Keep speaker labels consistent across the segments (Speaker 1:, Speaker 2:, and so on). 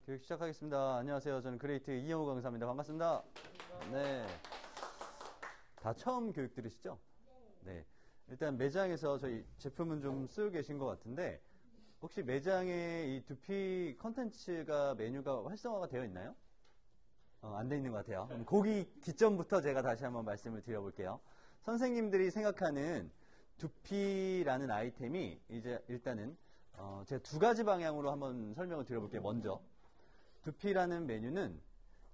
Speaker 1: 교육 시작하겠습니다. 안녕하세요. 저는 그레이트 이영호 강사입니다. 반갑습니다. 네. 다 처음 교육 들으시죠? 네. 일단 매장에서 저희 제품은 좀 쓰고 계신 것 같은데 혹시 매장에 이 두피 컨텐츠가 메뉴가 활성화가 되어 있나요? 안 돼 있는 것 같아요. 그럼 거기 기점부터 제가 다시 한번 말씀을 드려볼게요. 선생님들이 생각하는 두피라는 아이템이 이제 일단은 제가 두 가지 방향으로 한번 설명을 드려볼게요. 먼저 두피라는 메뉴는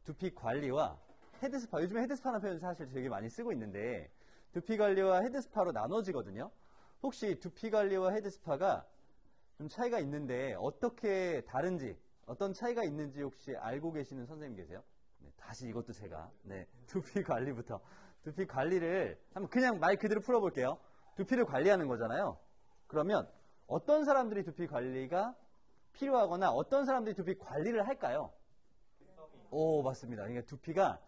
Speaker 1: 두피 관리와 헤드스파, 요즘에 헤드스파라는 표현 사실 되게 많이 쓰고 있는데 두피 관리와 헤드스파로 나눠지거든요. 혹시 두피 관리와 헤드스파가 좀 차이가 있는데 어떻게 다른지, 어떤 차이가 있는지 혹시 알고 계시는 선생님 계세요? 네, 다시 이것도 제가 두피 관리부터 두피 관리를 한번 그냥 말 그대로 풀어볼게요. 두피를 관리하는 거잖아요. 그러면 어떤 사람들이 두피 관리가 필요하거나 어떤 사람들이 두피 관리를 할까요? 오, 맞습니다. 그러니까 두피가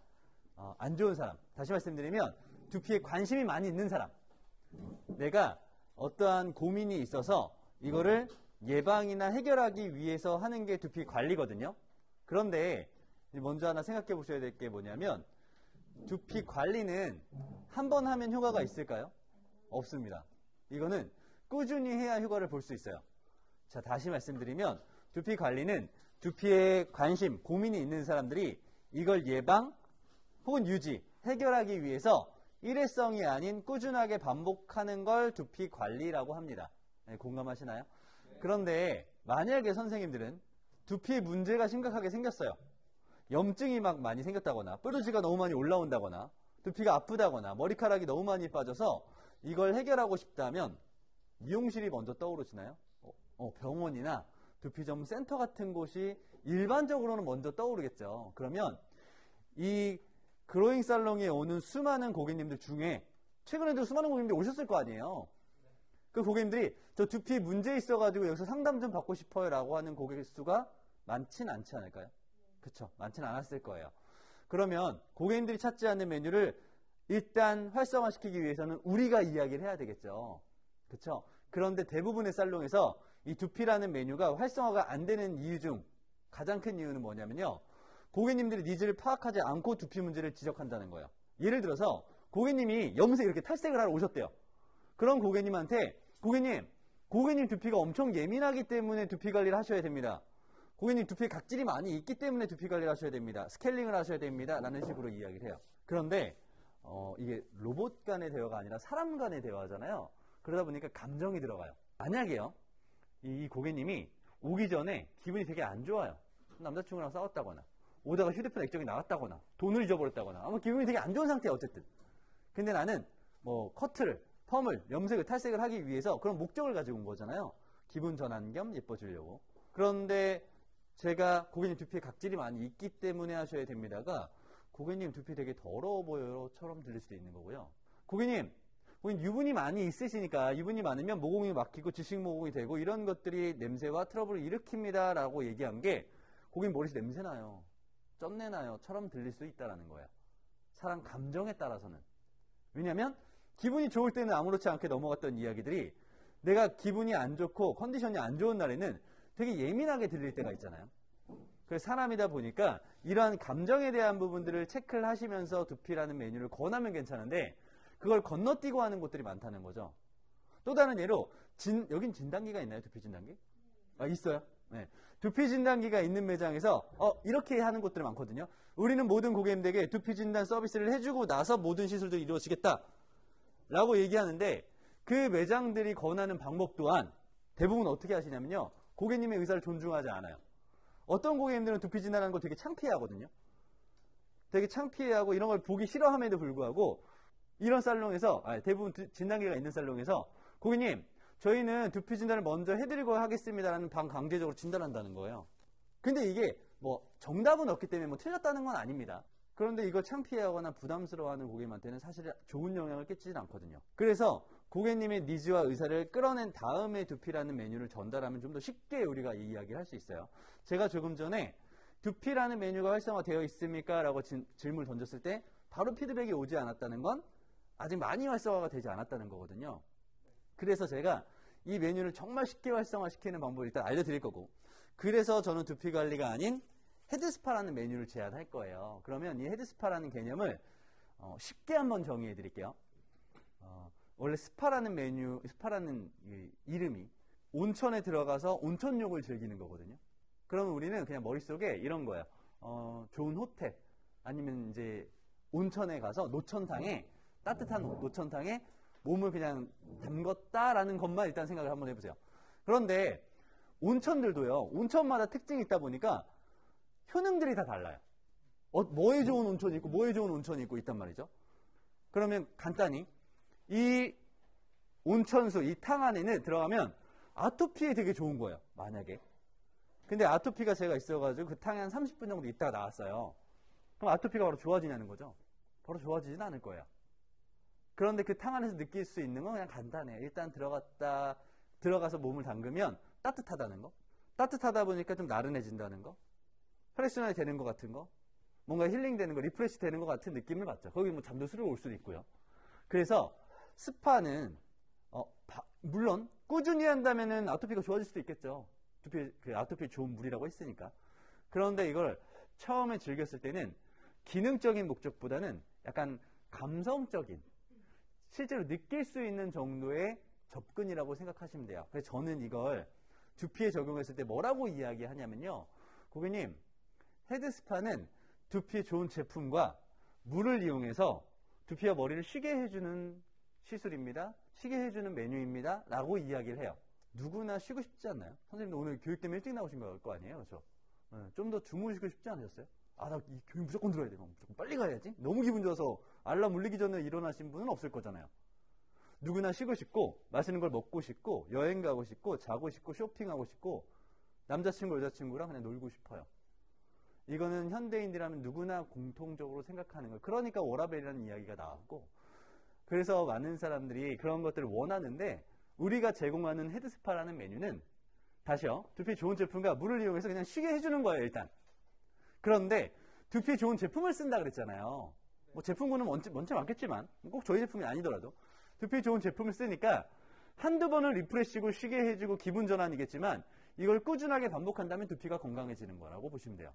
Speaker 1: 안 좋은 사람. 다시 말씀드리면 두피에 관심이 많이 있는 사람. 내가 어떠한 고민이 있어서 이거를 예방이나 해결하기 위해서 하는 게 두피 관리거든요. 그런데 먼저 하나 생각해 보셔야 될 게 뭐냐면 두피 관리는 한 번 하면 효과가 있을까요? 없습니다. 이거는 꾸준히 해야 효과를 볼 수 있어요. 자, 다시 말씀드리면 두피 관리는 두피에 관심, 고민이 있는 사람들이 이걸 예방 혹은 유지, 해결하기 위해서 일회성이 아닌 꾸준하게 반복하는 걸 두피 관리라고 합니다. 네, 공감하시나요? 그런데 만약에 선생님들은 두피에 문제가 심각하게 생겼어요. 염증이 막 많이 생겼다거나 뾰루지가 너무 많이 올라온다거나 두피가 아프다거나 머리카락이 너무 많이 빠져서 이걸 해결하고 싶다면 미용실이 먼저 떠오르시나요? 병원이나 두피 전문 센터 같은 곳이 일반적으로는 먼저 떠오르겠죠. 그러면 이 그로잉 살롱에 오는 수많은 고객님들 중에 최근에도 수많은 고객님들이 오셨을 거 아니에요. 그 고객님들이 저 두피 문제 있어가지고 여기서 상담 좀 받고 싶어요 라고 하는 고객 수가 많진 않지 않을까요? 그쵸, 많진 않았을 거예요. 그러면 고객님들이 찾지 않는 메뉴를 일단 활성화시키기 위해서는 우리가 이야기를 해야 되겠죠. 그쵸? 그런데 대부분의 살롱에서 이 두피라는 메뉴가 활성화가 안 되는 이유 중 가장 큰 이유는 뭐냐면요. 고객님들이 니즈를 파악하지 않고 두피 문제를 지적한다는 거예요. 예를 들어서 고객님이 염색 이렇게 탈색을 하러 오셨대요. 그런 고객님한테 고객님 두피가 엄청 예민하기 때문에 두피 관리를 하셔야 됩니다. 고객님 두피에 각질이 많이 있기 때문에 두피 관리를 하셔야 됩니다. 스케일링을 하셔야 됩니다. 라는 식으로 이야기를 해요. 그런데 이게 로봇 간의 대화가 아니라 사람 간의 대화잖아요. 그러다 보니까 감정이 들어가요. 만약에요, 이 고객님이 오기 전에 기분이 되게 안 좋아요. 남자친구랑 싸웠다거나, 오다가 휴대폰 액정이 나갔다거나, 돈을 잊어버렸다거나, 아마 기분이 되게 안 좋은 상태야, 어쨌든. 근데 나는 커트를, 펌을, 염색을, 탈색을 하기 위해서 그런 목적을 가지고 온 거잖아요. 기분 전환 겸 예뻐지려고. 그런데 제가 고객님 두피에 각질이 많이 있기 때문에 하셔야 됩니다가, 고객님 두피 되게 더러워 보여요처럼 들릴 수도 있는 거고요. 고객님 유분이 많이 있으시니까 유분이 많으면 모공이 막히고 지식 모공이 되고 이런 것들이 냄새와 트러블을 일으킵니다 라고 얘기한 게 고객님 머리에서 냄새나요, 쩐내나요 처럼 들릴 수 있다는 거예요. 사람 감정에 따라서는. 왜냐하면 기분이 좋을 때는 아무렇지 않게 넘어갔던 이야기들이 내가 기분이 안 좋고 컨디션이 안 좋은 날에는 되게 예민하게 들릴 때가 있잖아요. 그래서 사람이다 보니까 이러한 감정에 대한 부분들을 체크를 하시면서 두피라는 메뉴를 권하면 괜찮은데 그걸 건너뛰고 하는 곳들이 많다는 거죠. 또 다른 예로 여긴 진단기가 있나요? 두피 진단기? 있어요. 네. 두피 진단기가 있는 매장에서 이렇게 하는 곳들이 많거든요. 우리는 모든 고객님들에게 두피 진단 서비스를 해주고 나서 모든 시술들이 이루어지겠다 라고 얘기하는데 그 매장들이 권하는 방법 또한 대부분 어떻게 하시냐면요, 고객님의 의사를 존중하지 않아요. 어떤 고객님들은 두피 진단하는 거 되게 창피해하거든요. 되게 창피해하고 이런 걸 보기 싫어함에도 불구하고 이런 살롱에서, 대부분 진단기가 있는 살롱에서 고객님 저희는 두피 진단을 먼저 해드리고 하겠습니다라는 반강제적으로 진단한다는 거예요. 근데 이게 정답은 없기 때문에 틀렸다는 건 아닙니다. 그런데 이걸 창피해하거나 부담스러워하는 고객님한테는 사실 좋은 영향을 끼치진 않거든요. 그래서 고객님의 니즈와 의사를 끌어낸 다음에 두피라는 메뉴를 전달하면 좀 더 쉽게 우리가 이 이야기를 할 수 있어요. 제가 조금 전에 두피라는 메뉴가 활성화되어 있습니까? 라고 질문을 던졌을 때 바로 피드백이 오지 않았다는 건 아직 많이 활성화가 되지 않았다는 거거든요. 그래서 제가 이 메뉴를 정말 쉽게 활성화시키는 방법을 일단 알려드릴 거고, 그래서 저는 두피 관리가 아닌 헤드스파라는 메뉴를 제안할 거예요. 그러면 이 헤드스파라는 개념을 쉽게 한번 정의해 드릴게요. 원래 스파라는 이름이 온천에 들어가서 온천욕을 즐기는 거거든요. 그러면 우리는 그냥 머릿속에 이런 거예요. 좋은 호텔, 아니면 이제 온천에 가서 따뜻한 노천탕에 몸을 그냥 담궜다라는 것만 일단 생각을 한번 해보세요. 그런데 온천들도요, 온천마다 특징이 있다 보니까 효능들이 다 달라요. 뭐에 좋은 온천이 있고 뭐에 좋은 온천이 있고 있단 말이죠. 그러면 간단히 이 온천수, 이 탕 안에는 들어가면 아토피에 되게 좋은 거예요. 만약에. 근데 아토피가 제가 있어가지고 그 탕에 한 30분 정도 있다가 나왔어요. 그럼 아토피가 바로 좋아지냐는 거죠. 바로 좋아지진 않을 거예요. 그런데 그 탕 안에서 느낄 수 있는 건 그냥 간단해요. 일단 들어가서 몸을 담그면 따뜻하다는 거. 따뜻하다 보니까 좀 나른해진다는 거. 혈액순환이 되는 것 같은 거. 뭔가 힐링되는 거, 리프레시 되는 것 같은 느낌을 받죠. 거기 뭐 잠도 스르르 올 수도 있고요. 그래서 스파는 물론 꾸준히 한다면은 아토피가 좋아질 수도 있겠죠. 아토피 좋은 물이라고 했으니까. 그런데 이걸 처음에 즐겼을 때는 기능적인 목적보다는 약간 감성적인, 실제로 느낄 수 있는 정도의 접근이라고 생각하시면 돼요. 그래서 저는 이걸 두피에 적용했을 때 뭐라고 이야기하냐면요. 고객님, 헤드스파는 두피에 좋은 제품과 물을 이용해서 두피와 머리를 쉬게 해주는 시술입니다. 쉬게 해주는 메뉴입니다. 라고 이야기를 해요. 누구나 쉬고 싶지 않나요? 선생님도 오늘 교육 때문에 일찍 나오신 거 아니에요? 그렇죠? 좀 더 주무시고 싶지 않으셨어요? 나 이 교육 무조건 들어야 돼. 무조건 빨리 가야지. 너무 기분 좋아서 알람 울리기 전에 일어나신 분은 없을 거잖아요. 누구나 쉬고 싶고, 맛있는 걸 먹고 싶고, 여행 가고 싶고, 자고 싶고, 쇼핑하고 싶고, 남자친구, 여자친구랑 그냥 놀고 싶어요. 이거는 현대인이라면 누구나 공통적으로 생각하는 거예요. 그러니까 워라밸이라는 이야기가 나왔고, 그래서 많은 사람들이 그런 것들을 원하는데, 우리가 제공하는 헤드스파라는 메뉴는 다시요, 두피 좋은 제품과 물을 이용해서 그냥 쉬게 해주는 거예요, 일단. 그런데 두피 좋은 제품을 쓴다 그랬잖아요. 뭐 제품군은 원체 많겠지만 꼭 저희 제품이 아니더라도 두피 좋은 제품을 쓰니까 한두 번은 리프레시고 쉬게 해주고 기분 전환이겠지만 이걸 꾸준하게 반복한다면 두피가 건강해지는 거라고 보시면 돼요.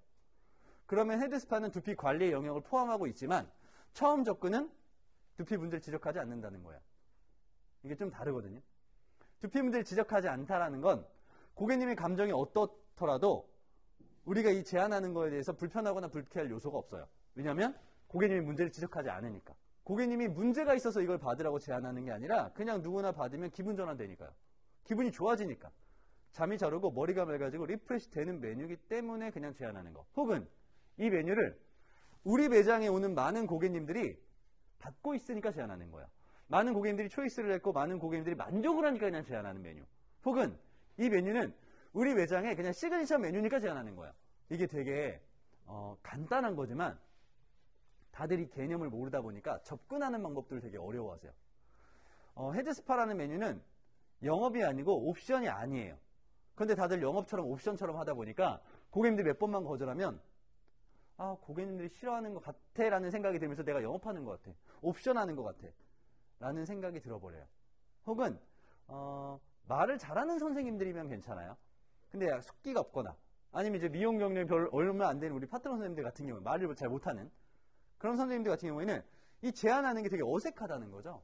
Speaker 1: 그러면 헤드스파는 두피 관리의 영역을 포함하고 있지만 처음 접근은 두피 문제를 지적하지 않는다는 거예요. 이게 좀 다르거든요. 두피 문제를 지적하지 않다라는 건 고객님의 감정이 어떻더라도 우리가 이 제안하는 거에 대해서 불편하거나 불쾌할 요소가 없어요. 왜냐하면 고객님이 문제를 지적하지 않으니까. 고객님이 문제가 있어서 이걸 받으라고 제안하는 게 아니라 그냥 누구나 받으면 기분 전환되니까요. 기분이 좋아지니까. 잠이 잘 오고 머리가 맑아지고 리프레시 되는 메뉴이기 때문에 그냥 제안하는 거. 혹은 이 메뉴를 우리 매장에 오는 많은 고객님들이 받고 있으니까 제안하는 거예요. 많은 고객님들이 초이스를 했고 많은 고객님들이 만족을 하니까 그냥 제안하는 메뉴. 혹은 이 메뉴는 우리 매장에 그냥 시그니처 메뉴니까 제안하는 거예요. 이게 되게 간단한 거지만 다들 이 개념을 모르다 보니까 접근하는 방법들을 되게 어려워하세요. 헤드스파라는 메뉴는 영업이 아니고 옵션이 아니에요. 그런데 다들 영업처럼 옵션처럼 하다 보니까 고객님들이 몇 번만 거절하면 고객님들이 싫어하는 것 같아 라는 생각이 들면서 내가 영업하는 것 같아. 옵션하는 것 같아 라는 생각이 들어버려요. 혹은 말을 잘하는 선생님들이면 괜찮아요. 근데 숙기가 없거나 아니면 이제 미용 경력이 별로 얼마 안 되는 우리 파트너 선생님들 같은 경우에 말을 잘 못하는 그런 선생님들 같은 경우에는 이 제안하는 게 되게 어색하다는 거죠.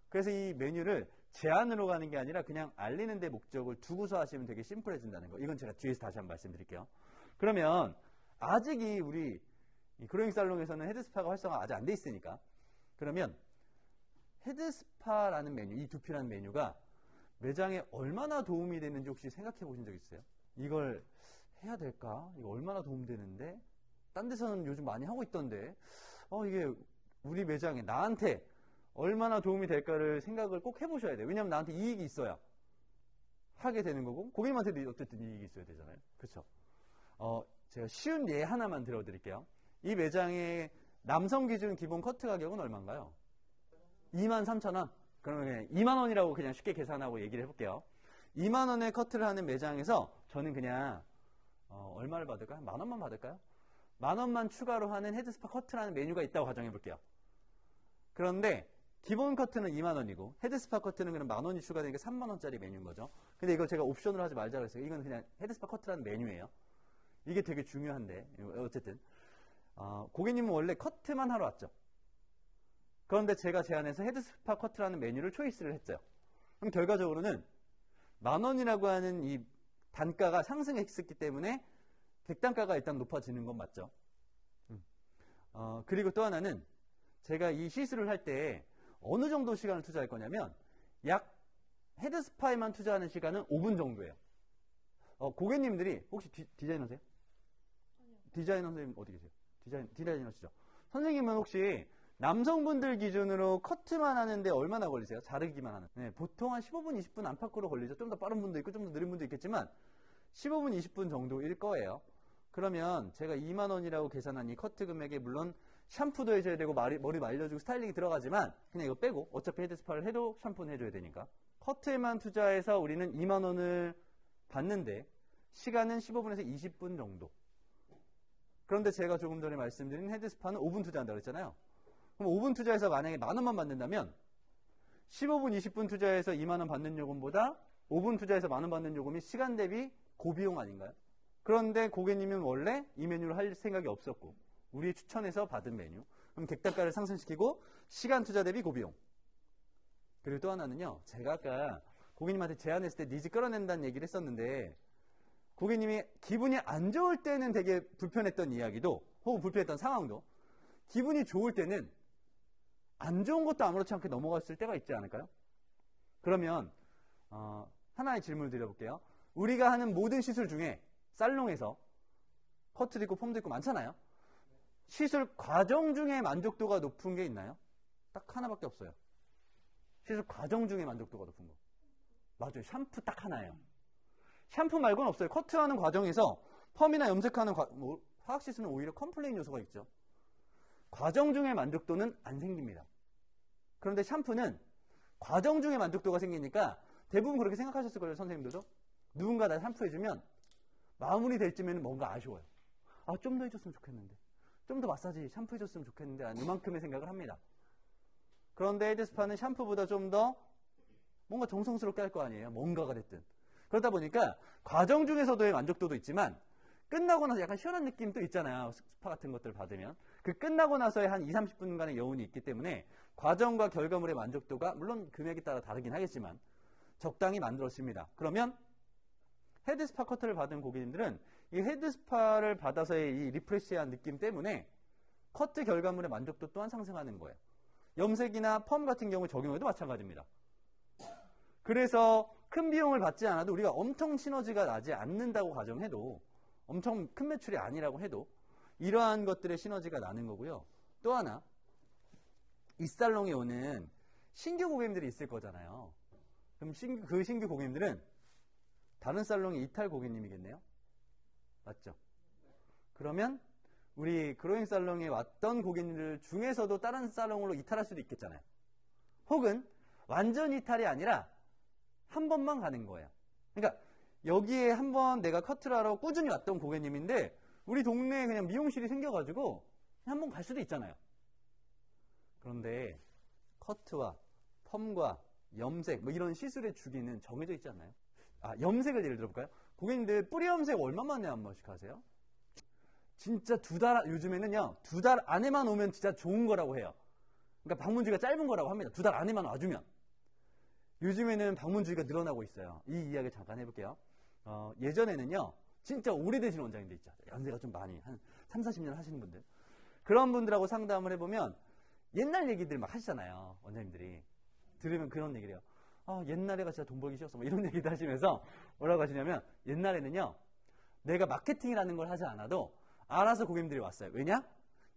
Speaker 1: 그래서 이 메뉴를 제안으로 가는 게 아니라 그냥 알리는 데 목적을 두고서 하시면 되게 심플해진다는 거. 이건 제가 뒤에서 다시 한번 말씀드릴게요. 그러면 아직 우리 그로잉 살롱에서는 헤드스파가 활성화가 아직 안 돼 있으니까 그러면 헤드스파라는 메뉴, 이 두피라는 메뉴가 매장에 얼마나 도움이 되는지 혹시 생각해 보신 적 있어요? 이걸 해야 될까? 이거 얼마나 도움되는데? 딴 데서는 요즘 많이 하고 있던데 이게 우리 매장에 나한테 얼마나 도움이 될까를 생각을 꼭 해보셔야 돼요. 왜냐하면 나한테 이익이 있어야 하게 되는 거고 고객님한테도 어쨌든 이익이 있어야 되잖아요. 그렇죠? 제가 쉬운 예 하나만 들어드릴게요. 이 매장의 남성 기준 기본 커트 가격은 얼마인가요? 23,000원? 그러면 그냥 2만원이라고 그냥 쉽게 계산하고 얘기를 해볼게요. 2만원에 커트를 하는 매장에서 저는 그냥 얼마를 받을까요? 만원만 받을까요? 만원만 추가로 하는 헤드스파 커트라는 메뉴가 있다고 가정해볼게요. 그런데 기본 커트는 2만원이고 헤드스파 커트는 그냥 만원이 추가되니까 3만원짜리 메뉴인 거죠. 근데 이거 제가 옵션으로 하지 말자 그랬어요. 이건 그냥 헤드스파 커트라는 메뉴예요. 이게 되게 중요한데, 어쨌든. 고객님은 원래 커트만 하러 왔죠. 그런데 제가 제안해서 헤드스파 커트라는 메뉴를 초이스를 했어요. 그럼 결과적으로는 10,000원이라고 하는 이 단가가 상승했기 때문에 객단가가 일단 높아지는 건 맞죠. 그리고 또 하나는 제가 이 시술을 할 때 어느 정도 시간을 투자할 거냐면 약 헤드스파에만 투자하는 시간은 5분 정도예요. 고객님들이 혹시 디자이너세요?
Speaker 2: 아니요.
Speaker 1: 디자이너 선생님 어디 계세요? 디자이너시죠? 선생님은 혹시 남성분들 기준으로 커트만 하는데 얼마나 걸리세요? 자르기만 하는. 네, 보통 한 15분, 20분 안팎으로 걸리죠. 좀 더 빠른 분도 있고 좀 더 느린 분도 있겠지만 15분, 20분 정도일 거예요. 그러면 제가 20,000원이라고 계산한 이 커트 금액에 물론 샴푸도 해줘야 되고 머리 말려주고 스타일링이 들어가지만 그냥 이거 빼고 어차피 헤드스파를 해도 샴푸는 해줘야 되니까 커트에만 투자해서 우리는 20,000원을 받는데 시간은 15분에서 20분 정도. 그런데 제가 조금 전에 말씀드린 헤드스파는 5분 투자한다고 했잖아요. 그럼 5분 투자해서 만약에 10,000원만 받는다면 15분, 20분 투자해서 20,000원 받는 요금보다 5분 투자해서 10,000원 받는 요금이 시간 대비 고비용 아닌가요? 그런데 고객님은 원래 이 메뉴를 할 생각이 없었고 우리 추천해서 받은 메뉴. 그럼 객단가를 상승시키고 시간 투자 대비 고비용. 그리고 또 하나는요. 제가 아까 고객님한테 제안했을 때 니즈 끌어낸다는 얘기를 했었는데 고객님이 기분이 안 좋을 때는 되게 불편했던 이야기도 혹은 불편했던 상황도 기분이 좋을 때는 안 좋은 것도 아무렇지 않게 넘어갔을 때가 있지 않을까요? 그러면 하나의 질문을 드려볼게요. 우리가 하는 모든 시술 중에 살롱에서 커트도 있고 폼도 있고 많잖아요. 시술 과정 중에 만족도가 높은 게 있나요? 딱 하나밖에 없어요. 시술 과정 중에 만족도가 높은 거. 맞아요. 샴푸 딱 하나예요. 샴푸 말고는 없어요. 커트하는 과정에서 펌이나 염색하는 화학 시술은 오히려 컴플레인 요소가 있죠. 과정 중에 만족도는 안 생깁니다. 그런데 샴푸는 과정 중에 만족도가 생기니까 대부분 그렇게 생각하셨을 거예요. 선생님들도. 누군가 나 샴푸해주면 마무리 될 쯤에는 뭔가 아쉬워요. 좀 더 해줬으면 좋겠는데. 좀 더 마사지 샴푸 해줬으면 좋겠는데 라는 이만큼의 생각을 합니다. 그런데 헤드스파는 샴푸보다 좀 더 뭔가 정성스럽게 할 거 아니에요. 뭔가가 됐든. 그러다 보니까 과정 중에서도의 만족도도 있지만 끝나고 나서 약간 시원한 느낌도 있잖아요. 스파 같은 것들 받으면. 그 끝나고 나서의 한 2, 30분간의 여운이 있기 때문에 과정과 결과물의 만족도가 물론 금액에 따라 다르긴 하겠지만 적당히 만들어집니다. 그러면 헤드스파 커트를 받은 고객님들은 이 헤드스파를 받아서의 이 리프레시한 느낌 때문에 커트 결과물의 만족도 또한 상승하는 거예요. 염색이나 펌 같은 경우 적용해도 마찬가지입니다. 그래서 큰 비용을 받지 않아도 우리가 엄청 시너지가 나지 않는다고 가정해도 엄청 큰 매출이 아니라고 해도 이러한 것들의 시너지가 나는 거고요. 또 하나 이 살롱에 오는 신규 고객님들이 있을 거잖아요. 그럼 그 신규 고객님들은 다른 살롱의 이탈 고객님이겠네요. 맞죠? 그러면 우리 그로잉 살롱에 왔던 고객님들 중에서도 다른 살롱으로 이탈할 수도 있겠잖아요. 혹은 완전 이탈이 아니라 한 번만 가는 거예요. 그러니까 여기에 한번 내가 커트를 하러 꾸준히 왔던 고객님인데 우리 동네에 그냥 미용실이 생겨가지고 한 번 갈 수도 있잖아요. 그런데 커트와 펌과 염색 뭐 이런 시술의 주기는 정해져 있지 않나요? 염색을 예를 들어볼까요? 고객님들 뿌리 염색 얼마 만에 한 번씩 하세요? 진짜 요즘에는요 2달 안에만 오면 진짜 좋은 거라고 해요. 그러니까 방문주기가 짧은 거라고 합니다. 2달 안에만 와주면. 요즘에는 방문주기가 늘어나고 있어요. 이 이야기 잠깐 해볼게요. 예전에는요 진짜 오래되신 원장님들 있죠. 연세가 좀 많이 한 3, 40년 하시는 분들. 그런 분들하고 상담을 해보면 옛날 얘기들 막 하시잖아요. 원장님들이. 들으면 그런 얘기를 해요. 옛날에가 진짜 돈 벌기 쉬웠어. 뭐 이런 얘기도 하시면서 뭐라고 하시냐면 옛날에는요 내가 마케팅이라는 걸 하지 않아도 알아서 고객님들이 왔어요. 왜냐?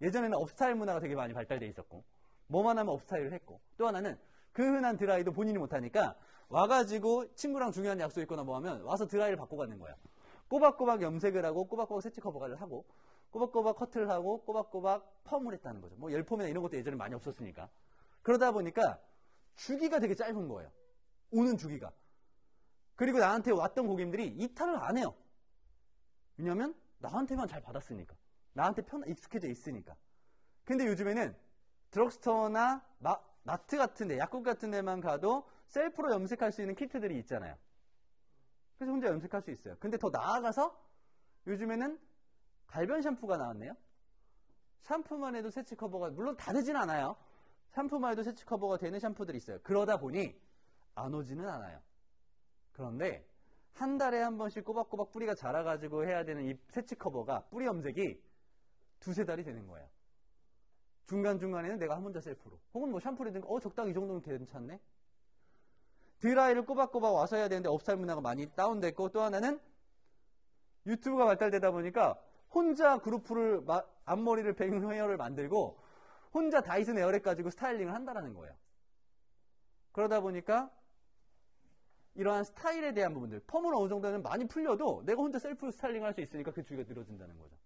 Speaker 1: 예전에는 업스타일 문화가 되게 많이 발달돼 있었고 뭐만 하면 업스타일을 했고 또 하나는 그 흔한 드라이도 본인이 못하니까 와가지고 친구랑 중요한 약속 있거나 뭐 하면 와서 드라이를 받고 가는 거예요. 꼬박꼬박 염색을 하고 꼬박꼬박 세치 커버를 하고 꼬박꼬박 커트를 하고 꼬박꼬박 펌을 했다는 거죠. 뭐 열펌이나 이런 것도 예전에 많이 없었으니까. 그러다 보니까 주기가 되게 짧은 거예요. 오는 주기가. 그리고 나한테 왔던 고객님들이 이탈을 안 해요. 왜냐면 나한테만 잘 받았으니까. 나한테 익숙해져 있으니까. 근데 요즘에는 드럭스토어나 마트 같은 데, 약국 같은 데만 가도 셀프로 염색할 수 있는 키트들이 있잖아요. 그래서 혼자 염색할 수 있어요. 근데 더 나아가서 요즘에는 갈변 샴푸가 나왔네요. 샴푸만 해도 세치 커버가, 물론 다 되진 않아요. 샴푸만 해도 세치 커버가 되는 샴푸들이 있어요. 그러다 보니 안 오지는 않아요. 그런데 한 달에 한 번씩 꼬박꼬박 뿌리가 자라가지고 해야 되는 이 세치 커버가, 뿌리 염색이 두세 달이 되는 거예요. 중간중간에는 내가 한 혼자 셀프로, 혹은 뭐 샴푸를 든 적당히 이 정도면 괜찮네. 드라이를 꼬박꼬박 와서 해야 되는데 업살 문화가 많이 다운됐고, 또 하나는 유튜브가 발달되다 보니까 혼자 그루프를, 앞머리를 뱅 헤어를 만들고 혼자 다이슨 에어랩 가지고 스타일링을 한다라는 거예요. 그러다 보니까 이러한 스타일에 대한 부분들, 펌은 어느 정도는 많이 풀려도 내가 혼자 셀프 스타일링을 할 수 있으니까 그 주기가 늘어진다는 거죠.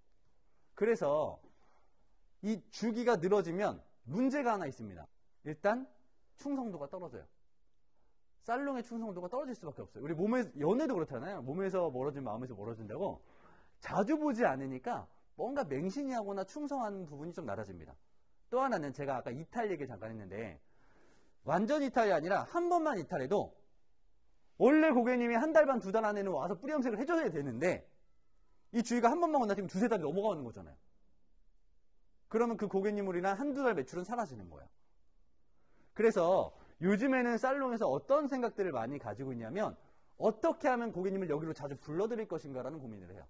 Speaker 1: 그래서 이 주기가 늘어지면 문제가 하나 있습니다. 일단 충성도가 떨어져요. 살롱의 충성도가 떨어질 수밖에 없어요. 우리 몸에, 연애도 그렇잖아요. 몸에서 멀어지면 마음에서 멀어진다고. 자주 보지 않으니까 뭔가 맹신이 하거나 충성하는 부분이 좀 낮아집니다. 또 하나는 제가 아까 이탈 얘기를 잠깐 했는데, 완전 이탈이 아니라 한 번만 이탈해도 원래 고객님이 한 달 반, 두 달 안에는 와서 뿌리 염색을 해줘야 되는데 이 주의가 한 번만 온다 지금 두세 달이 넘어가는 거잖아요. 그러면 그 고객님으로 인한 한두 달 매출은 사라지는 거예요. 그래서 요즘에는 살롱에서 어떤 생각들을 많이 가지고 있냐면, 어떻게 하면 고객님을 여기로 자주 불러드릴 것인가라는 고민을 해요.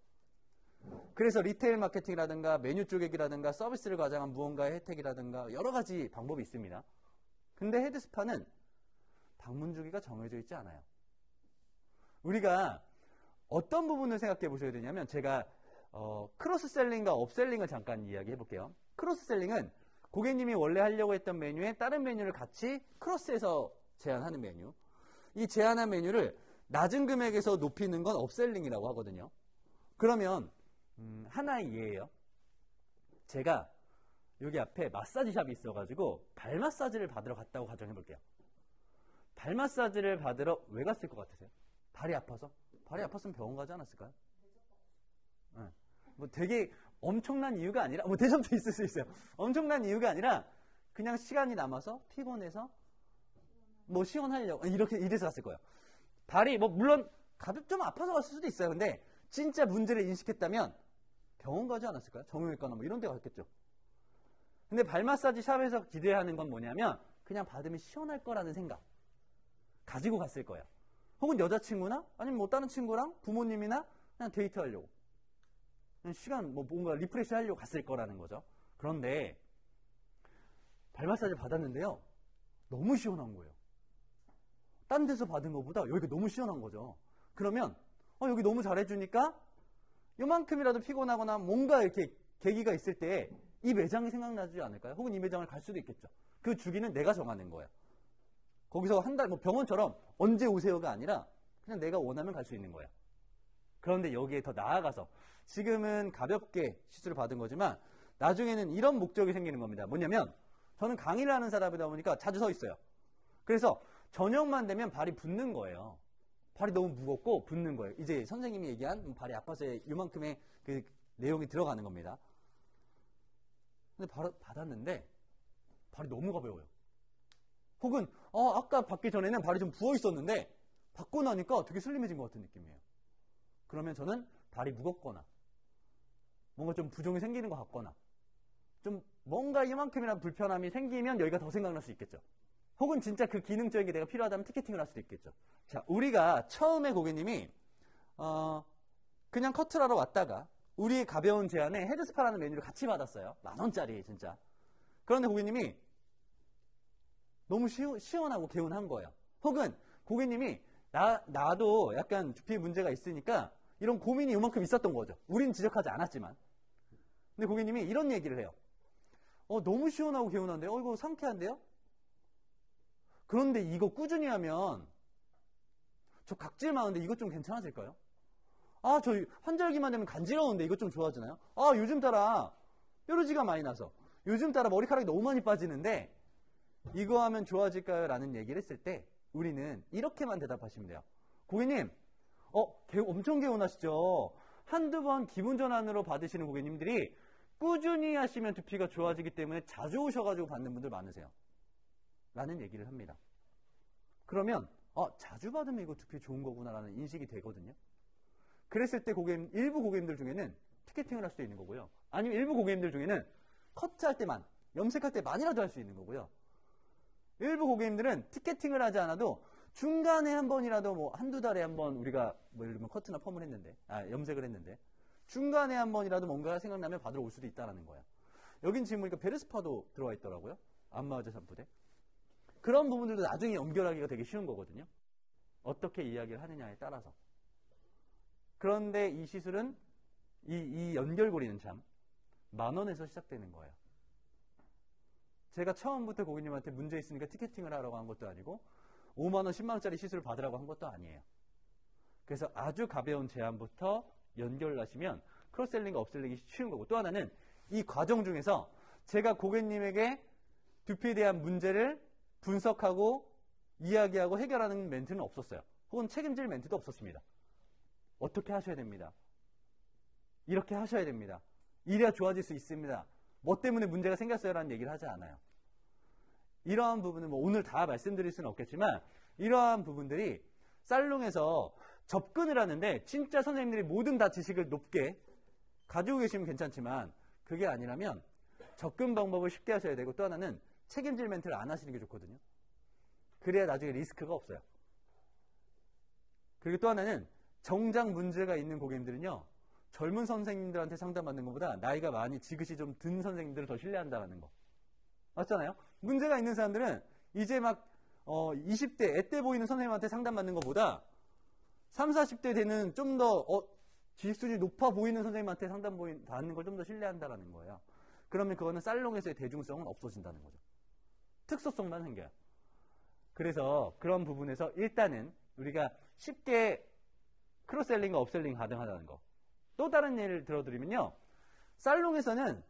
Speaker 1: 그래서 리테일 마케팅이라든가 메뉴 쪼개기라든가 서비스를 과장한 무언가의 혜택이라든가 여러 가지 방법이 있습니다. 근데 헤드스파는 방문 주기가 정해져 있지 않아요. 우리가 어떤 부분을 생각해 보셔야 되냐면, 제가 크로스셀링과 업셀링을 잠깐 이야기해 볼게요. 크로스셀링은 고객님이 원래 하려고 했던 메뉴에 다른 메뉴를 같이 크로스해서 제안하는 메뉴. 이 제안한 메뉴를 낮은 금액에서 높이는 건 업셀링이라고 하거든요. 그러면 하나의 예예요. 제가 여기 앞에 마사지 샵이 있어가지고 발 마사지를 받으러 갔다고 가정해 볼게요. 발 마사지를 받으러 왜 갔을 것 같으세요? 발이 아파서? 발이 아팠으면 병원 가지 않았을까요? 네. 뭐 되게 엄청난 이유가 아니라, 뭐 대접도 있을 수 있어요. 엄청난 이유가 아니라 그냥 시간이 남아서 피곤해서 뭐 시원하려고 이렇게 이래서 갔을 거예요. 발이 뭐 물론 좀 아파서 갔을 수도 있어요. 근데 진짜 문제를 인식했다면 병원 가지 않았을까요? 정형외과나 뭐 이런 데 갔겠죠. 근데 발 마사지 샵에서 기대하는 건 뭐냐면 그냥 받으면 시원할 거라는 생각 가지고 갔을 거예요. 혹은 여자친구나 아니면 뭐 다른 친구랑 부모님이나 그냥 데이트하려고, 그냥 시간 뭐 뭔가 리프레시 하려고 갔을 거라는 거죠. 그런데 발 마사지 받았는데요, 너무 시원한 거예요. 딴 데서 받은 것보다 여기가 너무 시원한 거죠. 그러면 여기 너무 잘해주니까 요만큼이라도 피곤하거나 뭔가 이렇게 계기가 있을 때 이 매장이 생각나지 않을까요? 혹은 이 매장을 갈 수도 있겠죠. 그 주기는 내가 정하는 거예요. 거기서 한 달, 뭐 병원처럼 언제 오세요가 아니라 그냥 내가 원하면 갈 수 있는 거예요. 그런데 여기에 더 나아가서 지금은 가볍게 시술을 받은 거지만 나중에는 이런 목적이 생기는 겁니다. 뭐냐면 저는 강의를 하는 사람이다 보니까 자주 서 있어요. 그래서 저녁만 되면 발이 붓는 거예요. 발이 너무 무겁고 붓는 거예요. 이제 선생님이 얘기한 발이 아파서 이만큼의 그 내용이 들어가는 겁니다. 근데 바로 받았는데 발이 너무 가벼워요. 혹은 아까 받기 전에는 발이 좀 부어 있었는데 받고 나니까 되게 슬림해진 것 같은 느낌이에요. 그러면 저는 발이 무겁거나 뭔가 좀 부종이 생기는 것 같거나 좀 뭔가 이만큼이나 불편함이 생기면 여기가 더 생각날 수 있겠죠. 혹은 진짜 그 기능적인 게 내가 필요하다면 티켓팅을 할 수도 있겠죠. 자, 우리가 처음에 고객님이 그냥 커트하러 왔다가 우리의 가벼운 제안에 헤드스파라는 메뉴를 같이 받았어요. 10,000원짜리 진짜. 그런데 고객님이 너무 시원하고 개운한 거예요. 혹은 고객님이 나도 약간 두피 문제가 있으니까 이런 고민이 이만큼 있었던 거죠. 우리는 지적하지 않았지만. 근데 고객님이 이런 얘기를 해요. 너무 시원하고 개운한데요? 이거 상쾌한데요? 그런데 이거 꾸준히 하면 저 각질 많은데 이것 좀 괜찮아질까요? 저 환절기만 되면 간지러운데 이것 좀 좋아지나요? 요즘 따라 뾰루지가 많이 나서 요즘 따라 머리카락이 너무 많이 빠지는데 이거 하면 좋아질까요? 라는 얘기를 했을 때 우리는 이렇게만 대답하시면 돼요. 고객님, 엄청 개운하시죠? 한두 번 기분 전환으로 받으시는 고객님들이 꾸준히 하시면 두피가 좋아지기 때문에 자주 오셔가지고 받는 분들 많으세요. 라는 얘기를 합니다. 그러면 자주 받으면 이거 두피 좋은 거구나 라는 인식이 되거든요. 그랬을 때 일부 고객님들 중에는 티켓팅을 할 수도 있는 거고요. 아니면 일부 고객님들 중에는 커트할 때만, 염색할 때만이라도 할 수 있는 거고요. 일부 고객님들은 티켓팅을 하지 않아도 중간에 한 번이라도 뭐 한두 달에 한 번 우리가 뭐 예를 들면 커트나 펌을 했는데, 염색을 했는데 중간에 한 번이라도 뭔가가 생각나면 받으러 올 수도 있다는 거예요. 여긴 지금 보니까 베르스파도 들어와 있더라고요. 안마의자 샴푸대. 그런 부분들도 나중에 연결하기가 되게 쉬운 거거든요. 어떻게 이야기를 하느냐에 따라서. 그런데 이 시술은 이 연결고리는 참 10,000원에서 시작되는 거예요. 제가 처음부터 고객님한테 문제 있으니까 티켓팅을 하라고 한 것도 아니고 5만원, 10만원짜리 시술을 받으라고 한 것도 아니에요. 그래서 아주 가벼운 제한부터 연결을 하시면 크로스셀링과 업셀링이 쉬운 거고, 또 하나는 이 과정 중에서 제가 고객님에게 두피에 대한 문제를 분석하고 이야기하고 해결하는 멘트는 없었어요. 혹은 책임질 멘트도 없었습니다. 어떻게 하셔야 됩니다. 이렇게 하셔야 됩니다. 이래야 좋아질 수 있습니다. 뭐 때문에 문제가 생겼어요? 라는 얘기를 하지 않아요. 이러한 부분은 뭐 오늘 다 말씀드릴 수는 없겠지만 이러한 부분들이 살롱에서 접근을 하는데 진짜 선생님들이 모든 다 지식을 높게 가지고 계시면 괜찮지만 그게 아니라면 접근 방법을 쉽게 하셔야 되고, 또 하나는 책임질 멘트를 안 하시는 게 좋거든요. 그래야 나중에 리스크가 없어요. 그리고 또 하나는 정작 문제가 있는 고객님들은요, 젊은 선생님들한테 상담받는 것보다 나이가 많이 지긋이 좀 든 선생님들을 더 신뢰한다는 거. 맞잖아요? 문제가 있는 사람들은 이제 막 20대 애때 보이는 선생님한테 상담받는 것보다 30, 40대 되는 좀 더 지식 수준이 높아 보이는 선생님한테 받는 걸 좀 더 신뢰한다는 거예요. 그러면 그거는 살롱에서의 대중성은 없어진다는 거죠. 특수성만 생겨요. 그래서 그런 부분에서 일단은 우리가 쉽게 크로스셀링과 업셀링 가능하다는 거. 또 다른 예를 들어드리면요. 살롱에서는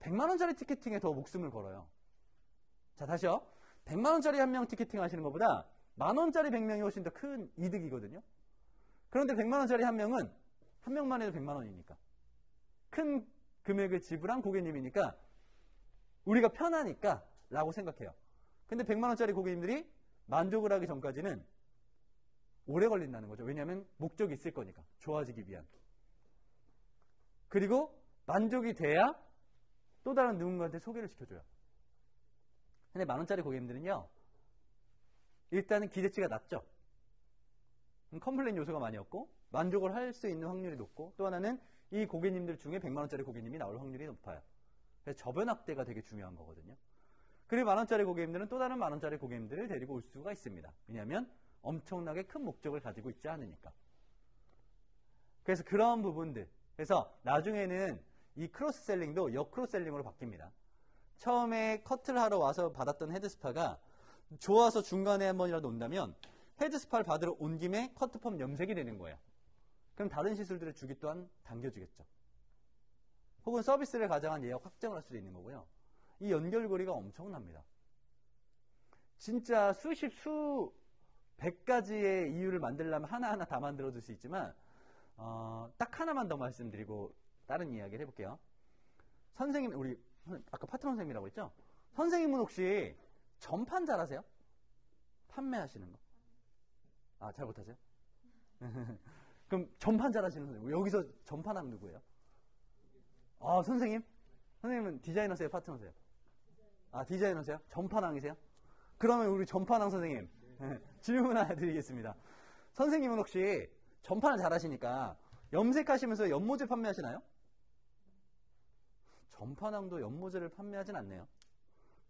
Speaker 1: 100만원짜리 티켓팅에 더 목숨을 걸어요. 자, 다시요. 100만원짜리 한 명 티켓팅 하시는 것보다 만원짜리 100명이 훨씬 더 큰 이득이거든요. 그런데 100만원짜리 한 명은 한 명만 해도 100만원이니까. 큰 금액을 지불한 고객님이니까 우리가 편하니까 라고 생각해요. 근데 100만원짜리 고객님들이 만족을 하기 전까지는 오래 걸린다는 거죠. 왜냐하면 목적이 있을 거니까. 좋아지기 위한. 그리고 만족이 돼야 또 다른 누군가한테 소개를 시켜줘요. 근데 만원짜리 고객님들은요, 일단은 기대치가 낮죠. 컴플레인 요소가 많이 없고 만족을 할 수 있는 확률이 높고, 또 하나는 이 고객님들 중에 100만원짜리 고객님이 나올 확률이 높아요. 그래서 저변 확대가 되게 중요한 거거든요. 그리고 만원짜리 고객님들은 또 다른 만원짜리 고객님들을 데리고 올 수가 있습니다. 왜냐하면 엄청나게 큰 목적을 가지고 있지 않으니까. 그래서 그런 부분들, 그래서 나중에는 이 크로스셀링도 역크로스셀링으로 바뀝니다. 처음에 커트를 하러 와서 받았던 헤드스파가 좋아서 중간에 한 번이라도 온다면 헤드스파를 받으러 온 김에 커트펌 염색이 되는 거예요. 그럼 다른 시술들의 주기 또한 당겨지겠죠. 혹은 서비스를 가장한 예약 확정을 할 수도 있는 거고요. 이 연결고리가 엄청납니다. 진짜 백 가지의 이유를 만들려면 하나하나 다 만들어줄 수 있지만 딱 하나만 더 말씀드리고 다른 이야기를 해볼게요. 선생님, 우리 아까 파트너 선생님이라고 했죠? 선생님은 혹시 전판 잘하세요? 판매하시는 거? 아, 잘 못하세요? 그럼 전판 잘하시는 선생님, 여기서 전판하면 누구예요? 아, 선생님? 선생님은 디자이너세요? 파트너세요? 아, 디자이너세요? 전판왕이세요? 그러면 우리 전판왕 선생님 질문 하나 드리겠습니다. 선생님은 혹시 전판을 잘하시니까 염색하시면서 연모제 판매하시나요? 전판왕도 연모제를 판매하진 않네요.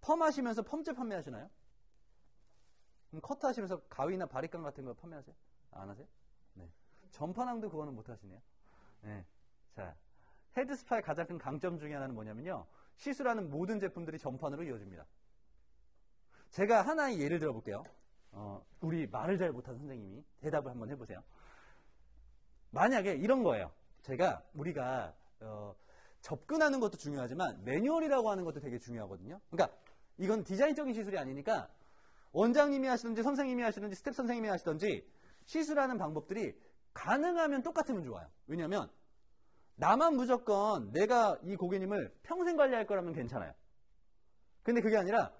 Speaker 1: 펌 하시면서 펌제 판매하시나요? 커트 하시면서 가위나 바리깡 같은 거 판매하세요? 안 하세요? 네. 전판왕도 그거는 못 하시네요. 네. 자, 헤드스파의 가장 큰 강점 중에 하나는 뭐냐면요, 시술하는 모든 제품들이 전판으로 이어집니다. 제가 하나의 예를 들어볼게요. 우리 말을 잘 못하는 선생님이 대답을 한번 해보세요. 만약에 이런 거예요. 우리가 접근하는 것도 중요하지만 매뉴얼이라고 하는 것도 되게 중요하거든요. 그러니까 이건 디자인적인 시술이 아니니까 원장님이 하시든지 선생님이 하시든지 스텝 선생님이 하시든지 시술하는 방법들이 가능하면 똑같으면 좋아요. 왜냐하면 나만 무조건 내가 이 고객님을 평생 관리할 거라면 괜찮아요. 근데 그게 아니라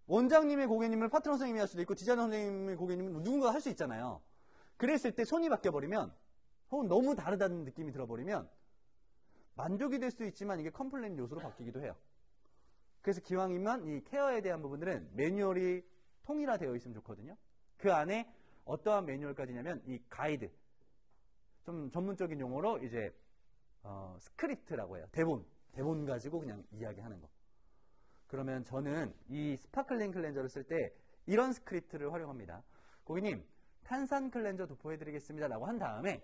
Speaker 1: 원장님의 고객님을 파트너 선생님이 할 수도 있고 디자이너 선생님의 고객님은 누군가 할 수 있잖아요. 그랬을 때 손이 바뀌어버리면 혹은 너무 다르다는 느낌이 들어버리면 만족이 될 수 있지만 이게 컴플레인 요소로 바뀌기도 해요. 그래서 기왕이면 이 케어에 대한 부분들은 매뉴얼이 통일화되어 있으면 좋거든요. 그 안에 어떠한 매뉴얼까지냐면 이 가이드, 좀 전문적인 용어로 이제 스크립트라고 해요. 대본 가지고 그냥 이야기하는 거. 그러면 저는 이 스파클링 클렌저를 쓸 때 이런 스크립트를 활용합니다. 고객님, 탄산 클렌저 도포해드리겠습니다 라고 한 다음에,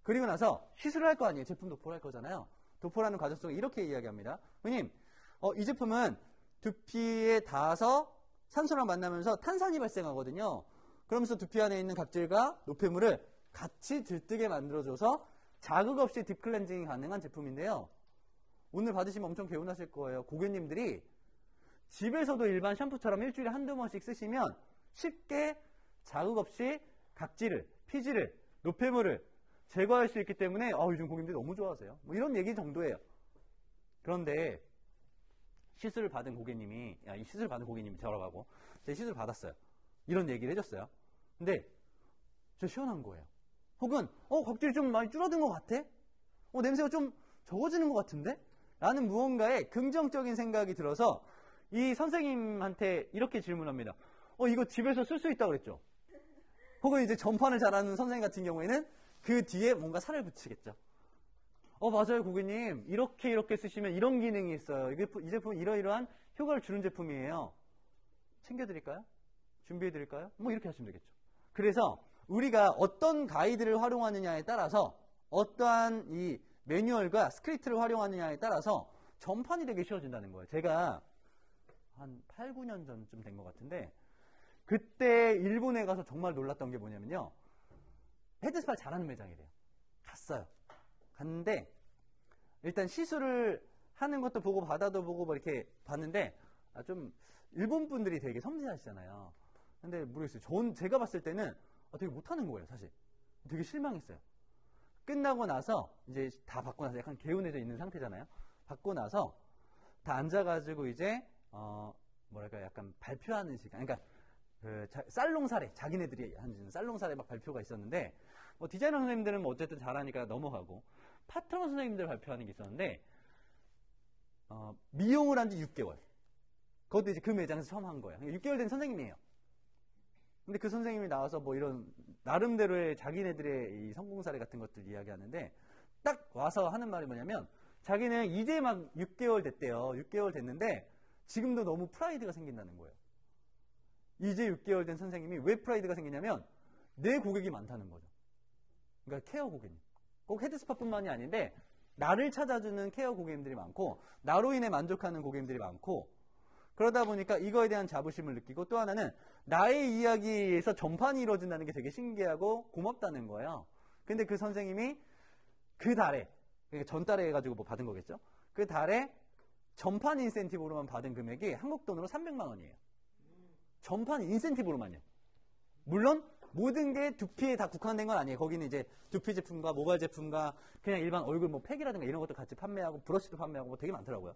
Speaker 1: 그리고 나서 시술을 할 거 아니에요. 제품 도포를 할 거잖아요. 도포라는 과정 속에 이렇게 이야기합니다. 고객님, 이 제품은 두피에 닿아서 산소랑 만나면서 탄산이 발생하거든요. 그러면서 두피 안에 있는 각질과 노폐물을 같이 들뜨게 만들어줘서 자극 없이 딥 클렌징이 가능한 제품인데요. 오늘 받으시면 엄청 개운하실 거예요. 고객님들이 집에서도 일반 샴푸처럼 일주일에 한두 번씩 쓰시면 쉽게 자극 없이 각질을, 피지를, 노폐물을 제거할 수 있기 때문에 요즘 고객님들이 너무 좋아하세요. 뭐 이런 얘기 정도예요. 그런데 시술을 받은 고객님이, 이 시술 받은 고객님이 들어가고 제 시술 받았어요. 이런 얘기를 해줬어요. 근데 저 시원한 거예요. 혹은 각질이 좀 많이 줄어든 것 같아? 냄새가 좀 적어지는 것 같은데? 라는 무언가의 긍정적인 생각이 들어서 이 선생님한테 이렇게 질문합니다. 이거 집에서 쓸 수 있다고 그랬죠? 혹은 이제 전판을 잘하는 선생님 같은 경우에는 그 뒤에 뭔가 살을 붙이겠죠. 맞아요, 고객님. 이렇게 쓰시면 이런 기능이 있어요. 이 제품은 이러이러한 효과를 주는 제품이에요. 챙겨드릴까요? 준비해드릴까요? 뭐 이렇게 하시면 되겠죠. 그래서 우리가 어떤 가이드를 활용하느냐에 따라서, 어떠한 이 매뉴얼과 스크립트를 활용하느냐에 따라서 전판이 되게 쉬워진다는 거예요. 제가 한 8, 9년 전쯤 된 것 같은데, 그때 일본에 가서 정말 놀랐던 게 뭐냐면요. 헤드스파를 잘하는 매장이래요. 갔어요. 갔는데 일단 시술을 하는 것도 보고 바다도 보고 뭐 이렇게 봤는데 좀 일본 분들이 되게 섬세하시잖아요. 근데 모르겠어요. 제가 봤을 때는 되게 못하는 거예요, 사실. 되게 실망했어요. 끝나고 나서 이제 다 받고 나서 약간 개운해져 있는 상태잖아요. 받고 나서 다 앉아가지고 이제 약간 발표하는 시간. 그러니까 살롱 사례, 자기네들이 하는 살롱 사례 막 발표가 있었는데, 디자이너 선생님들은 어쨌든 잘하니까 넘어가고, 파트너 선생님들 발표하는 게 있었는데, 미용을 한 지 6개월. 그것도 이제 그 매장에서 처음 한 거예요. 6개월 된 선생님이에요. 근데 그 선생님이 나와서 뭐 이런 나름대로의 자기네들의 이 성공 사례 같은 것들 이야기하는데, 딱 와서 하는 말이 뭐냐면, 자기는 이제 막 6개월 됐대요. 6개월 됐는데 지금도 너무 프라이드가 생긴다는 거예요. 이제 6개월 된 선생님이 왜 프라이드가 생기냐면 내 고객이 많다는 거죠. 그러니까 케어 고객님. 꼭 헤드스파뿐만이 아닌데 나를 찾아주는 케어 고객님들이 많고, 나로 인해 만족하는 고객님들이 많고, 그러다 보니까 이거에 대한 자부심을 느끼고, 또 하나는 나의 이야기에서 전판이 이루어진다는 게 되게 신기하고 고맙다는 거예요. 근데 그 선생님이 그 달에, 그러니까 전달에 해가지고 뭐 받은 거겠죠? 그 달에 전판 인센티브로만 받은 금액이 한국 돈으로 300만 원이에요. 전판 인센티브로만요. 물론 모든 게 두피에 다 국한된 건 아니에요. 거기는 이제 두피 제품과 모발 제품과 그냥 일반 얼굴 뭐 팩이라든가 이런 것도 같이 판매하고, 브러쉬도 판매하고 뭐 되게 많더라고요.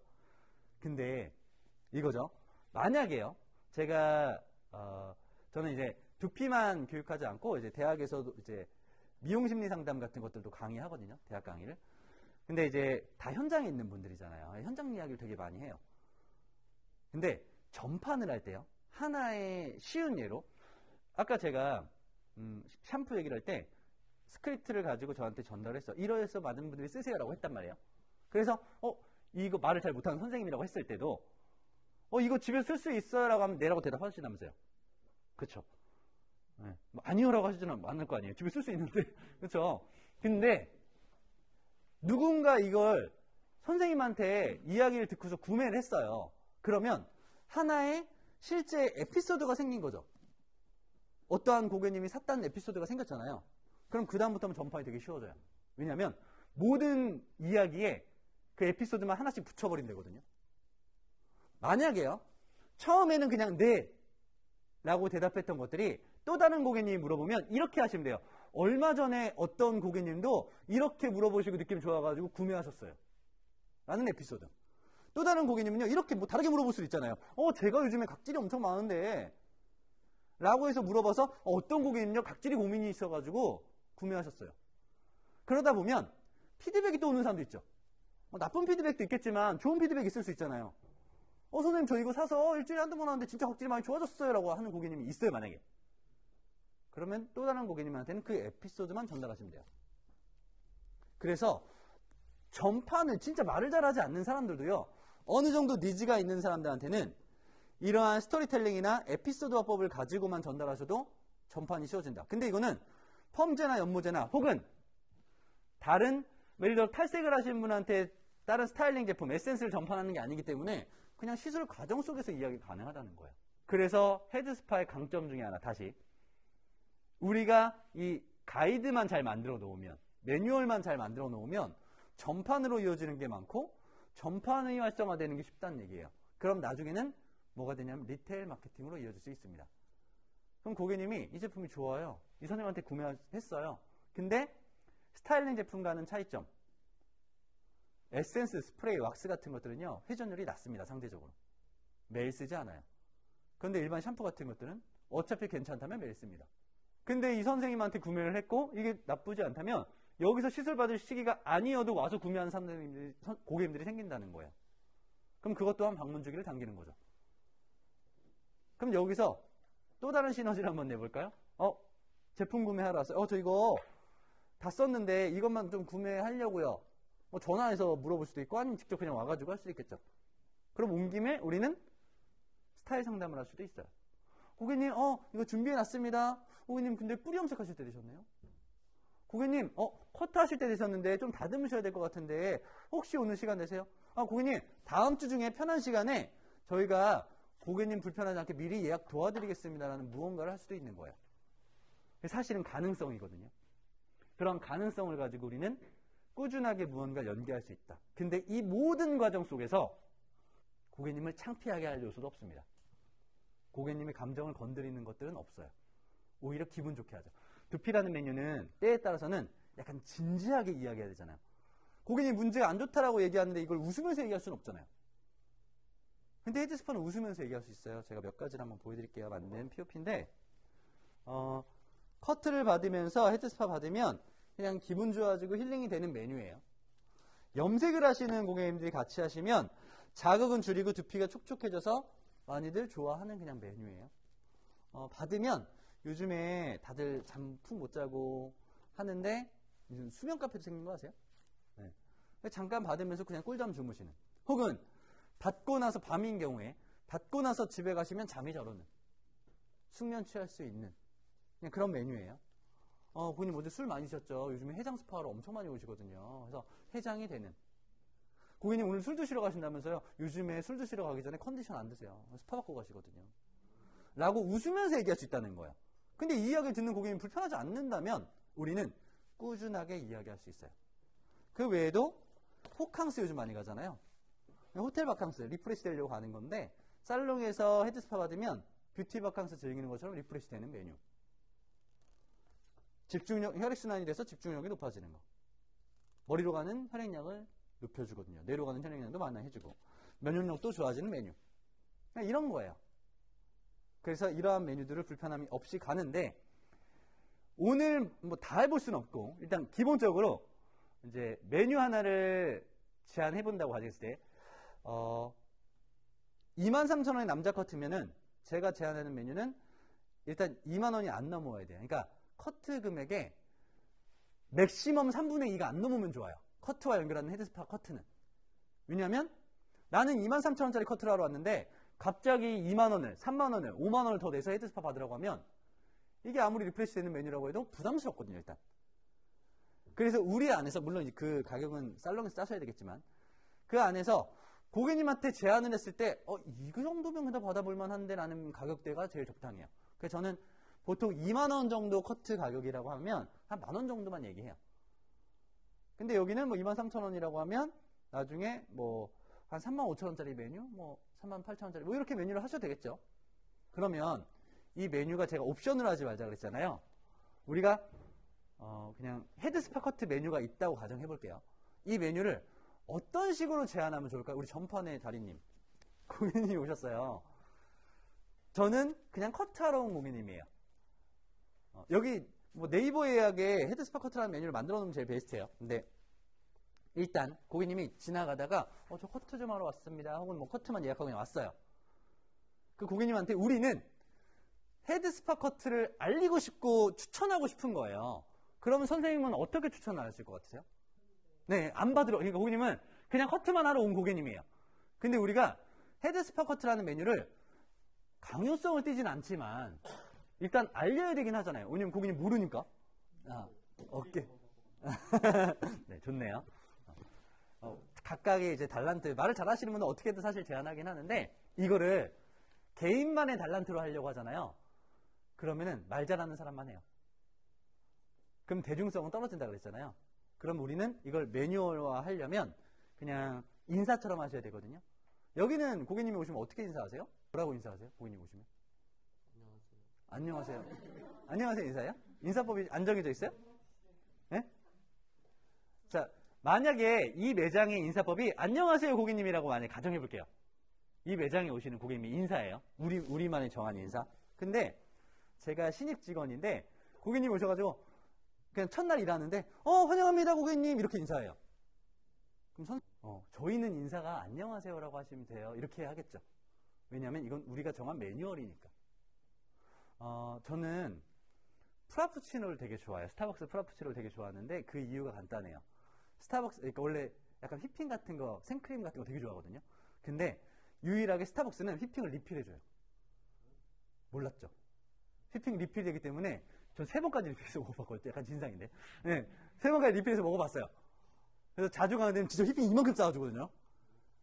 Speaker 1: 근데 이거죠. 만약에요. 제가 저는 이제 두피만 교육하지 않고 이제 대학에서도 이제 미용 심리 상담 같은 것들도 강의하거든요. 대학 강의를. 근데 이제 다 현장에 있는 분들이잖아요. 현장 이야기를 되게 많이 해요. 근데 전판을 할 때요. 하나의 쉬운 예로, 아까 제가 샴푸 얘기를 할 때 스크립트를 가지고 저한테 전달했어. 이러해서 많은 분들이 쓰세요라고 했단 말이에요. 그래서 이거 말을 잘 못하는 선생님이라고 했을 때도 이거 집에 쓸 수 있어요 라고 하면 네라고 대답하시나면서요. 그쵸? 네. 아니요라고 하시지는 않을 거 아니에요. 집에 쓸 수 있는데. 그쵸? 근데 누군가 이걸 선생님한테 이야기를 듣고서 구매를 했어요. 그러면 하나의 실제 에피소드가 생긴 거죠. 어떠한 고객님이 샀다는 에피소드가 생겼잖아요. 그럼 그 다음부터는 전파이 되게 쉬워져요. 왜냐하면 모든 이야기에 그 에피소드만 하나씩 붙여버린다거든요. 만약에요, 처음에는 그냥 네 라고 대답했던 것들이 또 다른 고객님이 물어보면 이렇게 하시면 돼요. 얼마 전에 어떤 고객님도 이렇게 물어보시고 느낌 좋아가지고 구매하셨어요 라는 에피소드. 또 다른 고객님은요, 이렇게 뭐 다르게 물어볼 수도 있잖아요. 제가 요즘에 각질이 엄청 많은데 라고 해서 물어봐서 어떤 고객님은요, 각질이 고민이 있어가지고 구매하셨어요. 그러다 보면 피드백이 또 오는 사람도 있죠. 나쁜 피드백도 있겠지만 좋은 피드백이 있을 수 있잖아요. 선생님 저 이거 사서 일주일에 한두 번 하는데 진짜 확실히 많이 좋아졌어요 라고 하는 고객님이 있어요, 만약에. 그러면 또 다른 고객님한테는 그 에피소드만 전달하시면 돼요. 그래서 전파는 진짜 말을 잘하지 않는 사람들도요, 어느 정도 니즈가 있는 사람들한테는 이러한 스토리텔링이나 에피소드 화법을 가지고만 전달하셔도 전파는 쉬워진다. 근데 이거는 펌제나 연모제나 혹은 다른, 예를 들어 탈색을 하신 분한테 다른 스타일링 제품, 에센스를 전파하는 게 아니기 때문에 그냥 시술 과정 속에서 이야기 가능하다는 거예요. 그래서 헤드스파의 강점 중에 하나, 다시 우리가 이 가이드만 잘 만들어 놓으면, 매뉴얼만 잘 만들어 놓으면 전판으로 이어지는 게 많고 전판이 활성화되는 게 쉽다는 얘기예요. 그럼 나중에는 뭐가 되냐면 리테일 마케팅으로 이어질 수 있습니다. 그럼 고객님이 이 제품이 좋아요, 이 선생님한테 구매했어요. 근데 스타일링 제품과는 차이점, 에센스, 스프레이, 왁스 같은 것들은요, 회전율이 낮습니다. 상대적으로 매일 쓰지 않아요. 그런데 일반 샴푸 같은 것들은 어차피 괜찮다면 매일 씁니다. 근데 이 선생님한테 구매를 했고 이게 나쁘지 않다면 여기서 시술 받을 시기가 아니어도 와서 구매하는 고객님들이 생긴다는 거예요. 그럼 그것 또한 방문 주기를 당기는 거죠. 그럼 여기서 또 다른 시너지를 한번 내볼까요? 제품 구매하러 왔어요. 저 이거 다 썼는데 이것만 좀 구매하려고요. 전화해서 물어볼 수도 있고 아니면 직접 그냥 와가지고 할 수도 있겠죠. 그럼 온 김에 우리는 스타일 상담을 할 수도 있어요. 고객님, 이거 준비해놨습니다. 고객님, 근데 뿌리 염색하실 때 되셨네요. 고객님, 커트 하실 때 되셨는데 좀 다듬으셔야 될 것 같은데 혹시 오늘 시간 되세요? 고객님, 다음 주 중에 편한 시간에 저희가 고객님 불편하지 않게 미리 예약 도와드리겠습니다라는 무언가를 할 수도 있는 거예요. 사실은 가능성이거든요. 그런 가능성을 가지고 우리는 꾸준하게 무언가를 연계할 수 있다. 근데 이 모든 과정 속에서 고객님을 창피하게 할 요소도 없습니다. 고객님의 감정을 건드리는 것들은 없어요. 오히려 기분 좋게 하죠. 두피라는 메뉴는 때에 따라서는 약간 진지하게 이야기해야 되잖아요. 고객님 문제가 안 좋다라고 얘기하는데 이걸 웃으면서 얘기할 수는 없잖아요. 근데 헤드스파는 웃으면서 얘기할 수 있어요. 제가 몇 가지를 한번 보여드릴게요. 맞는 POP인데 커트를 받으면서 헤드스파 받으면 그냥 기분 좋아지고 힐링이 되는 메뉴예요. 염색을 하시는 고객님들이 같이 하시면 자극은 줄이고 두피가 촉촉해져서 많이들 좋아하는 그냥 메뉴예요. 받으면 요즘에 다들 잠 푹 못 자고 하는데 무슨 수면 카페도 생긴 거 아세요? 네. 잠깐 받으면서 그냥 꿀잠 주무시는, 혹은 받고 나서 밤인 경우에 받고 나서 집에 가시면 잠이 잘 오는, 숙면 취할 수 있는 그냥 그런 메뉴예요. 고객님 어제 술 많이 드셨죠? 요즘에 해장 스파하러 엄청 많이 오시거든요. 그래서 해장이 되는. 고객님 오늘 술 드시러 가신다면서요? 요즘에 술 드시러 가기 전에 컨디션 안 드세요. 스파 받고 가시거든요. 라고 웃으면서 얘기할 수 있다는 거예요. 근데 이 이야기를 듣는 고객님이 불편하지 않는다면 우리는 꾸준하게 이야기할 수 있어요. 그 외에도 호캉스 요즘 많이 가잖아요. 호텔 바캉스 리프레시 되려고 가는 건데 살롱에서 헤드스파 받으면 뷰티 바캉스 즐기는 것처럼 리프레시 되는 메뉴. 집중력, 혈액순환이 돼서 집중력이 높아지는 거. 머리로 가는 혈액량을 높여주거든요. 뇌로 가는 혈액량도 완화해주고 면역력도 좋아지는 메뉴. 그냥 이런 거예요. 그래서 이러한 메뉴들을 불편함이 없이 가는데 오늘 뭐 다 해볼 수는 없고 일단 기본적으로 이제 메뉴 하나를 제안해 본다고 가정했을 때 23,000원의 남자 커트면은 제가 제안하는 메뉴는 일단 2만 원이 안 넘어야 돼요. 그러니까 커트 금액에 맥시멈 3분의 2가 안 넘으면 좋아요. 커트와 연결하는 헤드스파 커트는. 왜냐하면 나는 23,000원짜리 커트를 하러 왔는데 갑자기 2만 원을, 3만 원을, 5만 원을 더 내서 헤드스파 받으라고 하면 이게 아무리 리프레시 되는 메뉴라고 해도 부담스럽거든요, 일단. 그래서 우리 안에서, 물론 그 가격은 살롱에서 짜셔야 되겠지만 그 안에서 고객님한테 제안을 했을 때 이거 정도면 그냥 받아볼만 한데 라는 가격대가 제일 적당해요. 그래서 저는 보통 2만 원 정도 커트 가격이라고 하면 한 만 원 정도만 얘기해요. 근데 여기는 뭐 23,000원이라고 하면 나중에 뭐 한 35,000원짜리 메뉴, 뭐 38,000원짜리 뭐 이렇게 메뉴를 하셔도 되겠죠. 그러면 이 메뉴가 제가 옵션으로 하지 말자 그랬잖아요. 우리가 그냥 헤드스파 커트 메뉴가 있다고 가정해 볼게요. 이 메뉴를 어떤 식으로 제안하면 좋을까요? 우리 전판의 달인님, 고객님이 오셨어요. 저는 그냥 커트하러 온 고객님이에요. 여기 뭐 네이버 예약에 헤드스파 커트라는 메뉴를 만들어 놓으면 제일 베스트예요. 근데 일단 고객님이 지나가다가 저 커트 좀 하러 왔습니다. 혹은 뭐 커트만 예약하고 그냥 왔어요. 그 고객님한테 우리는 헤드스파 커트를 알리고 싶고 추천하고 싶은 거예요. 그러면 선생님은 어떻게 추천을 하실 것 같으세요? 네, 안 받으러. 그러니까 고객님은 그냥 커트만 하러 온 고객님이에요. 근데 우리가 헤드스파 커트라는 메뉴를 강요성을 띠진 않지만 일단 알려야 되긴 하잖아요. 왜냐면 고객님 모르니까. 어깨. 네, 좋네요. 각각의 이제 달란트, 말을 잘 하시는 분은 어떻게든 사실 제한하긴 하는데 이거를 개인만의 달란트로 하려고 하잖아요. 그러면은 말 잘하는 사람만 해요. 그럼 대중성은 떨어진다 그랬잖아요. 그럼 우리는 이걸 매뉴얼화 하려면 그냥 인사처럼 하셔야 되거든요. 여기는 고객님이 오시면 어떻게 인사하세요? 뭐라고 인사하세요? 고객님 오시면? 안녕하세요. 안녕하세요. 안녕하세요 인사예요? 인사법이 안 정해져 있어요? 네? 자, 만약에 이 매장의 인사법이 안녕하세요 고객님이라고 만약에 가정해 볼게요. 이 매장에 오시는 고객님이 인사예요. 우리만의 정한 인사. 근데 제가 신입 직원인데 고객님 오셔가지고 그냥 첫날 일하는데 환영합니다 고객님 이렇게 인사해요. 그럼 저희는 인사가 안녕하세요라고 하시면 돼요. 이렇게 하겠죠. 왜냐하면 이건 우리가 정한 매뉴얼이니까. 저는 프라푸치노를 되게 좋아해요. 스타벅스 프라푸치노를 되게 좋아하는데 그 이유가 간단해요. 스타벅스, 그러니까 원래 약간 휘핑 같은 거, 생크림 같은 거 되게 좋아하거든요. 근데 유일하게 스타벅스는 휘핑을 리필해줘요. 몰랐죠? 휘핑 리필되기 때문에 전 3번까지 리필해서 먹어봤거든요. 약간 진상인데. 네, 3번까지 리필해서 먹어봤어요. 그래서 자주 가는 데는 진짜 휘핑 이만큼 싸워주거든요.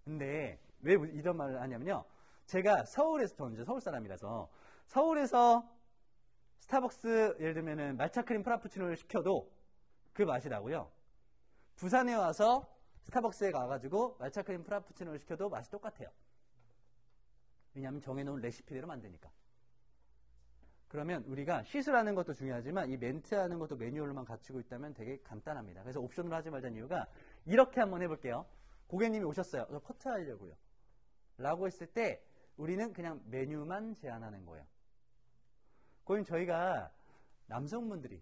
Speaker 1: 근데 왜 이런 말을 하냐면요. 제가 서울에서, 저는 이제 서울 사람이라서 서울에서 스타벅스 예를 들면은 말차크림 프라푸치노를 시켜도 그 맛이 나고요. 부산에 와서 스타벅스에 가가지고 말차크림 프라푸치노를 시켜도 맛이 똑같아요. 왜냐하면 정해놓은 레시피대로 만드니까. 그러면 우리가 시술하는 것도 중요하지만 이 멘트하는 것도 매뉴얼만 갖추고 있다면 되게 간단합니다. 그래서 옵션으로 하지 말자는 이유가 이렇게 한번 해볼게요. 고객님이 오셨어요. 저 커트 하려고요. 라고 했을 때 우리는 그냥 메뉴만 제안하는 거예요. 그럼 저희가 남성분들이,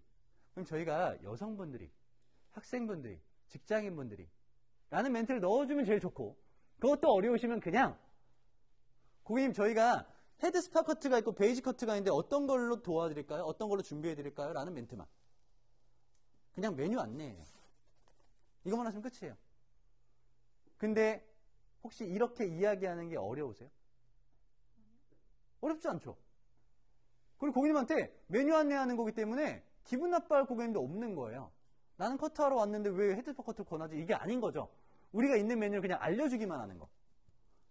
Speaker 1: 그럼 저희가 여성분들이, 학생분들이, 직장인분들이 라는 멘트를 넣어주면 제일 좋고 그것도 어려우시면 그냥 고객님 저희가 헤드스파 커트가 있고 베이지 커트가 있는데 어떤 걸로 도와드릴까요? 어떤 걸로 준비해드릴까요? 라는 멘트만. 그냥 메뉴 안내예요. 이것만 하시면 끝이에요. 근데 혹시 이렇게 이야기하는 게 어려우세요? 어렵지 않죠? 그리고 고객님한테 메뉴 안내하는 거기 때문에 기분 나빠할 고객님도 없는 거예요. 나는 커트하러 왔는데 왜 헤드스파 커트를 권하지? 이게 아닌 거죠. 우리가 있는 메뉴를 그냥 알려주기만 하는 거.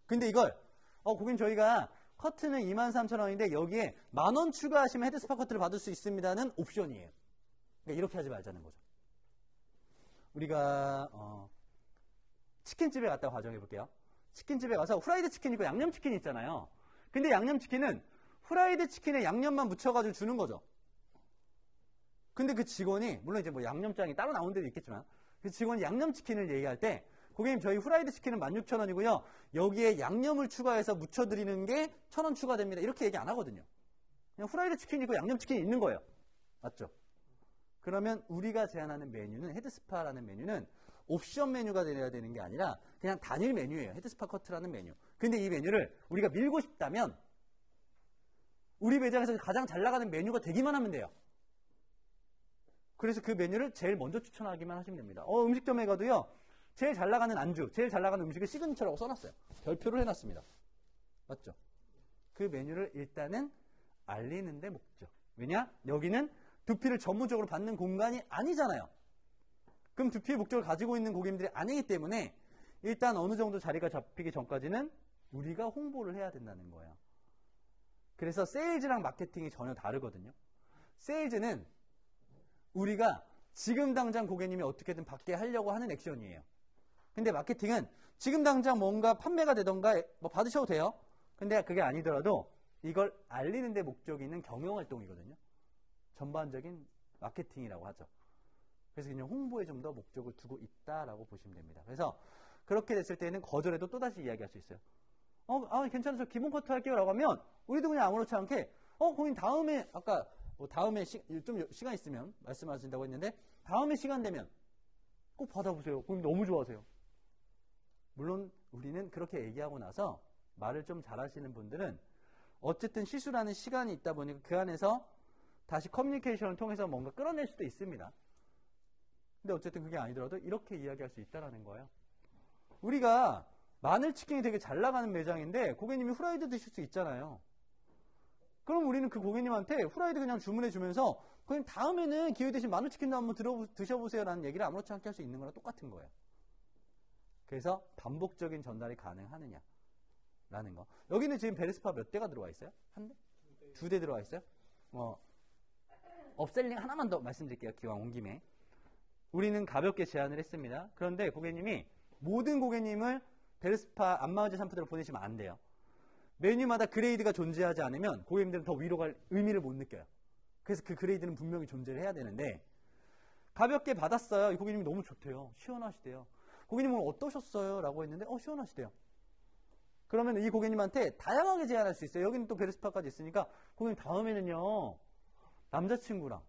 Speaker 1: 근데 이걸 고객님 저희가 커트는 23,000원인데 여기에 10,000원 추가하시면 헤드스파 커트를 받을 수 있습니다는 옵션이에요. 그러니까 이렇게 하지 말자는 거죠. 우리가 치킨집에 갔다고 가정해 볼게요. 치킨집에 가서 후라이드 치킨 있고 양념 치킨 있잖아요. 근데 양념 치킨은 후라이드 치킨에 양념만 묻혀가지고 주는 거죠. 근데 그 직원이 물론 이제 뭐 양념장이 따로 나온 데도 있겠지만 그 직원이 양념 치킨을 얘기할 때 고객님 저희 후라이드 치킨은 16,000원이고요. 여기에 양념을 추가해서 묻혀드리는 게 1,000원 추가됩니다. 이렇게 얘기 안 하거든요. 그냥 후라이드 치킨이고 양념 치킨이 있는 거예요. 맞죠? 그러면 우리가 제안하는 메뉴는 헤드스파라는 메뉴는 옵션 메뉴가 되어야 되는 게 아니라 그냥 단일 메뉴예요. 헤드스파 커트라는 메뉴. 근데 이 메뉴를 우리가 밀고 싶다면 우리 매장에서 가장 잘 나가는 메뉴가 되기만 하면 돼요. 그래서 그 메뉴를 제일 먼저 추천하기만 하시면 됩니다. 음식점에 가도요. 제일 잘 나가는 안주, 제일 잘 나가는 음식을 시그니처라고 써놨어요. 별표를 해놨습니다. 맞죠? 그 메뉴를 일단은 알리는 데 목적. 왜냐? 여기는 두피를 전문적으로 받는 공간이 아니잖아요. 그럼 두피의 목적을 가지고 있는 고객님들이 아니기 때문에 일단 어느 정도 자리가 잡히기 전까지는 우리가 홍보를 해야 된다는 거예요. 그래서 세일즈랑 마케팅이 전혀 다르거든요. 세일즈는 우리가 지금 당장 고객님이 어떻게든 받게 하려고 하는 액션이에요. 근데 마케팅은 지금 당장 뭔가 판매가 되던가 뭐 받으셔도 돼요. 근데 그게 아니더라도 이걸 알리는 데 목적이 있는 경영활동이거든요. 전반적인 마케팅이라고 하죠. 그래서 그냥 홍보에 좀 더 목적을 두고 있다라고 보시면 됩니다. 그래서 그렇게 됐을 때는 거절해도 또다시 이야기할 수 있어요. 괜찮아요. 저 기본 커트 할게요. 라고 하면 우리도 그냥 아무렇지 않게 고객님 다음에 아까 다음에 좀 시간 있으면 말씀하신다고 했는데 다음에 시간 되면 꼭 받아보세요. 고객님 너무 좋아하세요. 물론 우리는 그렇게 얘기하고 나서 말을 좀 잘하시는 분들은 어쨌든 시술하는 시간이 있다 보니까 그 안에서 다시 커뮤니케이션을 통해서 뭔가 끌어낼 수도 있습니다. 근데 어쨌든 그게 아니더라도 이렇게 이야기할 수 있다는 거예요. 우리가 마늘치킨이 되게 잘 나가는 매장인데 고객님이 후라이드 드실 수 있잖아요. 그럼 우리는 그 고객님한테 후라이드 그냥 주문해 주면서 고객님 다음에는 기회 되신 마늘치킨도 한번 드셔보세요 라는 얘기를 아무렇지 않게 할 수 있는 거랑 똑같은 거예요. 그래서 반복적인 전달이 가능하느냐 라는 거. 여기는 지금 베르스파 몇 대가 들어와 있어요? 한 대? 두 대 들어와 있어요? 업셀링 하나만 더 말씀드릴게요. 기왕 온 김에. 우리는 가볍게 제안을 했습니다. 그런데 고객님이 모든 고객님을 베르스파 안마의자 샴푸대로 보내시면 안 돼요. 메뉴마다 그레이드가 존재하지 않으면 고객님들은 더 위로 갈 의미를 못 느껴요. 그래서 그 그레이드는 분명히 존재를 해야 되는데 가볍게 받았어요. 이 고객님이 너무 좋대요. 시원하시대요. 고객님은 어떠셨어요? 라고 했는데 시원하시대요. 그러면 이 고객님한테 다양하게 제안할 수 있어요. 여기는 또 베르스파까지 있으니까 고객님 다음에는요. 남자친구랑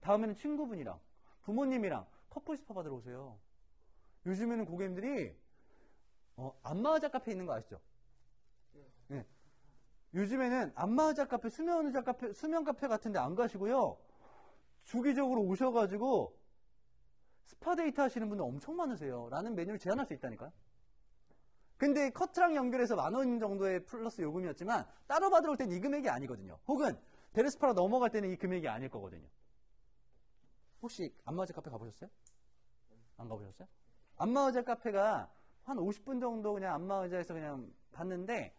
Speaker 1: 다음에는 친구분이랑 부모님이랑 커플 스파 받으러 오세요. 요즘에는 고객님들이 안마의자 카페 있는 거 아시죠? 네. 요즘에는 안마의자 카페, 수면 카페 같은 데 안 가시고요. 주기적으로 오셔가지고 스파 데이트 하시는 분들 엄청 많으세요. 라는 메뉴를 제안할 수 있다니까요. 근데 커트랑 연결해서 10,000원 정도의 플러스 요금이었지만 따로 받으러 올 때는 이 금액이 아니거든요. 혹은 베르스파로 넘어갈 때는 이 금액이 아닐 거거든요. 혹시 안마의자 카페 가보셨어요? 안 가보셨어요? 안마의자 카페가 한 50분 정도 그냥 안마의자에서 그냥 봤는데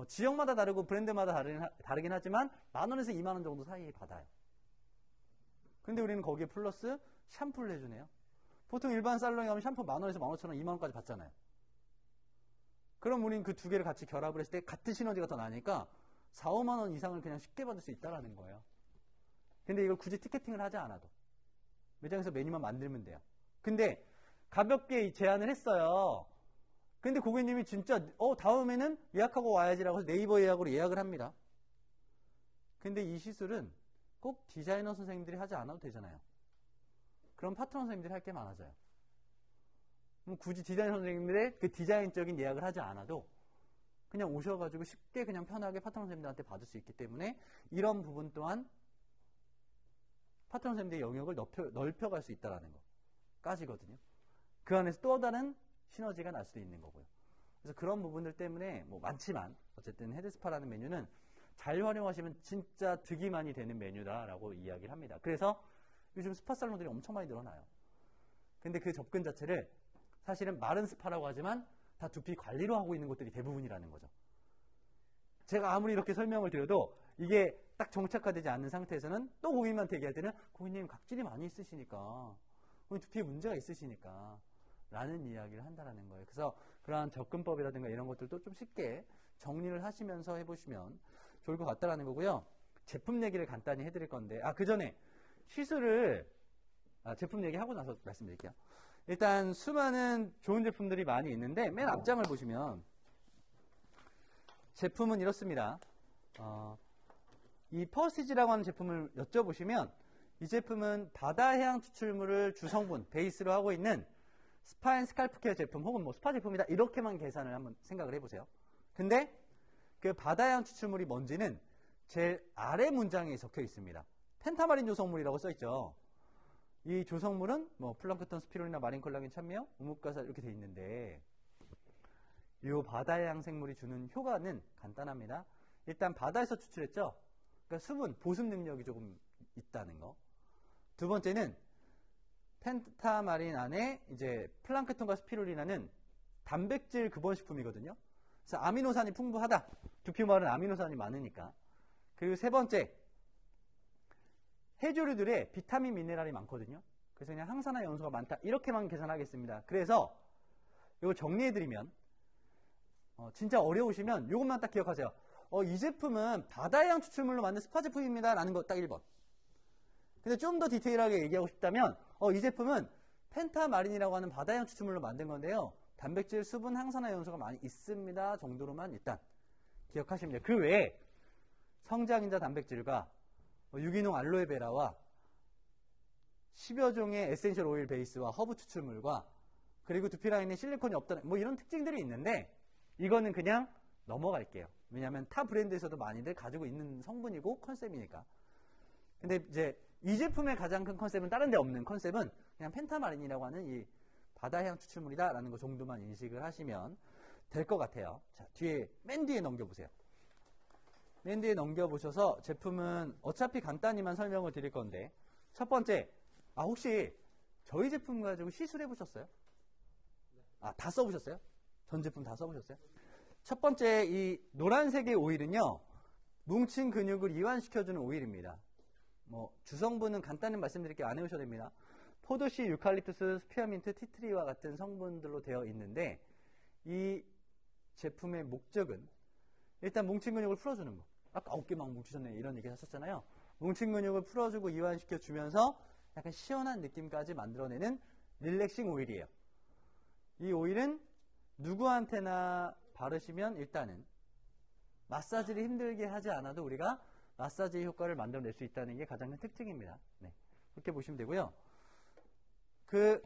Speaker 1: 지역마다 다르고 브랜드마다 다르긴 하지만 10,000원에서 20,000원 정도 사이에 받아요. 근데 우리는 거기에 플러스 샴푸를 해주네요. 보통 일반 살롱에 가면 샴푸 10,000원에서 15,000원, 20,000원까지 받잖아요. 그럼 우리는 그 두 개를 같이 결합을 했을 때 같은 시너지가 더 나니까 4, 5만원 이상을 그냥 쉽게 받을 수 있다는 거예요. 근데 이걸 굳이 티켓팅을 하지 않아도 매장에서 메뉴만 만들면 돼요. 근데 가볍게 제안을 했어요. 근데 고객님이 진짜 다음에는 예약하고 와야지라고 해서 네이버 예약으로 예약을 합니다. 근데 이 시술은 꼭 디자이너 선생님들이 하지 않아도 되잖아요. 그럼 파트너 선생님들이 할 게 많아져요. 그럼 굳이 디자이너 선생님들의 그 디자인적인 예약을 하지 않아도 그냥 오셔가지고 쉽게 그냥 편하게 파트너 선생님들한테 받을 수 있기 때문에 이런 부분 또한 파트너 선생님들의 영역을 넓혀갈 수 있다는 거까지거든요. 그 안에서 또 다른 시너지가 날 수도 있는 거고요. 그래서 그런 부분들 때문에 많지만 어쨌든 헤드스파라는 메뉴는 잘 활용하시면 진짜 득이 많이 되는 메뉴다라고 이야기를 합니다. 그래서 요즘 스파 살롱들이 엄청 많이 늘어나요. 근데 그 접근 자체를 사실은 마른 스파라고 하지만 다 두피 관리로 하고 있는 곳들이 대부분이라는 거죠. 제가 아무리 이렇게 설명을 드려도 이게 딱 정착화되지 않는 상태에서는 또 고객님한테 얘기할 때는 고객님 각질이 많이 있으시니까 고객님 두피에 문제가 있으시니까 라는 이야기를 한다는 거예요. 그래서 그러한 접근법이라든가 이런 것들도 좀 쉽게 정리를 하시면서 해보시면 좋을 것 같다라는 거고요. 제품 얘기를 간단히 해드릴 건데 그 전에 시술을 제품 얘기하고 나서 말씀드릴게요. 일단 수많은 좋은 제품들이 많이 있는데 맨 앞장을 보시면 제품은 이렇습니다. 이 퍼시지라고 하는 제품을 여쭤보시면 이 제품은 바다해양 추출물을 주성분 베이스로 하고 있는 스파 앤 스칼프 케어 제품 혹은 스파 제품이다 이렇게만 계산을 한번 생각을 해보세요. 근데 그 바다해양 추출물이 뭔지는 제일 아래 문장에 적혀 있습니다. 펜타마린 조성물이라고 써있죠. 이 조성물은 플랑크톤, 스피루리나, 마린 콜라겐, 참미역, 우뭇가사 이렇게 돼 있는데 이 바다해양 생물이 주는 효과는 간단합니다. 일단 바다에서 추출했죠. 그러니까 수분, 보습 능력이 조금 있다는 거. 두 번째는 펜타마린 안에 이제 플랑크톤과 스피루리나는 단백질 급원식품이거든요. 그래서 아미노산이 풍부하다. 두피 마른 아미노산이 많으니까. 그리고 세 번째, 해조류들의 비타민 미네랄이 많거든요. 그래서 그냥 항산화 영수가 많다. 이렇게만 계산하겠습니다. 그래서 이거 정리해드리면 진짜 어려우시면 이것만 딱 기억하세요. 이 제품은 바다해양 추출물로 만든 스파 제품입니다. 라는 거 딱 1번. 근데 좀 더 디테일하게 얘기하고 싶다면 이 제품은 펜타마린이라고 하는 바다해양 추출물로 만든 건데요. 단백질, 수분, 항산화 영수가 많이 있습니다. 정도로만 일단 기억하시면 돼요. 그 외에 성장인자 단백질과 유기농 알로에베라와 10여 종의 에센셜 오일 베이스와 허브 추출물과 그리고 두피 라인에 실리콘이 없다는 뭐 이런 특징들이 있는데 이거는 그냥 넘어갈게요. 왜냐하면 타 브랜드에서도 많이들 가지고 있는 성분이고 컨셉이니까. 근데 이제 이 제품의 가장 큰 컨셉은 다른 데 없는 컨셉은 그냥 펜타마린이라고 하는 이 바다향 추출물이다라는 거 정도만 인식을 하시면 될 것 같아요. 자, 맨 뒤에 넘겨보세요. 맨 뒤에 넘겨보셔서 제품은 어차피 간단히만 설명을 드릴 건데 첫 번째, 혹시 저희 제품 가지고 시술해 보셨어요? 다 써보셨어요? 전 제품 다 써보셨어요? 첫 번째 이 노란색의 오일은요, 뭉친 근육을 이완시켜주는 오일입니다. 뭐 주성분은 간단히 말씀드릴게요. 안 해오셔도 됩니다. 포도씨, 유칼립투스, 스피어민트, 티트리와 같은 성분들로 되어 있는데 이 제품의 목적은 일단 뭉친 근육을 풀어주는 거. 아까 어깨 막 뭉치셨네 이런 얘기 하셨잖아요. 뭉친 근육을 풀어주고 이완시켜주면서 약간 시원한 느낌까지 만들어내는 릴렉싱 오일이에요. 이 오일은 누구한테나 바르시면 일단은 마사지를 힘들게 하지 않아도 우리가 마사지 효과를 만들어낼 수 있다는 게 가장 큰 특징입니다. 네, 그렇게 보시면 되고요. 그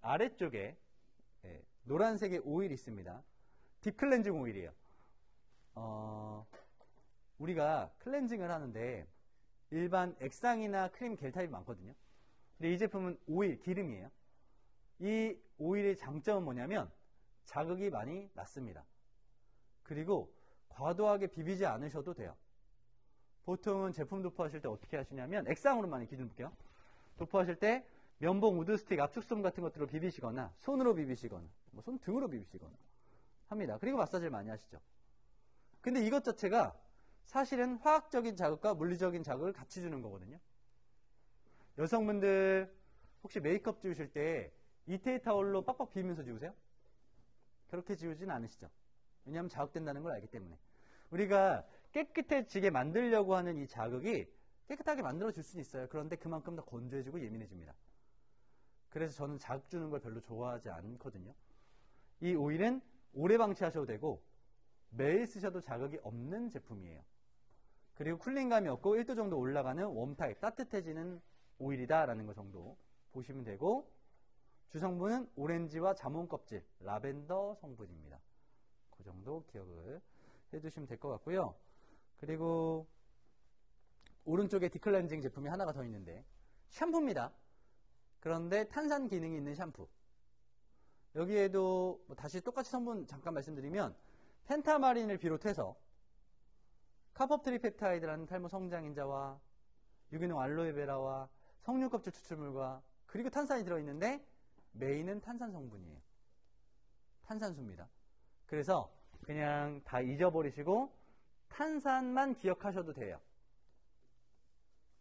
Speaker 1: 아래쪽에 노란색의 오일이 있습니다. 딥클렌징 오일이에요. 우리가 클렌징을 하는데 일반 액상이나 크림 겔 타입이 많거든요. 근데 이 제품은 오일, 기름이에요. 이 오일의 장점은 뭐냐면 자극이 많이 낮습니다. 그리고 과도하게 비비지 않으셔도 돼요. 보통은 제품 도포하실 때 어떻게 하시냐면 액상으로만 기준 볼게요. 도포하실 때 면봉, 우드스틱, 압축솜 같은 것들로 비비시거나 손으로 비비시거나 뭐 손등으로 비비시거나 합니다. 그리고 마사지를 많이 하시죠. 근데 이것 자체가 사실은 화학적인 자극과 물리적인 자극을 같이 주는 거거든요. 여성분들 혹시 메이크업 지우실 때 이태리 타올로 빡빡 비비면서 지우세요? 그렇게 지우진 않으시죠. 왜냐하면 자극된다는 걸 알기 때문에. 우리가 깨끗해지게 만들려고 하는 이 자극이 깨끗하게 만들어질 수는 있어요. 그런데 그만큼 더 건조해지고 예민해집니다. 그래서 저는 자극 주는 걸 별로 좋아하지 않거든요. 이 오일은 오래 방치하셔도 되고 매일 쓰셔도 자극이 없는 제품이에요. 그리고 쿨링감이 없고 1도 정도 올라가는 웜타입, 따뜻해지는 오일이다라는 거 정도 보시면 되고 주성분은 오렌지와 자몽 껍질, 라벤더 성분입니다. 그 정도 기억을 해두시면 될 것 같고요. 그리고 오른쪽에 디클렌징 제품이 하나가 더 있는데 샴푸입니다. 그런데 탄산 기능이 있는 샴푸. 여기에도 다시 똑같이 성분 잠깐 말씀드리면 펜타마린을 비롯해서 카법트리펩타이드라는 탈모 성장인자와 유기농 알로에베라와 석류껍질 추출물과 그리고 탄산이 들어있는데 메인은 탄산 성분이에요. 탄산수입니다. 그래서 그냥 다 잊어버리시고 탄산만 기억하셔도 돼요.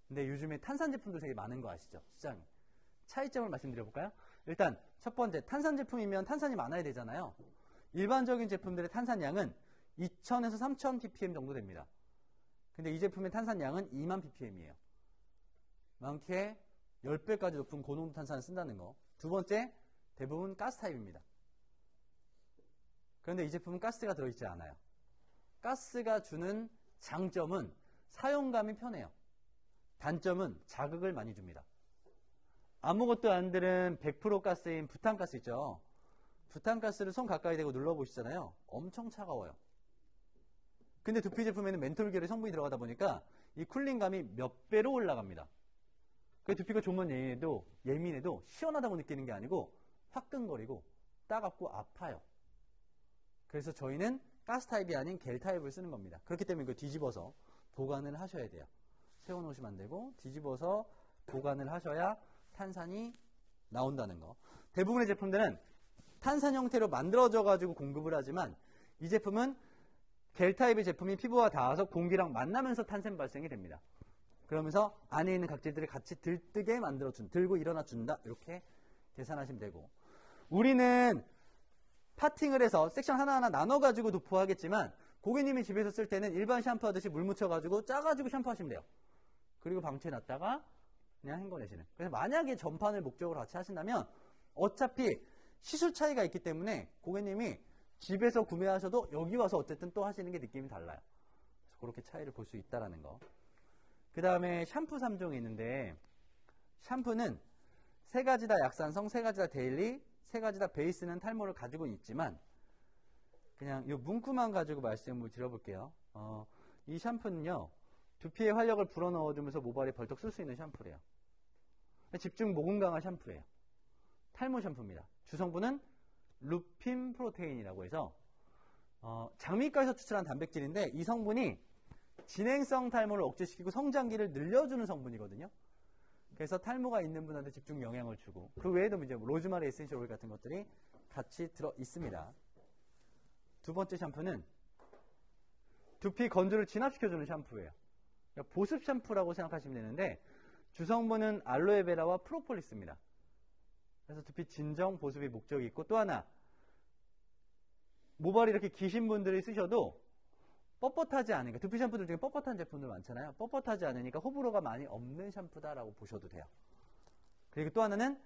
Speaker 1: 근데 요즘에 탄산 제품도 되게 많은 거 아시죠? 시장에. 차이점을 말씀드려볼까요? 일단 첫 번째, 탄산 제품이면 탄산이 많아야 되잖아요. 일반적인 제품들의 탄산량은 2000에서 3000 ppm 정도 됩니다. 근데 이 제품의 탄산량은 2만 ppm이에요. 많게 10배까지 높은 고농도 탄산을 쓴다는 거. 두 번째, 대부분 가스 타입입니다. 그런데 이 제품은 가스가 들어있지 않아요. 가스가 주는 장점은 사용감이 편해요. 단점은 자극을 많이 줍니다. 아무것도 안 들은 100% 가스인 부탄가스 있죠. 부탄가스를 손 가까이 대고 눌러보시잖아요. 엄청 차가워요. 근데 두피 제품에는 멘톨계열의 성분이 들어가다 보니까 이 쿨링감이 몇 배로 올라갑니다. 그 두피가 좀만 예민해도 시원하다고 느끼는 게 아니고 화끈거리고 따갑고 아파요. 그래서 저희는 가스 타입이 아닌 겔 타입을 쓰는 겁니다. 그렇기 때문에 이거 뒤집어서 보관을 하셔야 돼요. 세워놓으시면 안 되고 뒤집어서 보관을 하셔야 탄산이 나온다는 거. 대부분의 제품들은 탄산 형태로 만들어져 가지고 공급을 하지만 이 제품은 겔 타입의 제품이 피부와 닿아서 공기랑 만나면서 탄산 발생이 됩니다. 그러면서 안에 있는 각질들을 같이 들뜨게 만들어준, 들고 일어나 준다. 이렇게 계산하시면 되고. 우리는 파팅을 해서 섹션 하나하나 나눠가지고 도포하겠지만 고객님이 집에서 쓸 때는 일반 샴푸하듯이 물 묻혀가지고 짜가지고 샴푸하시면 돼요. 그리고 방치해놨다가 그냥 헹궈내시는. 그래서 만약에 전판을 목적으로 같이 하신다면 어차피 시술 차이가 있기 때문에 고객님이 집에서 구매하셔도 여기 와서 어쨌든 또 하시는 게 느낌이 달라요. 그래서 그렇게 차이를 볼 수 있다는 거. 그 다음에 샴푸 3종이 있는데 샴푸는 세 가지 다 약산성, 세 가지 다 데일리, 세 가지 다 베이스는 탈모를 가지고 있지만 그냥 이 문구만 가지고 말씀을 드려볼게요. 이 샴푸는요. 두피에 활력을 불어넣어주면서 모발이 벌떡 쓸 수 있는 샴푸래요. 집중 모공 강화 샴푸예요. 탈모 샴푸입니다. 주성분은 루핀 프로테인이라고 해서 장미과에서 추출한 단백질인데 이 성분이 진행성 탈모를 억제시키고 성장기를 늘려주는 성분이거든요. 그래서 탈모가 있는 분한테 집중 영향을 주고 그 외에도 이제 로즈마리 에센셜 오일 같은 것들이 같이 들어 있습니다. 두 번째 샴푸는 두피 건조를 진압시켜주는 샴푸예요. 그러니까 보습 샴푸라고 생각하시면 되는데 주성분은 알로에베라와 프로폴리스입니다. 그래서 두피 진정 보습이 목적이 있고 또 하나 모발이 이렇게 기신 분들이 쓰셔도 뻣뻣하지 않으니까 두피 샴푸들 중에 뻣뻣한 제품들 많잖아요. 뻣뻣하지 않으니까 호불호가 많이 없는 샴푸다라고 보셔도 돼요. 그리고 또 하나는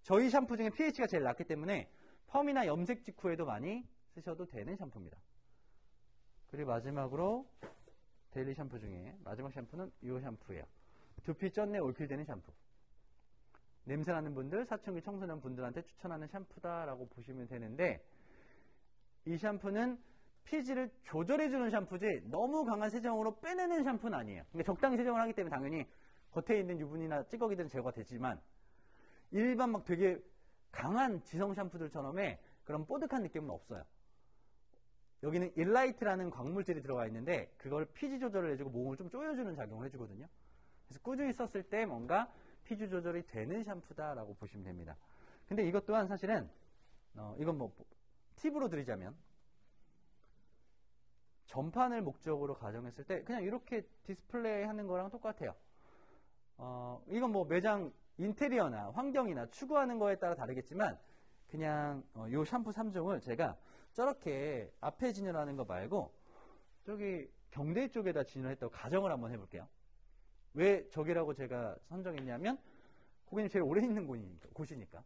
Speaker 1: 저희 샴푸 중에 pH가 제일 낮기 때문에 펌이나 염색 직후에도 많이 쓰셔도 되는 샴푸입니다. 그리고 마지막으로 데일리 샴푸 중에 마지막 샴푸는 이 샴푸예요. 두피 쩐내 올킬되는 샴푸. 냄새나는 분들, 사춘기 청소년 분들한테 추천하는 샴푸다라고 보시면 되는데 이 샴푸는 피지를 조절해주는 샴푸지 너무 강한 세정으로 빼내는 샴푸는 아니에요. 그러니까 적당히 세정을 하기 때문에 당연히 겉에 있는 유분이나 찌꺼기들은 제거가 되지만 일반 막 되게 강한 지성 샴푸들처럼의 그런 뽀득한 느낌은 없어요. 여기는 일라이트라는 광물질이 들어가 있는데 그걸 피지 조절을 해주고 모공을 좀 조여주는 작용을 해주거든요. 그래서 꾸준히 썼을 때 뭔가 피지 조절이 되는 샴푸다라고 보시면 됩니다. 근데 이것 또한 사실은 이건 뭐 팁으로 드리자면 전판을 목적으로 가정했을 때 그냥 이렇게 디스플레이 하는 거랑 똑같아요. 이건 뭐 매장 인테리어나 환경이나 추구하는 거에 따라 다르겠지만 그냥 요 샴푸 3종을 제가 저렇게 앞에 진열하는 거 말고 저기 경대 쪽에다 진열했다고 가정을 한번 해볼게요. 왜 저기라고 제가 선정했냐면 고객님 제일 오래 있는 곳이니까.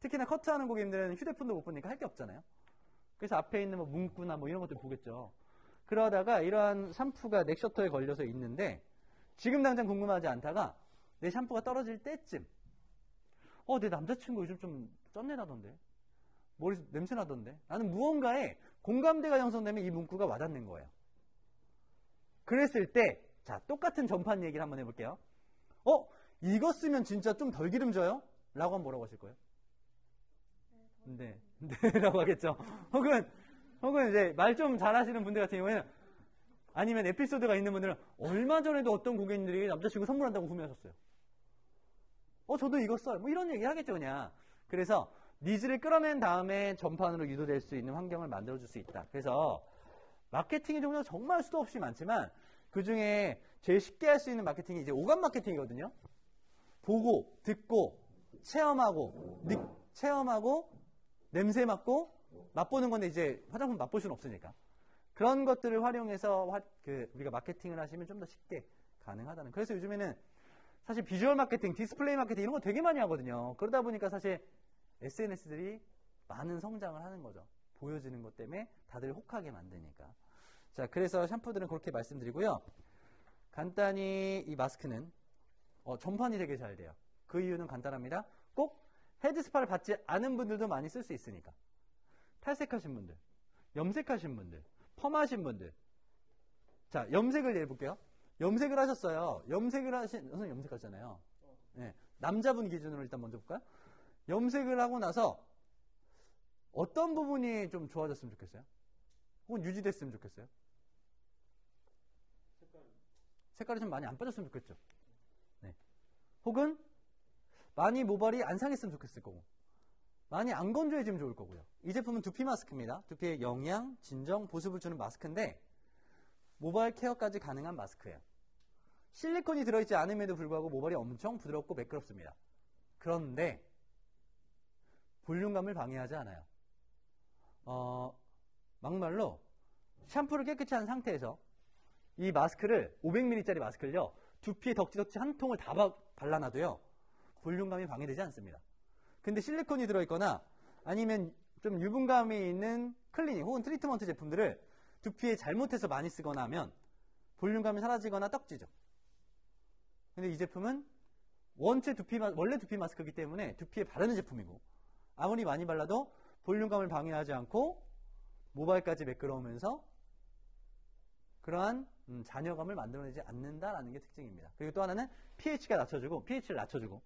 Speaker 1: 특히나 커트하는 고객님들은 휴대폰도 못 보니까 할 게 없잖아요. 그래서 앞에 있는 뭐 문구나 뭐 이런 것들 보겠죠. 그러다가 이러한 샴푸가 넥셔터에 걸려서 있는데 지금 당장 궁금하지 않다가 내 샴푸가 떨어질 때쯤 내 남자친구 요즘 좀 쩐내 나던데 머리 냄새 나던데 나는 무언가에 공감대가 형성되면 이 문구가 와닿는 거예요. 그랬을 때 자 똑같은 전판 얘기를 한번 해볼게요. 이거 쓰면 진짜 좀 덜 기름져요? 라고 하면 뭐라고 하실 거예요? 네 라고 하겠죠. 혹은 이제 말 좀 잘하시는 분들 같은 경우에는 아니면 에피소드가 있는 분들은 얼마 전에도 어떤 고객님들이 남자친구 선물한다고 구매하셨어요. 저도 이거 써요. 뭐 이런 얘기 하겠죠 그냥. 그래서 니즈를 끌어낸 다음에 전판으로 유도될 수 있는 환경을 만들어줄 수 있다. 그래서 마케팅의 종류가 정말 수도 없이 많지만 그 중에 제일 쉽게 할 수 있는 마케팅이 이제 오감 마케팅이거든요. 보고, 듣고, 체험하고, 냄새 맡고, 맛보는 건데 이제 화장품 맛볼 수는 없으니까. 그런 것들을 활용해서 우리가 마케팅을 하시면 좀 더 쉽게 가능하다는. 그래서 요즘에는 사실 비주얼 마케팅, 디스플레이 마케팅 이런 거 되게 많이 하거든요. 그러다 보니까 사실 SNS들이 많은 성장을 하는 거죠. 보여지는 것 때문에 다들 혹하게 만드니까. 자, 그래서 샴푸들은 그렇게 말씀드리고요. 간단히 이 마스크는 전판이 되게 잘 돼요. 그 이유는 간단합니다. 꼭 헤드스파를 받지 않은 분들도 많이 쓸 수 있으니까. 탈색하신 분들, 염색하신 분들, 펌하신 분들. 자, 염색을 예를 볼게요. 염색을 하셨어요. 선생님 염색하잖아요. 네, 남자분 기준으로 일단 먼저 볼까요? 염색을 하고 나서 어떤 부분이 좀 좋아졌으면 좋겠어요? 혹은 유지됐으면 좋겠어요? 색깔이 좀 많이 안 빠졌으면 좋겠죠. 네. 혹은 많이 모발이 안 상했으면 좋겠을 거고 많이 안 건조해지면 좋을 거고요. 이 제품은 두피 마스크입니다. 두피에 영양, 진정, 보습을 주는 마스크인데 모발 케어까지 가능한 마스크예요. 실리콘이 들어있지 않음에도 불구하고 모발이 엄청 부드럽고 매끄럽습니다. 그런데 볼륨감을 방해하지 않아요. 막말로 샴푸를 깨끗이 한 상태에서 이 마스크를 500ml짜리 마스크를요. 두피에 덕지덕지 한 통을 다 발라놔도요. 볼륨감이 방해되지 않습니다. 근데 실리콘이 들어있거나 아니면 좀 유분감이 있는 클리닝 혹은 트리트먼트 제품들을 두피에 잘못해서 많이 쓰거나 하면 볼륨감이 사라지거나 떡지죠. 근데 이 제품은 원래 두피 마스크이기 때문에 두피에 바르는 제품이고 아무리 많이 발라도 볼륨감을 방해하지 않고 모발까지 매끄러우면서 그러한 잔여감을 만들어내지 않는다라는 게 특징입니다. 그리고 또 하나는 pH를 낮춰주고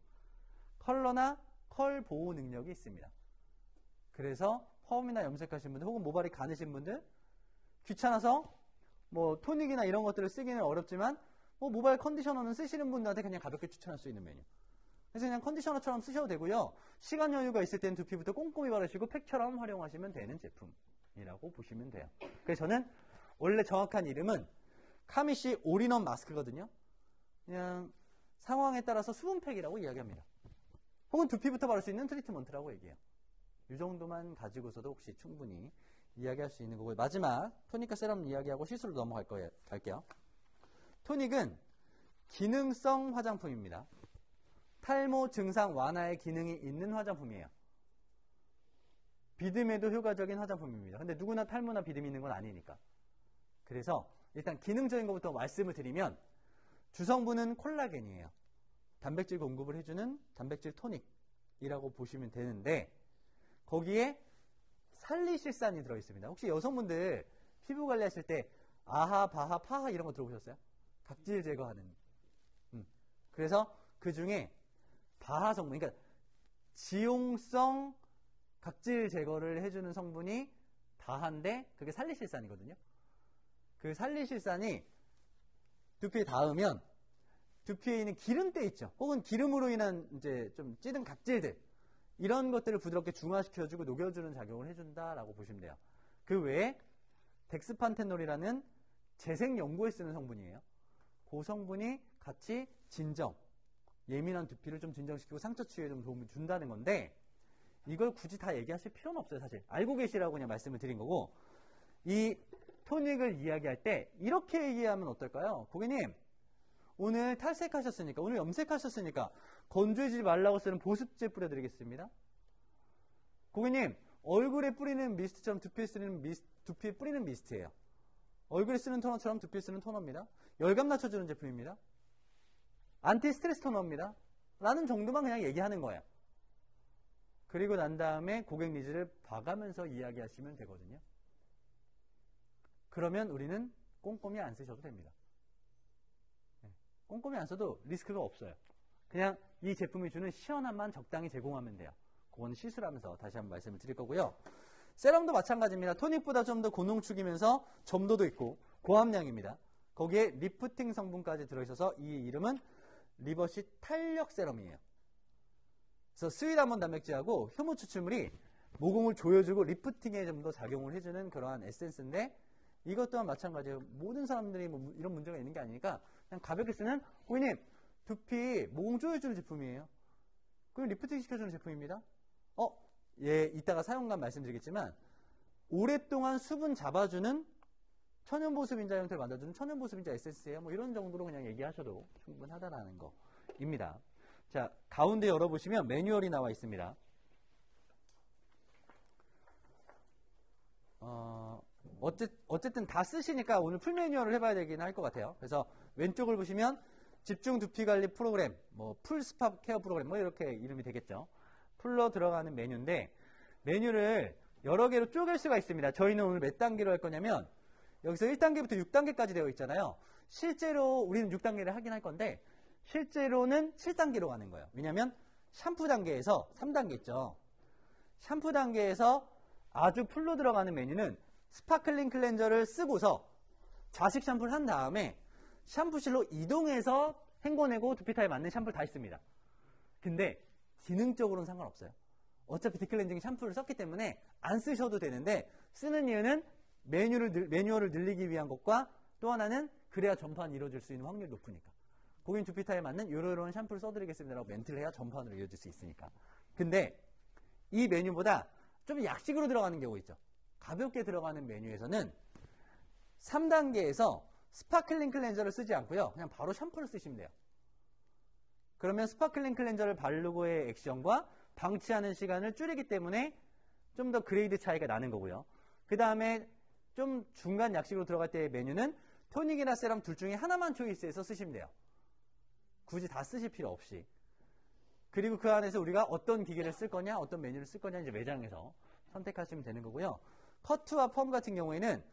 Speaker 1: 컬러나 컬 보호 능력이 있습니다. 그래서 펌이나 염색하신 분들 혹은 모발이 가느신 분들 귀찮아서 뭐 토닉이나 이런 것들을 쓰기는 어렵지만 뭐 모발 컨디셔너는 쓰시는 분들한테 그냥 가볍게 추천할 수 있는 메뉴. 그래서 그냥 컨디셔너처럼 쓰셔도 되고요. 시간 여유가 있을 때는 두피부터 꼼꼼히 바르시고 팩처럼 활용하시면 되는 제품이라고 보시면 돼요. 그래서 저는 원래 정확한 이름은 카미시 올인원 마스크거든요. 그냥 상황에 따라서 수분팩이라고 이야기합니다. 혹은 두피부터 바를 수 있는 트리트먼트라고 얘기해요. 이 정도만 가지고서도 혹시 충분히 이야기할 수 있는 거고요. 마지막 토닉과 세럼 이야기하고 시술로 갈게요. 토닉은 기능성 화장품입니다. 탈모 증상 완화의 기능이 있는 화장품이에요. 비듬에도 효과적인 화장품입니다. 근데 누구나 탈모나 비듬이 있는 건 아니니까. 그래서 일단 기능적인 것부터 말씀을 드리면 주성분은 콜라겐이에요. 단백질 공급을 해주는 단백질 토닉이라고 보시면 되는데 거기에 살리실산이 들어있습니다. 혹시 여성분들 피부 관리하실 때 아하, 바하, 파하 이런 거 들어보셨어요? 각질 제거하는. 그래서 그 중에 바하 성분, 그러니까 지용성 각질 제거를 해주는 성분이 바하인데 그게 살리실산이거든요. 그 살리실산이 두피에 닿으면 두피에 있는 기름때 있죠. 혹은 기름으로 인한 이제 좀 찌든 각질들 이런 것들을 부드럽게 중화시켜주고 녹여주는 작용을 해준다라고 보시면 돼요. 그 외에 덱스판테놀이라는 재생 연고에 쓰는 성분이에요. 그 성분이 같이 진정, 예민한 두피를 좀 진정시키고 상처 치유에 좀 도움을 준다는 건데 이걸 굳이 다 얘기하실 필요는 없어요. 사실 알고 계시라고 그냥 말씀을 드린 거고 이 토닉을 이야기할 때 이렇게 얘기하면 어떨까요? 고객님 오늘 탈색하셨으니까 오늘 염색하셨으니까 건조해지지 말라고 쓰는 보습제 뿌려드리겠습니다. 고객님 얼굴에 뿌리는 미스트처럼 두피에 뿌리는 미스트예요. 얼굴에 쓰는 토너처럼 두피에 쓰는 토너입니다. 열감 낮춰주는 제품입니다. 안티 스트레스 토너입니다. 라는 정도만 그냥 얘기하는 거예요. 그리고 난 다음에 고객 니즈를 봐가면서 이야기하시면 되거든요. 그러면 우리는 꼼꼼히 안 쓰셔도 됩니다. 꼼꼼히 안 써도 리스크가 없어요. 그냥 이 제품이 주는 시원함만 적당히 제공하면 돼요. 그건 시술하면서 다시 한번 말씀을 드릴 거고요. 세럼도 마찬가지입니다. 토닉보다 좀 더 고농축이면서 점도도 있고 고함량입니다. 거기에 리프팅 성분까지 들어있어서 이 이름은 리버시 탄력 세럼이에요. 그래서 스윗아몬드 단백질하고 효모 추출물이 모공을 조여주고 리프팅에 좀 더 작용을 해주는 그러한 에센스인데 이것 또한 마찬가지예요. 모든 사람들이 뭐 이런 문제가 있는 게 아니니까 그냥 가볍게 쓰는 고객님 두피 모공 조여주는 제품이에요. 그럼 리프팅 시켜주는 제품입니다. 예, 이따가 사용감 말씀드리겠지만 오랫동안 수분 잡아주는 천연보습인자 형태를 만들어주는 천연보습인자 에센스예요. 뭐 이런 정도로 그냥 얘기하셔도 충분하다라는 거입니다. 자, 가운데 열어보시면 매뉴얼이 나와 있습니다. 어쨌든 다 쓰시니까 오늘 풀 매뉴얼을 해봐야 되긴 할 것 같아요. 그래서 왼쪽을 보시면 집중 두피 관리 프로그램, 뭐 풀 스파 케어 프로그램, 뭐 이렇게 이름이 되겠죠. 풀로 들어가는 메뉴인데 메뉴를 여러 개로 쪼갤 수가 있습니다. 저희는 오늘 몇 단계로 할 거냐면 여기서 1단계부터 6단계까지 되어 있잖아요. 실제로 우리는 6단계를 하긴 할 건데 실제로는 7단계로 가는 거예요. 왜냐하면 샴푸 단계에서 3단계 있죠. 샴푸 단계에서 아주 풀로 들어가는 메뉴는 스파클링 클렌저를 쓰고서 자식 샴푸를 한 다음에 샴푸실로 이동해서 헹궈내고 두피타입에 맞는 샴푸를 다 있습니다. 근데 기능적으로는 상관없어요. 어차피 디클렌징 샴푸를 썼기 때문에 안 쓰셔도 되는데 쓰는 이유는 매뉴얼을 늘리기 위한 것과 또 하나는 그래야 전파는 이루어질 수 있는 확률이 높으니까. 고객님 두피타입에 맞는 이런 샴푸를 써드리겠습니다라고 멘트를 해야 전파으로 이어질 수 있으니까. 근데 이 메뉴보다 좀 약식으로 들어가는 경우 있죠. 가볍게 들어가는 메뉴에서는 3단계에서 스파클링 클렌저를 쓰지 않고요. 그냥 바로 샴푸를 쓰시면 돼요. 그러면 스파클링 클렌저를 바르고의 액션과 방치하는 시간을 줄이기 때문에 좀 더 그레이드 차이가 나는 거고요. 그 다음에 좀 중간 약식으로 들어갈 때의 메뉴는 토닉이나 세럼 둘 중에 하나만 초이스해서 쓰시면 돼요. 굳이 다 쓰실 필요 없이. 그리고 그 안에서 우리가 어떤 기계를 쓸 거냐, 어떤 메뉴를 쓸 거냐 이제 매장에서 선택하시면 되는 거고요. 커트와 펌 같은 경우에는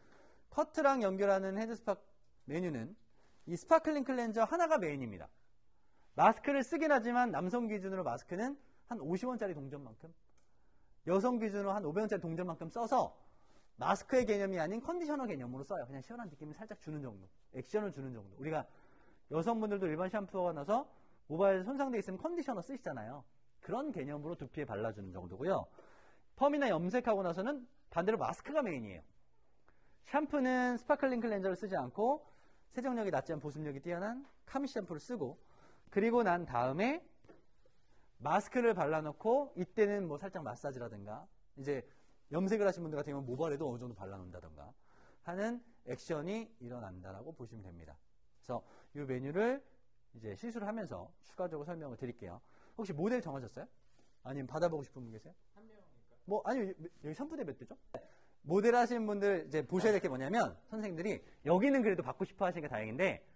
Speaker 1: 커트랑 연결하는 헤드스파 메뉴는 이 스파클링 클렌저 하나가 메인입니다. 마스크를 쓰긴 하지만 남성 기준으로 마스크는 한 50원짜리 동전만큼, 여성 기준으로 한 500원짜리 동전만큼 써서 마스크의 개념이 아닌 컨디셔너 개념으로 써요. 그냥 시원한 느낌을 살짝 주는 정도, 액션을 주는 정도. 우리가 여성분들도 일반 샴푸가 나서 모발 손상돼 있으면 컨디셔너 쓰시잖아요. 그런 개념으로 두피에 발라주는 정도고요. 펌이나 염색하고 나서는 반대로 마스크가 메인이에요. 샴푸는 스파클링 클렌저를 쓰지 않고 세정력이 낮지만 보습력이 뛰어난 카미 샴푸를 쓰고, 그리고 난 다음에 마스크를 발라놓고 이때는 뭐 살짝 마사지라든가 이제 염색을 하신 분들 같은 경우는 모발에도 어느 정도 발라놓는다든가 하는 액션이 일어난다라고 보시면 됩니다. 그래서 이 메뉴를 이제 시술을 하면서 추가적으로 설명을 드릴게요. 혹시 모델 정하셨어요? 아니면 받아보고 싶은 분 계세요?
Speaker 2: 한 명이니까.
Speaker 1: 뭐 아니 여기 샴푸대 몇 대죠? 모델 하시는 분들 이제 보셔야 될 게 뭐냐면 선생님들이 여기는 그래도 받고 싶어 하시니까 다행인데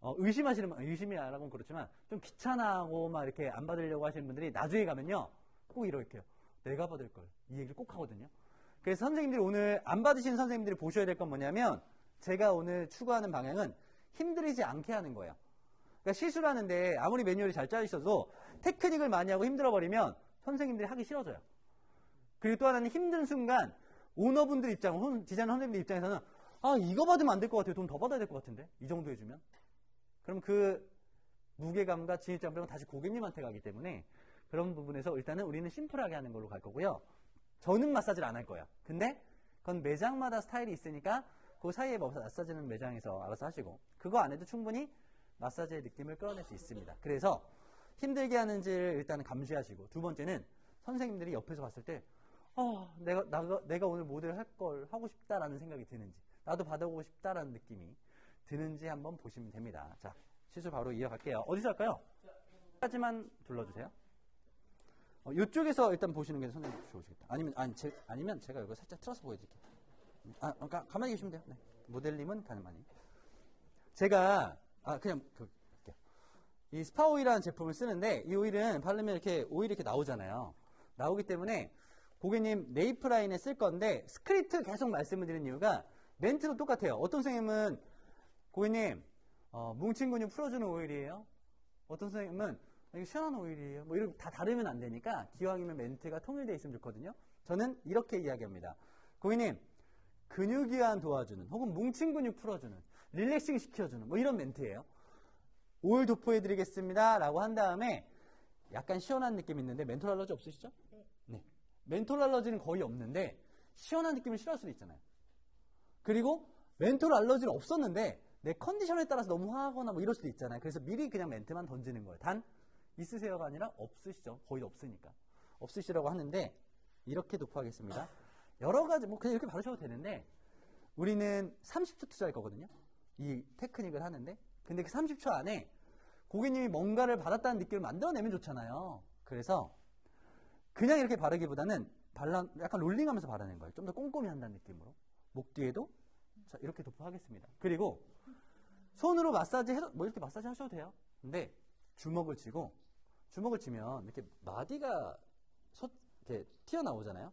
Speaker 1: 의심하시는 분, 의심이라고는 그렇지만 좀 귀찮아하고 막 이렇게 안 받으려고 하시는 분들이 나중에 가면요 꼭 이렇게요. 내가 받을 걸. 이 얘기를 꼭 하거든요. 그래서 선생님들이 오늘 안 받으시는 선생님들이 보셔야 될 건 뭐냐면 제가 오늘 추구하는 방향은 힘들이지 않게 하는 거예요. 그러니까 시술하는데 아무리 매뉴얼이 잘 짜여 있어도 테크닉을 많이 하고 힘들어버리면 선생님들이 하기 싫어져요. 그리고 또 하나는 힘든 순간 오너분들 입장, 디자이너 선생님들 입장에서는 아 이거 받으면 안 될 것 같아요. 돈 더 받아야 될 것 같은데 이 정도 해주면. 그럼 그 무게감과 진입장벽은 다시 고객님한테 가기 때문에 그런 부분에서 일단은 우리는 심플하게 하는 걸로 갈 거고요. 저는 마사지를 안 할 거예요. 근데 그건 매장마다 스타일이 있으니까 그 사이에 마사지는 매장에서 알아서 하시고 그거 안 해도 충분히 마사지의 느낌을 끌어낼 수 있습니다. 그래서 힘들게 하는지를 일단은 감시하시고 두 번째는 선생님들이 옆에서 봤을 때 내가 오늘 모델 할 걸 하고 싶다라는 생각이 드는지 나도 받아보고 싶다라는 느낌이 드는지 한번 보시면 됩니다. 자, 시술 바로 이어갈게요. 어디서 할까요? 까지만 둘러주세요. 이쪽에서 일단 보시는 게 선생님 좋으시겠다. 아니면 제가 이거 살짝 틀어서 보여드릴게요. 가만히 계시면 돼요. 네. 모델님은 가만히. 제가 이 스파 오일이라는 제품을 쓰는데 이 오일은 바르면 이렇게 오일이 이렇게 나오잖아요. 나오기 때문에 고객님 네이프 라인에 쓸 건데 스크립트 계속 말씀을 드리는 이유가 멘트도 똑같아요. 어떤 선생님은 고객님 뭉친 근육 풀어주는 오일이에요. 어떤 선생님은 이게 시원한 오일이에요. 뭐 이렇게 다 다르면 안 되니까 기왕이면 멘트가 통일되어 있으면 좋거든요. 저는 이렇게 이야기합니다. 고객님 근육이완 도와주는 혹은 뭉친 근육 풀어주는 릴렉싱 시켜주는 뭐 이런 멘트예요. 오일 도포해드리겠습니다 라고 한 다음에 약간 시원한 느낌이 있는데 멘톨 알러지 없으시죠? 네. 멘톨 알러지는 거의 없는데 시원한 느낌을 싫어할 수도 있잖아요. 그리고 멘톨 알러지는 없었는데 내 컨디션에 따라서 너무 화하거나 뭐 이럴 수도 있잖아요. 그래서 미리 그냥 멘트만 던지는 거예요. 단 있으세요가 아니라 없으시죠. 거의 없으니까. 없으시라고 하는데 이렇게 도포하겠습니다. 여러 가지 뭐 그냥 이렇게 바르셔도 되는데 우리는 30초 투자할 거거든요. 이 테크닉을 하는데 근데 그 30초 안에 고객님이 뭔가를 받았다는 느낌을 만들어내면 좋잖아요. 그래서 그냥 이렇게 바르기보다는 약간 롤링하면서 바르는 거예요. 좀 더 꼼꼼히 한다는 느낌으로. 목 뒤에도 자 이렇게 도포하겠습니다. 그리고 손으로 마사지 해도 뭐 이렇게 마사지 하셔도 돼요. 근데 주먹을 쥐면 이렇게 마디가 이렇게 튀어나오잖아요.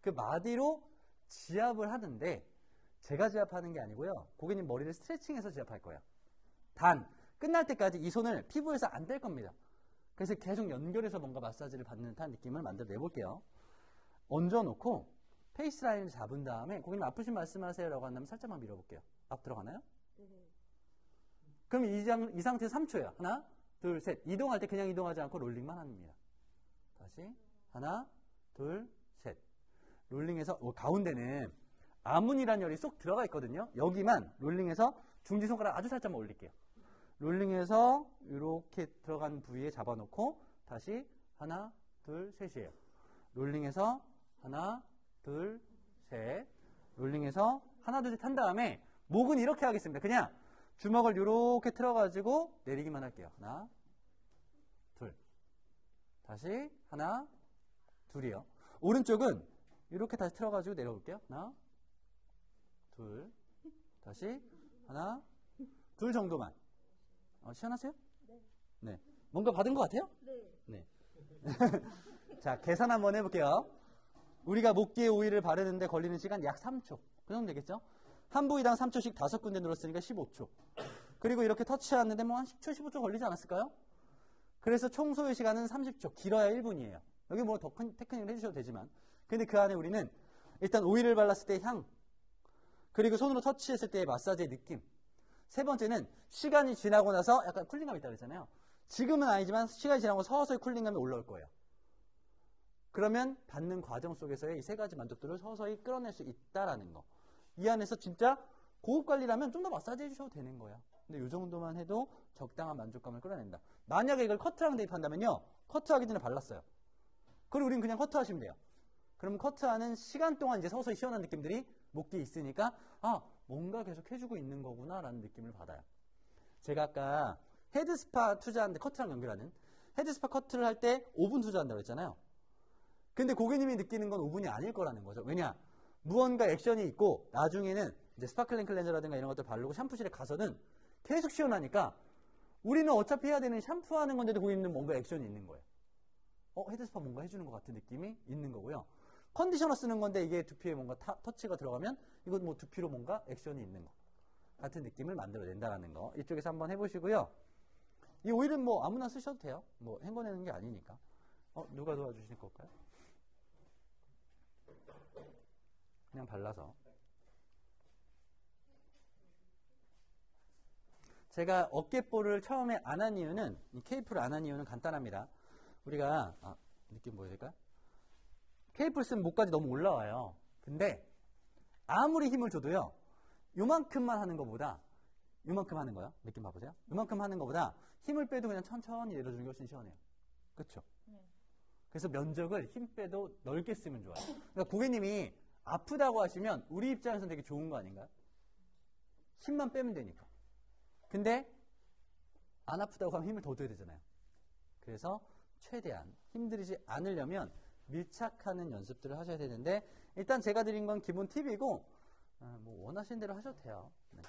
Speaker 1: 그 마디로 지압을 하는데 제가 지압하는 게 아니고요. 고객님 머리를 스트레칭해서 지압할 거예요. 단 끝날 때까지 이 손을 피부에서 안 뗄 겁니다. 그래서 계속 연결해서 뭔가 마사지를 받는 듯한 느낌을 만들어 내볼게요. 얹어놓고 페이스 라인을 잡은 다음에 고객님 아프신 말씀하세요 라고 한다면 살짝만 밀어볼게요. 앞 들어가나요? 네. 그럼 이 상태에서 3초예요. 하나, 둘, 셋. 이동할 때 그냥 이동하지 않고 롤링만 합니다. 다시 하나, 둘, 셋. 롤링해서 가운데는 아문이라는 열이 쏙 들어가 있거든요. 여기만 롤링해서 중지손가락 아주 살짝만 올릴게요. 롤링해서 이렇게 들어간 부위에 잡아놓고 다시 하나, 둘, 셋이에요. 롤링해서 하나, 둘, 셋. 롤링해서 하나, 둘, 셋 한 다음에 목은 이렇게 하겠습니다. 그냥 주먹을 이렇게 틀어가지고 내리기만 할게요. 하나, 둘. 다시 하나, 둘이요. 오른쪽은 이렇게 다시 틀어가지고 내려볼게요. 하나, 둘. 다시 하나, 둘 정도만. 시원하세요? 네. 네. 뭔가 받은 것 같아요?
Speaker 3: 네.
Speaker 1: 네. 자, 계산 한번 해볼게요. 우리가 목기에 오일을 바르는데 걸리는 시간 약 3초. 그 정도 되겠죠? 한 부위당 3초씩 5군데 눌렀으니까 15초. 그리고 이렇게 터치하는데 뭐 한 10초, 15초 걸리지 않았을까요? 그래서 총 소요 시간은 30초. 길어야 1분이에요. 여기 뭐 더 큰 테크닉을 해주셔도 되지만. 근데 그 안에 우리는 일단 오일을 발랐을 때의 향, 그리고 손으로 터치했을 때의 마사지의 느낌. 세 번째는 시간이 지나고 나서 약간 쿨링감이 있다고 했잖아요. 지금은 아니지만 시간이 지나고 서서히 쿨링감이 올라올 거예요. 그러면 받는 과정 속에서의 이 세 가지 만족도를 서서히 끌어낼 수 있다라는 거. 이 안에서 진짜 고급 관리라면 좀 더 마사지 해주셔도 되는 거예요. 근데 이 정도만 해도 적당한 만족감을 끌어낸다. 만약에 이걸 커트랑 대입한다면요. 커트하기 전에 발랐어요. 그리고 우리는 그냥 커트하시면 돼요. 그럼 커트하는 시간 동안 이제 서서히 시원한 느낌들이 목기에 있으니까 아, 뭔가 계속 해주고 있는 거구나 라는 느낌을 받아요. 제가 아까 헤드스파 투자하는데 커트랑 연결하는 헤드스파 커트를 할 때 5분 투자한다고 했잖아요. 근데 고객님이 느끼는 건 5분이 아닐 거라는 거죠. 왜냐? 무언가 액션이 있고 나중에는 이제 스파클링 클렌저라든가 이런 것들 바르고 샴푸실에 가서는 계속 시원하니까 우리는 어차피 해야 되는 샴푸하는 건데도 고객님은 뭔가 액션이 있는 거예요. 헤드스파 뭔가 해주는 것 같은 느낌이 있는 거고요. 컨디셔너 쓰는 건데 이게 두피에 뭔가 터치가 들어가면 이건 뭐 두피로 뭔가 액션이 있는 것 같은 느낌을 만들어낸다는 거. 이쪽에서 한번 해보시고요. 이 오일은 뭐 아무나 쓰셔도 돼요. 뭐 헹궈내는 게 아니니까. 누가 도와주실 걸까요? 그냥 발라서. 제가 어깨볼을 처음에 안 한 이유는, 이 케이프를 안 한 이유는 간단합니다. 우리가, 느낌 보여드릴까요? 케이프를 쓰면 목까지 너무 올라와요. 근데 아무리 힘을 줘도요, 요만큼만 하는 것보다, 요만큼 하는 거요? 느낌 봐보세요. 요만큼 하는 것보다 힘을 빼도 그냥 천천히 내려주는 게 훨씬 시원해요. 그쵸? 그래서 면적을 힘 빼도 넓게 쓰면 좋아요. 그러니까 고객님이 아프다고 하시면 우리 입장에서는 되게 좋은 거 아닌가요? 힘만 빼면 되니까. 근데 안 아프다고 하면 힘을 더 줘야 되잖아요. 그래서 최대한 힘들이지 않으려면 밀착하는 연습들을 하셔야 되는데 일단 제가 드린 건 기본 팁이고 뭐 원하시는 대로 하셔도 돼요. 네.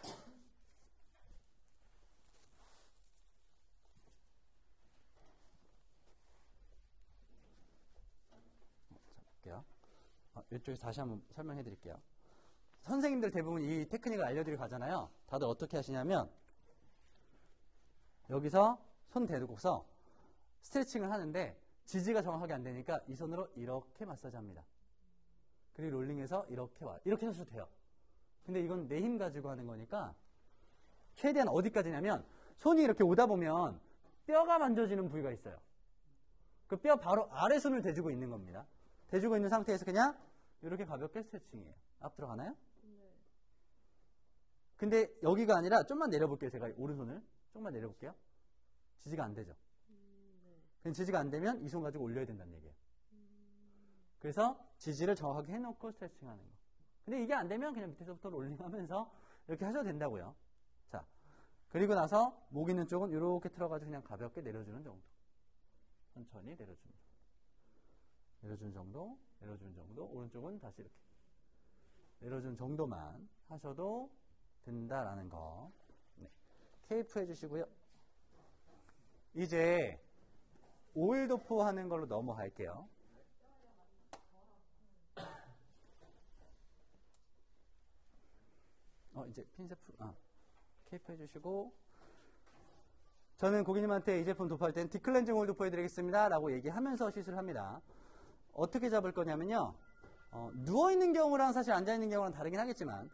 Speaker 1: 볼게요. 이쪽에서 다시 한번 설명해 드릴게요. 선생님들 대부분 이 테크닉을 알려드리고 가잖아요. 다들 어떻게 하시냐면 여기서 손 대고서 스트레칭을 하는데 지지가 정확하게 안 되니까 이 손으로 이렇게 마사지 합니다. 그리고 롤링해서 이렇게 와요. 이렇게 하셔도 돼요. 근데 이건 내 힘 가지고 하는 거니까 최대한 어디까지냐면 손이 이렇게 오다 보면 뼈가 만져지는 부위가 있어요. 그 뼈 바로 아래 손을 대주고 있는 겁니다. 대주고 있는 상태에서 그냥 이렇게 가볍게 스트레칭이에요. 앞 들어가나요? 네. 근데 여기가 아니라 좀만 내려볼게요. 제가 오른손을 조금만 내려볼게요. 지지가 안 되죠. 네. 지지가 안 되면 이 손 가지고 올려야 된다는 얘기예요. 그래서 지지를 정확하게 해놓고 스트레칭하는 거. 근데 이게 안 되면 그냥 밑에서부터 롤링하면서 이렇게 하셔도 된다고요. 자, 그리고 나서 목 있는 쪽은 이렇게 틀어가지고 그냥 가볍게 내려주는 정도. 천천히 내려주는 정도. 내려주는 정도, 내려주는 정도. 오른쪽은 다시 이렇게 내려주는 정도만 하셔도 된다라는 거. 네. 케이프 해주시고요. 이제 오일 도포하는 걸로 넘어갈게요. 이제 핀세프, 케이프 해주시고, 저는 고객님한테 이 제품 도포할 때는 디클렌징 오일 도포해드리겠습니다 라고 얘기하면서 시술을 합니다. 어떻게 잡을 거냐면요, 누워있는 경우랑 사실 앉아있는 경우랑 다르긴 하겠지만,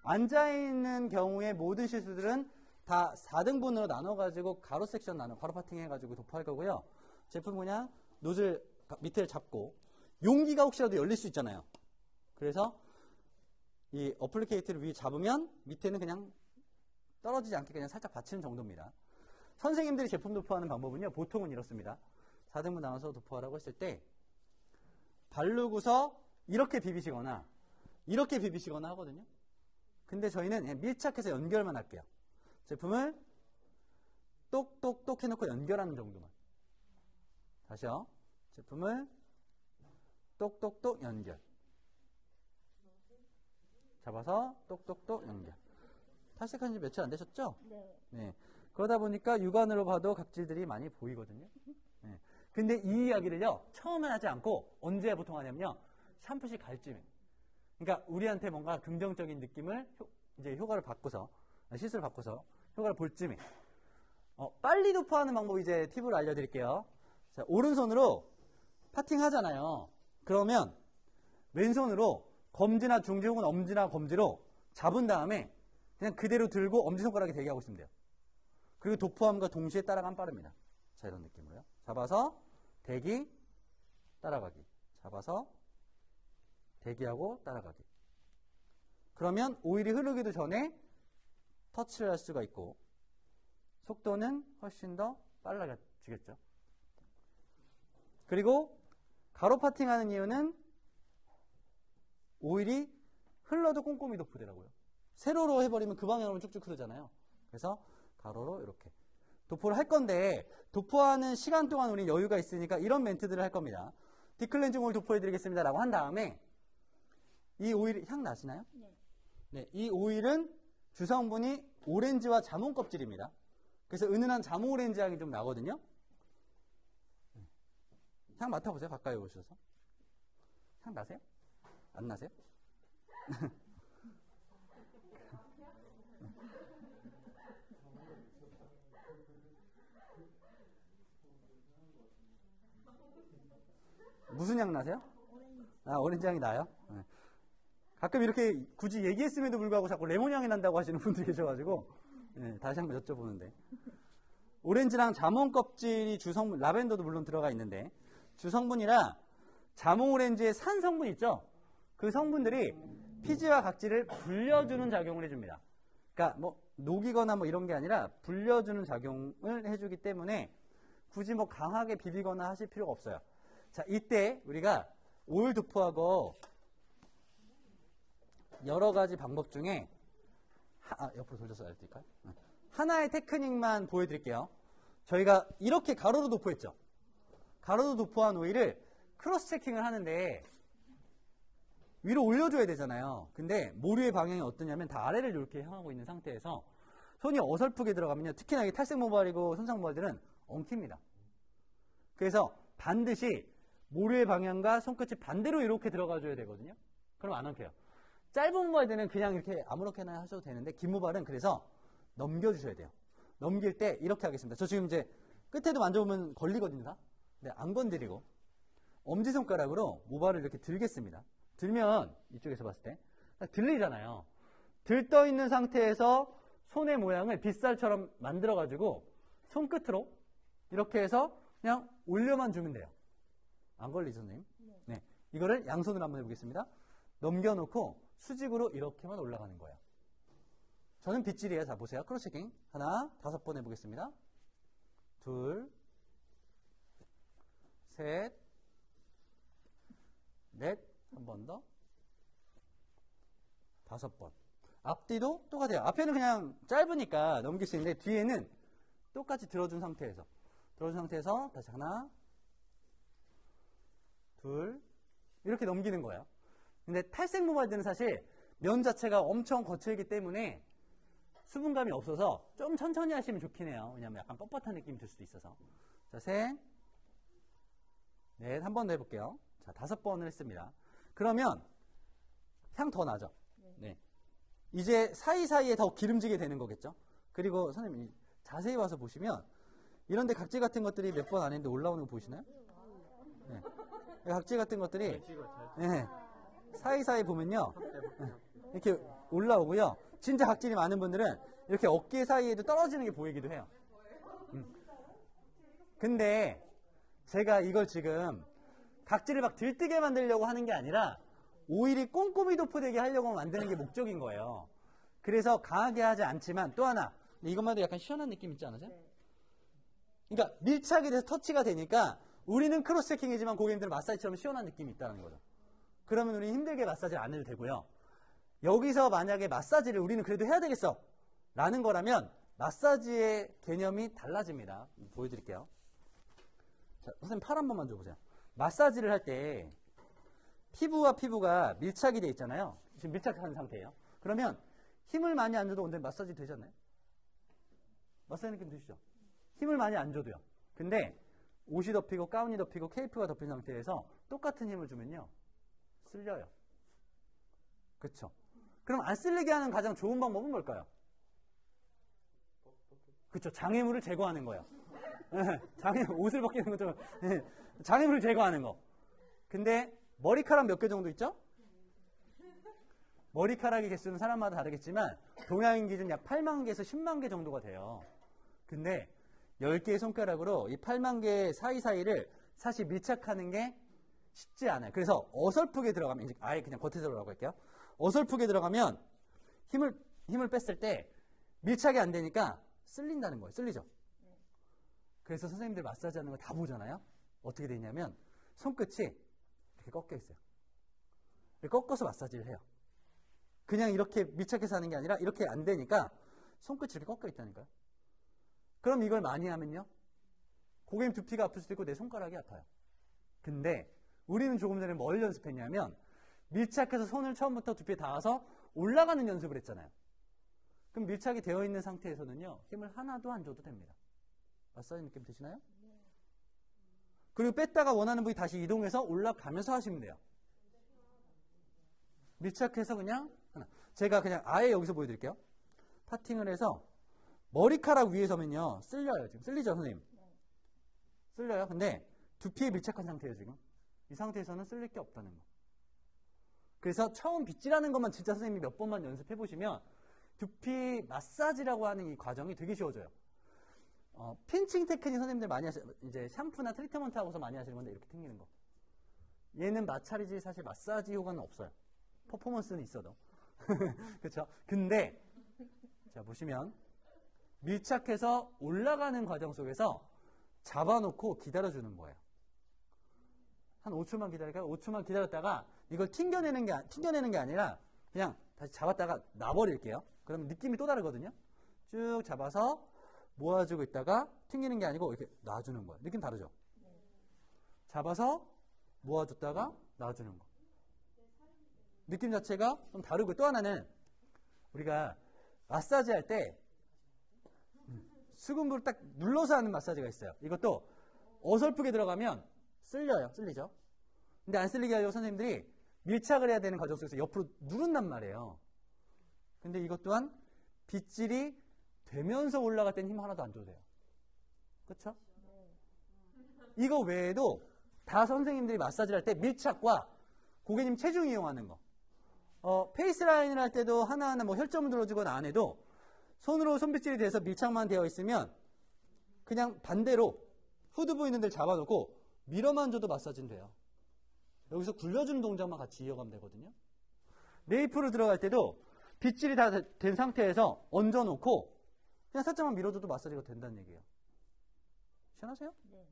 Speaker 1: 앉아있는 경우에 모든 시술들은 다 4등분으로 나눠가지고 가로 섹션 가로 파팅 해가지고 도포할 거고요. 제품 그냥 노즐 밑에를 잡고, 용기가 혹시라도 열릴 수 있잖아요. 그래서 이 어플리케이터를 위에 잡으면 밑에는 그냥 떨어지지 않게 그냥 살짝 받치는 정도입니다. 선생님들이 제품 도포하는 방법은요, 보통은 이렇습니다. 4등분 나눠서 도포하라고 했을 때 바르고서 이렇게 비비시거나 이렇게 비비시거나 하거든요. 근데 저희는 그냥 밀착해서 연결만 할게요. 제품을 똑똑똑 해놓고 연결하는 정도만. 다시요. 제품을 똑똑똑 연결. 잡아서 똑똑똑 연결. 탈색한 지 며칠 안 되셨죠? 네. 네. 그러다 보니까 육안으로 봐도 각질들이 많이 보이거든요. 네.
Speaker 2: 근데 이 이야기를요, 처음에 하지 않고 언제 보통 하냐면요, 샴푸실 갈 쯤에. 그러니까 우리한테 뭔가 긍정적인 느낌을, 이제 효과를 바꿔서, 시술을 바꿔서 효과를 볼 쯤에. 빨리 도포하는 방법 이제 팁을 알려드릴게요. 자, 오른손으로 파팅 하잖아요. 그러면 왼손으로 검지나 중지 혹은 엄지나 검지로 잡은 다음에 그냥 그대로 들고 엄지손가락에 대기하고 있으면 돼요. 그리고 도포함과 동시에 따라가면 빠릅니다. 자, 이런 느낌으로요. 잡아서 대기, 따라가기. 잡아서 대기하고 따라가기. 그러면 오일이 흐르기도 전에 터치를 할 수가 있고 속도는 훨씬 더 빨라지겠죠. 그리고 가로 파팅하는 이유는 오일이 흘러도 꼼꼼히 도포되라고요. 세로로 해버리면 그 방향으로 쭉쭉 흐르잖아요. 그래서 가로로 이렇게 도포를 할 건데 도포하는 시간 동안 우리 여유가 있으니까 이런 멘트들을 할 겁니다. 디클렌징 오일 도포해드리겠습니다 라고 한 다음에 이 오일 향 나시나요? 네, 이 오일은 주성분이 오렌지와 자몽 껍질입니다. 그래서 은은한 자몽 오렌지 향이 좀 나거든요. 향 맡아보세요. 가까이 오셔서. 향 나세요? 안 나세요? 무슨 향 나세요? 오렌지 향이 나요? 네. 가끔 이렇게 굳이 얘기했음에도 불구하고 자꾸 레몬 향이 난다고 하시는 분들이 계셔가지고 네, 다시 한번 여쭤보는데 오렌지랑 자몽 껍질이 주성분, 라벤더도 물론 들어가 있는데 주성분이라 자몽 오렌지의 산 성분 있죠? 그 성분들이 피지와 각질을 불려주는 작용을 해줍니다. 그러니까 뭐 녹이거나 뭐 이런 게 아니라 불려주는 작용을 해주기 때문에 굳이 뭐 강하게 비비거나 하실 필요가 없어요. 자, 이때 우리가 오일 도포하고 여러 가지 방법 중에 옆으로 돌려서 알려드릴까요? 하나의 테크닉만 보여드릴게요. 저희가 이렇게 가로로 도포했죠. 가로로 도포한 오일을 크로스 체킹을 하는데 위로 올려줘야 되잖아요. 근데 모류의 방향이 어떠냐면 다 아래를 이렇게 향하고 있는 상태에서 손이 어설프게 들어가면요. 특히나 이 탈색 모발이고 손상 모발들은 엉킵니다. 그래서 반드시 모류의 방향과 손끝이 반대로 이렇게 들어가줘야 되거든요. 그럼 안 엉켜요. 짧은 모발들은 그냥 이렇게 아무렇게나 하셔도 되는데 긴 모발은 그래서 넘겨주셔야 돼요. 넘길 때 이렇게 하겠습니다. 저 지금 이제 끝에도 만져보면 걸리거든요. 다? 네, 안 건드리고 엄지손가락으로 모발을 이렇게 들겠습니다. 들면 이쪽에서 봤을 때 딱 들리잖아요. 들떠 있는 상태에서 손의 모양을 빗살처럼 만들어가지고 손끝으로 이렇게 해서 그냥 올려만 주면 돼요. 안 걸리죠, 선생님? 네. 이거를 양손으로 한번 해보겠습니다. 넘겨놓고 수직으로 이렇게만 올라가는 거예요. 저는 빗질이에요. 자, 보세요. 크로스 체킹. 하나, 5번 해보겠습니다. 둘, 셋, 넷, 한 번 더, 5번. 앞뒤도 똑같아요. 앞에는 그냥 짧으니까 넘길 수 있는데 뒤에는 똑같이 들어준 상태에서 다시 하나, 둘, 이렇게 넘기는 거예요. 근데 탈색 모발들은 사실 면 자체가 엄청 거칠기 때문에 수분감이 없어서 좀 천천히 하시면 좋긴 해요. 왜냐하면 약간 뻣뻣한 느낌이 들 수도 있어서. 자, 셋, 넷, 한 번 더 해볼게요. 자, 5번을 했습니다. 그러면 향 더 나죠? 네. 이제 사이사이에 더 기름지게 되는 거겠죠? 그리고 선생님 자세히 와서 보시면 이런데 각질 같은 것들이 몇 번 안 했는데 올라오는 거 보이시나요? 네. 각질 같은 것들이 네. 사이사이 보면요. 이렇게 올라오고요. 진짜 각질이 많은 분들은 이렇게 어깨 사이에도 떨어지는 게 보이기도 해요. 근데 제가 이걸 지금 각질을 막 들뜨게 만들려고 하는 게 아니라 오일이 꼼꼼히 도포되게 하려고 만드는 게 목적인 거예요. 그래서 강하게 하지 않지만 또 하나 이것만 해도 약간 시원한 느낌 있지 않으세요? 그러니까 밀착이 돼서 터치가 되니까 우리는 크로스 체킹이지만 고객님들은 마사지처럼 시원한 느낌이 있다는 거죠. 그러면 우리는 힘들게 마사지를 안 해도 되고요. 여기서 만약에 마사지를 우리는 그래도 해야 되겠어 라는 거라면 마사지의 개념이 달라집니다. 보여드릴게요. 자, 선생님 팔 한 번만 줘보세요. 마사지를 할 때 피부와 피부가 밀착이 돼 있잖아요. 지금 밀착한 상태예요. 그러면 힘을 많이 안 줘도 오늘 마사지 되잖아요. 마사지 느낌 드시죠? 힘을 많이 안 줘도요. 근데 옷이 덮이고 가운이 덮이고 케이프가 덮인 상태에서 똑같은 힘을 주면요. 쓸려요. 그렇죠? 그럼 안 쓸리게 하는 가장 좋은 방법은 뭘까요? 그렇죠. 장애물을 제거하는 거예요. 옷을 벗기는 거죠. 장애물을 제거하는 거. 근데 머리카락 몇 개 정도 있죠? 머리카락의 개수는 사람마다 다르겠지만 동양인 기준 약 8만 개에서 10만 개 정도가 돼요. 근데 10개의 손가락으로 이 8만 개 사이사이를 사실 밀착하는 게 쉽지 않아요. 그래서 어설프게 들어가면, 이제 아예 그냥 겉에서 들어가고 할게요. 어설프게 들어가면 힘을 뺐을 때 밀착이 안 되니까 쓸린다는 거예요. 쓸리죠? 그래서 선생님들 마사지 하는 거 다 보잖아요. 어떻게 되냐면 손끝이 이렇게 꺾여 있어요. 이렇게 꺾어서 마사지를 해요. 그냥 이렇게 밀착해서 하는 게 아니라 이렇게 안 되니까 손끝이 이렇게 꺾여 있다니까요. 그럼 이걸 많이 하면요. 고객님 두피가 아플 수도 있고 내 손가락이 아파요. 근데 우리는 조금 전에 뭘 연습했냐면 밀착해서 손을 처음부터 두피에 닿아서 올라가는 연습을 했잖아요. 그럼 밀착이 되어 있는 상태에서는요. 힘을 하나도 안 줘도 됩니다. 마사지 느낌 드시나요? 그리고 뺐다가 원하는 부위 다시 이동해서 올라가면서 하시면 돼요. 밀착해서 그냥 하나. 제가 그냥 아예 여기서 보여드릴게요. 파팅을 해서 머리카락 위에 서면요. 쓸려요. 지금 쓸리죠, 선생님? 쓸려요. 근데 두피에 밀착한 상태예요, 지금. 이 상태에서는 쓸릴 게 없다는 거. 그래서 처음 빗질하는 것만 진짜 선생님이 몇 번만 연습해 보시면 두피 마사지라고 하는 이 과정이 되게 쉬워져요. 핀칭 테크닉 선생님들 많이 하시죠. 이제 샴푸나 트리트먼트 하고서 많이 하시는 건데 이렇게 튕기는 거. 얘는 마찰이지 사실 마사지 효과는 없어요. 퍼포먼스는 있어도. 그렇죠? 근데 자 보시면 밀착해서 올라가는 과정 속에서 잡아놓고 기다려주는 거예요. 한 5초만 기다릴까요? 5초만 기다렸다가 이걸 튕겨내는 게 아니라 그냥 다시 잡았다가 놔버릴게요. 그러면 느낌이 또 다르거든요. 쭉 잡아서 모아주고 있다가 튕기는 게 아니고 이렇게 놔주는 거예요. 느낌 다르죠? 잡아서 모아줬다가 놔주는 거. 느낌 자체가 좀 다르고 또 하나는 우리가 마사지 할 때 수근부를 딱 눌러서 하는 마사지가 있어요. 이것도 어설프게 들어가면 쓸려요. 쓸리죠? 근데 안 쓸리게 하려고 선생님들이 밀착을 해야 되는 과정 속에서 옆으로 누른단 말이에요. 근데 이것 또한 빗질이 되면서 올라갈 땐 힘 하나도 안 줘도 돼요. 그렇죠? 이거 외에도 다 선생님들이 마사지를 할 때 밀착과 고객님 체중 이용하는 거. 페이스라인을 할 때도 하나하나 뭐 혈점을 눌러주거나 안 해도 손으로 손빗질이 돼서 밀착만 되어 있으면 그냥 반대로 후드 보이는 데를 잡아놓고 밀어만 줘도 마사지는 돼요. 여기서 굴려주는 동작만 같이 이어가면 되거든요. 메이플을 들어갈 때도 빗질이 다 된 상태에서 얹어놓고 그냥 살짝만 밀어줘도 마사지가 된다는 얘기예요. 시원하세요?
Speaker 3: 네.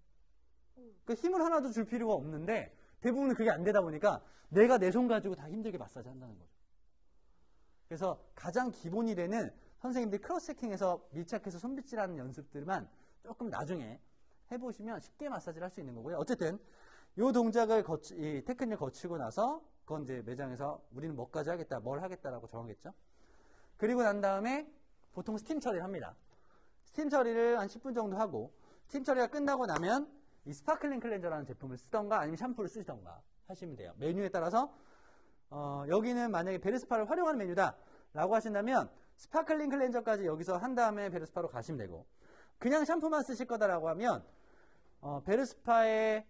Speaker 2: 그러니까 힘을 하나도 줄 필요가 없는데 대부분은 그게 안 되다 보니까 내가 내 손 가지고 다 힘들게 마사지 한다는 거죠. 그래서 가장 기본이 되는 선생님들이 크로스체킹에서 밀착해서 손빗질하는 연습들만 조금 나중에 해보시면 쉽게 마사지를 할 수 있는 거고요. 어쨌든 이 동작을 이 테크닉을 거치고 나서 그건 이제 매장에서 우리는 뭐까지 하겠다, 뭘 하겠다라고 정하겠죠. 그리고 난 다음에 보통 스팀 처리를 합니다. 스팀 처리를 한 10분 정도 하고 스팀 처리가 끝나고 나면 이 스파클링 클렌저라는 제품을 쓰던가 아니면 샴푸를 쓰시던가 하시면 돼요. 메뉴에 따라서 여기는 만약에 베르스파를 활용하는 메뉴다 라고 하신다면 스파클링 클렌저까지 여기서 한 다음에 베르스파로 가시면 되고 그냥 샴푸만 쓰실 거다라고 하면 베르스파의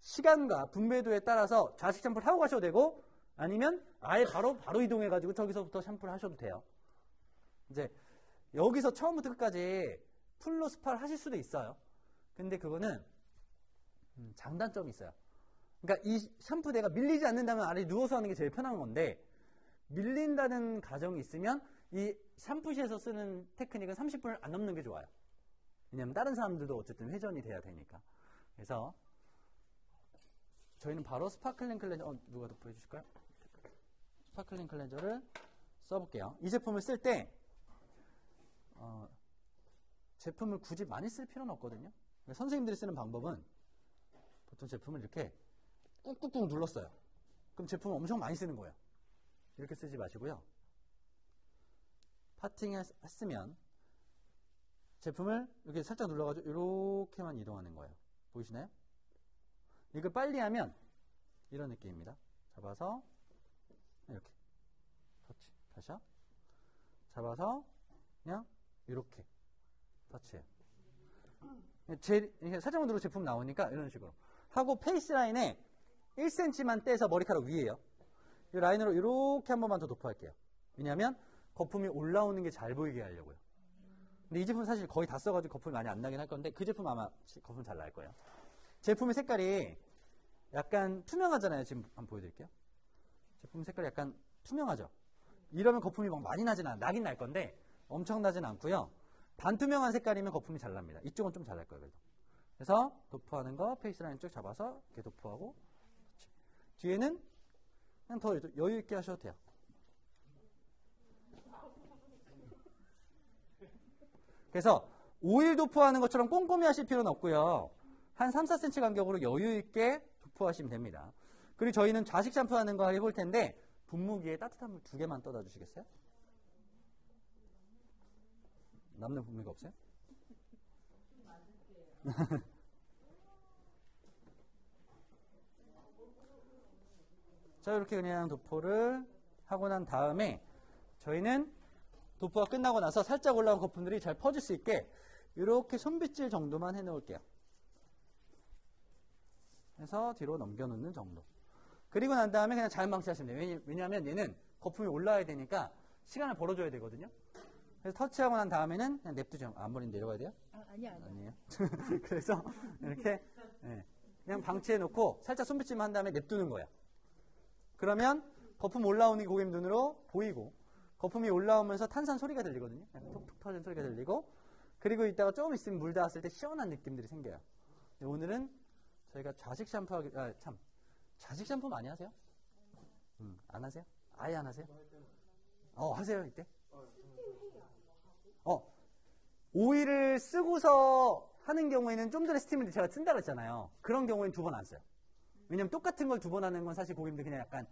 Speaker 2: 시간과 분배도에 따라서 좌식 샴푸를 하고 가셔도 되고 아니면 아예 바로 이동해가지고 저기서부터 샴푸를 하셔도 돼요. 이제 여기서 처음부터 끝까지 풀로 스파를 하실 수도 있어요. 근데 그거는 장단점이 있어요. 그러니까 이 샴푸대가 밀리지 않는다면 아래 누워서 하는 게 제일 편한 건데 밀린다는 가정이 있으면 이 샴푸실에서 쓰는 테크닉은 30분을 안 넘는 게 좋아요. 왜냐하면 다른 사람들도 어쨌든 회전이 돼야 되니까. 그래서 저희는 바로 스파클링 클렌저 누가 더 보여주실까요? 스파클링 클렌저를 써볼게요. 이 제품을 쓸 때 제품을 굳이 많이 쓸 필요는 없거든요. 선생님들이 쓰는 방법은 보통 제품을 이렇게 꾹꾹꾹 눌렀어요. 그럼 제품을 엄청 많이 쓰는 거예요. 이렇게 쓰지 마시고요. 파팅했으면 제품을 이렇게 살짝 눌러가지고 이렇게만 이동하는 거예요. 보이시나요? 이걸 빨리 하면 이런 느낌입니다. 잡아서 이렇게 터치. 다시요. 잡아서 그냥 이렇게 터치해요. 사정으로 제품 나오니까 이런 식으로 하고 페이스 라인에 1cm만 떼서 머리카락 위에요. 이 라인으로 이렇게 한 번만 더 도포할게요. 왜냐하면 거품이 올라오는 게 잘 보이게 하려고요. 근데 이 제품 사실 거의 다 써가지고 거품이 많이 안 나긴 할 건데 그 제품 아마 거품 잘 날 거예요. 제품의 색깔이 약간 투명하잖아요. 지금 한번 보여드릴게요. 제품 색깔이 약간 투명하죠. 이러면 거품이 막 많이 나긴 날 건데 엄청 나진 않고요. 반투명한 색깔이면 거품이 잘 납니다. 이쪽은 좀 잘 날 거예요. 그래서 도포하는 거 페이스 라인 쭉 잡아서 이렇게 도포하고 뒤에는 그냥 더 여유 있게 하셔도 돼요. 그래서 오일 도포하는 것처럼 꼼꼼히 하실 필요는 없고요. 한 3, 4cm 간격으로 여유 있게 도포하시면 됩니다. 그리고 저희는 좌식 샴푸하는 거 해볼 텐데 분무기에 따뜻한 물 2개만 떠다 주시겠어요? 남는 분무기가 없어요? 자, 이렇게 그냥 도포를 하고 난 다음에 저희는 도포가 끝나고 나서 살짝 올라온 거품들이 잘 퍼질 수 있게 이렇게 손빗질 정도만 해놓을게요. 그래서 뒤로 넘겨놓는 정도. 그리고 난 다음에 그냥 잘 망치하시면 돼요. 왜냐하면 얘는 거품이 올라와야 되니까 시간을 벌어줘야 되거든요. 그래서 터치하고 난 다음에는 그냥 냅두죠. 앞머리 내려가야 돼요? 아니에요. 그래서 이렇게 그냥 방치해놓고 살짝 손빗질만 한 다음에 냅두는 거예요. 그러면 거품 올라오는 게 고객님 눈으로 보이고 거품이 올라오면서 탄산 소리가 들리거든요. 톡톡 터지는 소리가 들리고 그리고 이따가 조금 있으면 물 닿았을 때 시원한 느낌들이 생겨요. 오늘은 저희가 좌식 샴푸하기 좌식 샴푸 많이 하세요? 안 하세요? 아예 안 하세요? 하세요 이때? 오일을 쓰고서 하는 경우에는 좀 전에 스팀을 제가 쓴다고 했잖아요. 그런 경우에는 2번 안 써요. 왜냐면 똑같은 걸 2번 하는 건 사실 고객님들 그냥 약간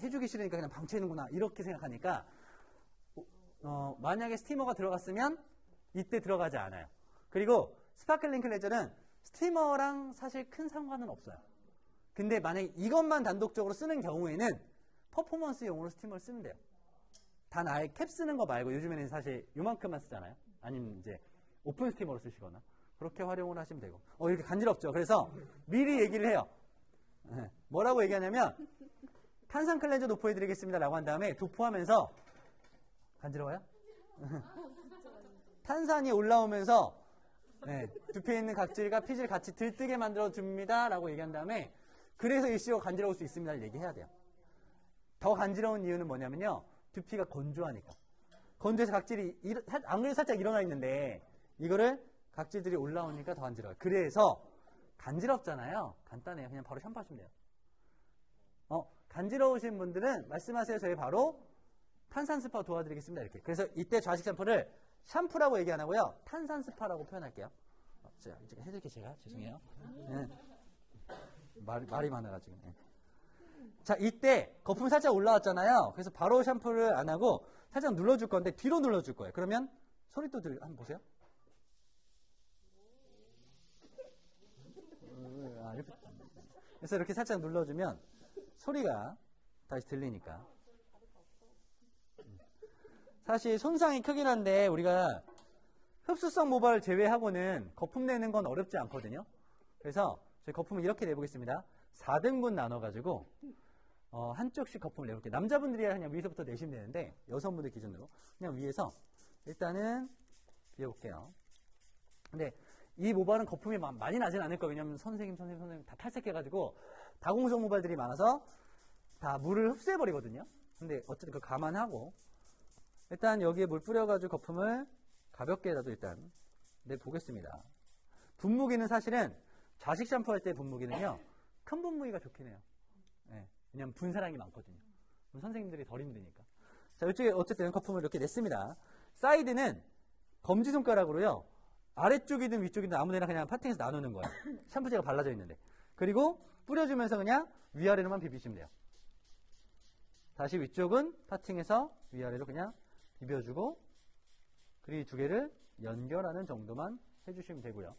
Speaker 2: 해주기 싫으니까 그냥 방치해놓는구나 이렇게 생각하니까 만약에 스티머가 들어갔으면 이때 들어가지 않아요. 그리고 스파클링 클렌저는 스티머랑 사실 큰 상관은 없어요. 근데 만약에 이것만 단독적으로 쓰는 경우에는 퍼포먼스용으로 스티머를 쓰면 돼요. 단 아예 캡 쓰는 거 말고 요즘에는 사실 요만큼만 쓰잖아요. 아니면 이제 오픈 스티머로 쓰시거나 그렇게 활용을 하시면 되고 이렇게 간지럽죠. 그래서 미리 얘기를 해요. 뭐라고 얘기하냐면 탄산 클렌저 도포해드리겠습니다 라고 한 다음에 도포하면서 간지러워요? 탄산이 올라오면서 두피에 있는 각질과 피지를 같이 들뜨게 만들어 줍니다 라고 얘기한 다음에 그래서 일시적으로 간지러울 수 있습니다를 얘기해야 돼요. 더 간지러운 이유는 뭐냐면요. 두피가 건조하니까. 건조해서 각질이 안 그래도 살짝 일어나 있는데 이거를 각질들이 올라오니까 더 간지러워요. 그래서 간지럽잖아요. 간단해요. 그냥 바로 샴푸하시면 돼요. 간지러우신 분들은 말씀하세요. 저희 바로 탄산 스파 도와드리겠습니다. 이렇게. 그래서 이때 좌식 샴푸를 샴푸라고 얘기 안 하고요. 탄산 스파라고 표현할게요. 제가 해드릴게요. 제가. 죄송해요. 말이 많아가지고. 자, 이때 거품 살짝 올라왔잖아요. 그래서 바로 샴푸를 안 하고 살짝 눌러줄 건데 뒤로 눌러줄 거예요. 그러면 소리 또 한번 보세요. 그래서 이렇게 살짝 눌러주면 소리가 다시 들리니까. 사실 손상이 크긴 한데 우리가 흡수성 모발을 제외하고는 거품 내는 건 어렵지 않거든요. 그래서 저희 거품을 이렇게 내보겠습니다. 4등분 나눠가지고 한쪽씩 거품을 내볼게요. 남자분들이야 그냥 위에서부터 내시면 되는데 여성분들 기준으로 그냥 위에서 일단은 비워볼게요. 근데 이 모발은 거품이 많이 나진 않을 거예요. 왜냐면 선생님 다 탈색해가지고 다공성 모발들이 많아서 다 물을 흡수해버리거든요. 근데 어쨌든 그거 감안하고 일단 여기에 물 뿌려가지고 거품을 가볍게라도 일단 내보겠습니다. 분무기는 사실은 좌식 샴푸할 때 분무기는요. 큰 분무기가 좋긴 해요. 왜냐면 분사량이 많거든요. 선생님들이 덜 힘드니까. 자, 이쪽에 어쨌든 거품을 이렇게 냈습니다. 사이드는 검지손가락으로요. 아래쪽이든 위쪽이든 아무데나 그냥 파팅해서 나누는 거예요. 샴푸제가 발라져 있는데. 그리고 뿌려주면서 그냥 위아래로만 비비시면 돼요. 다시 위쪽은 파팅해서 위아래로 그냥 비벼주고 그리고 이 두 개를 연결하는 정도만 해주시면 되고요.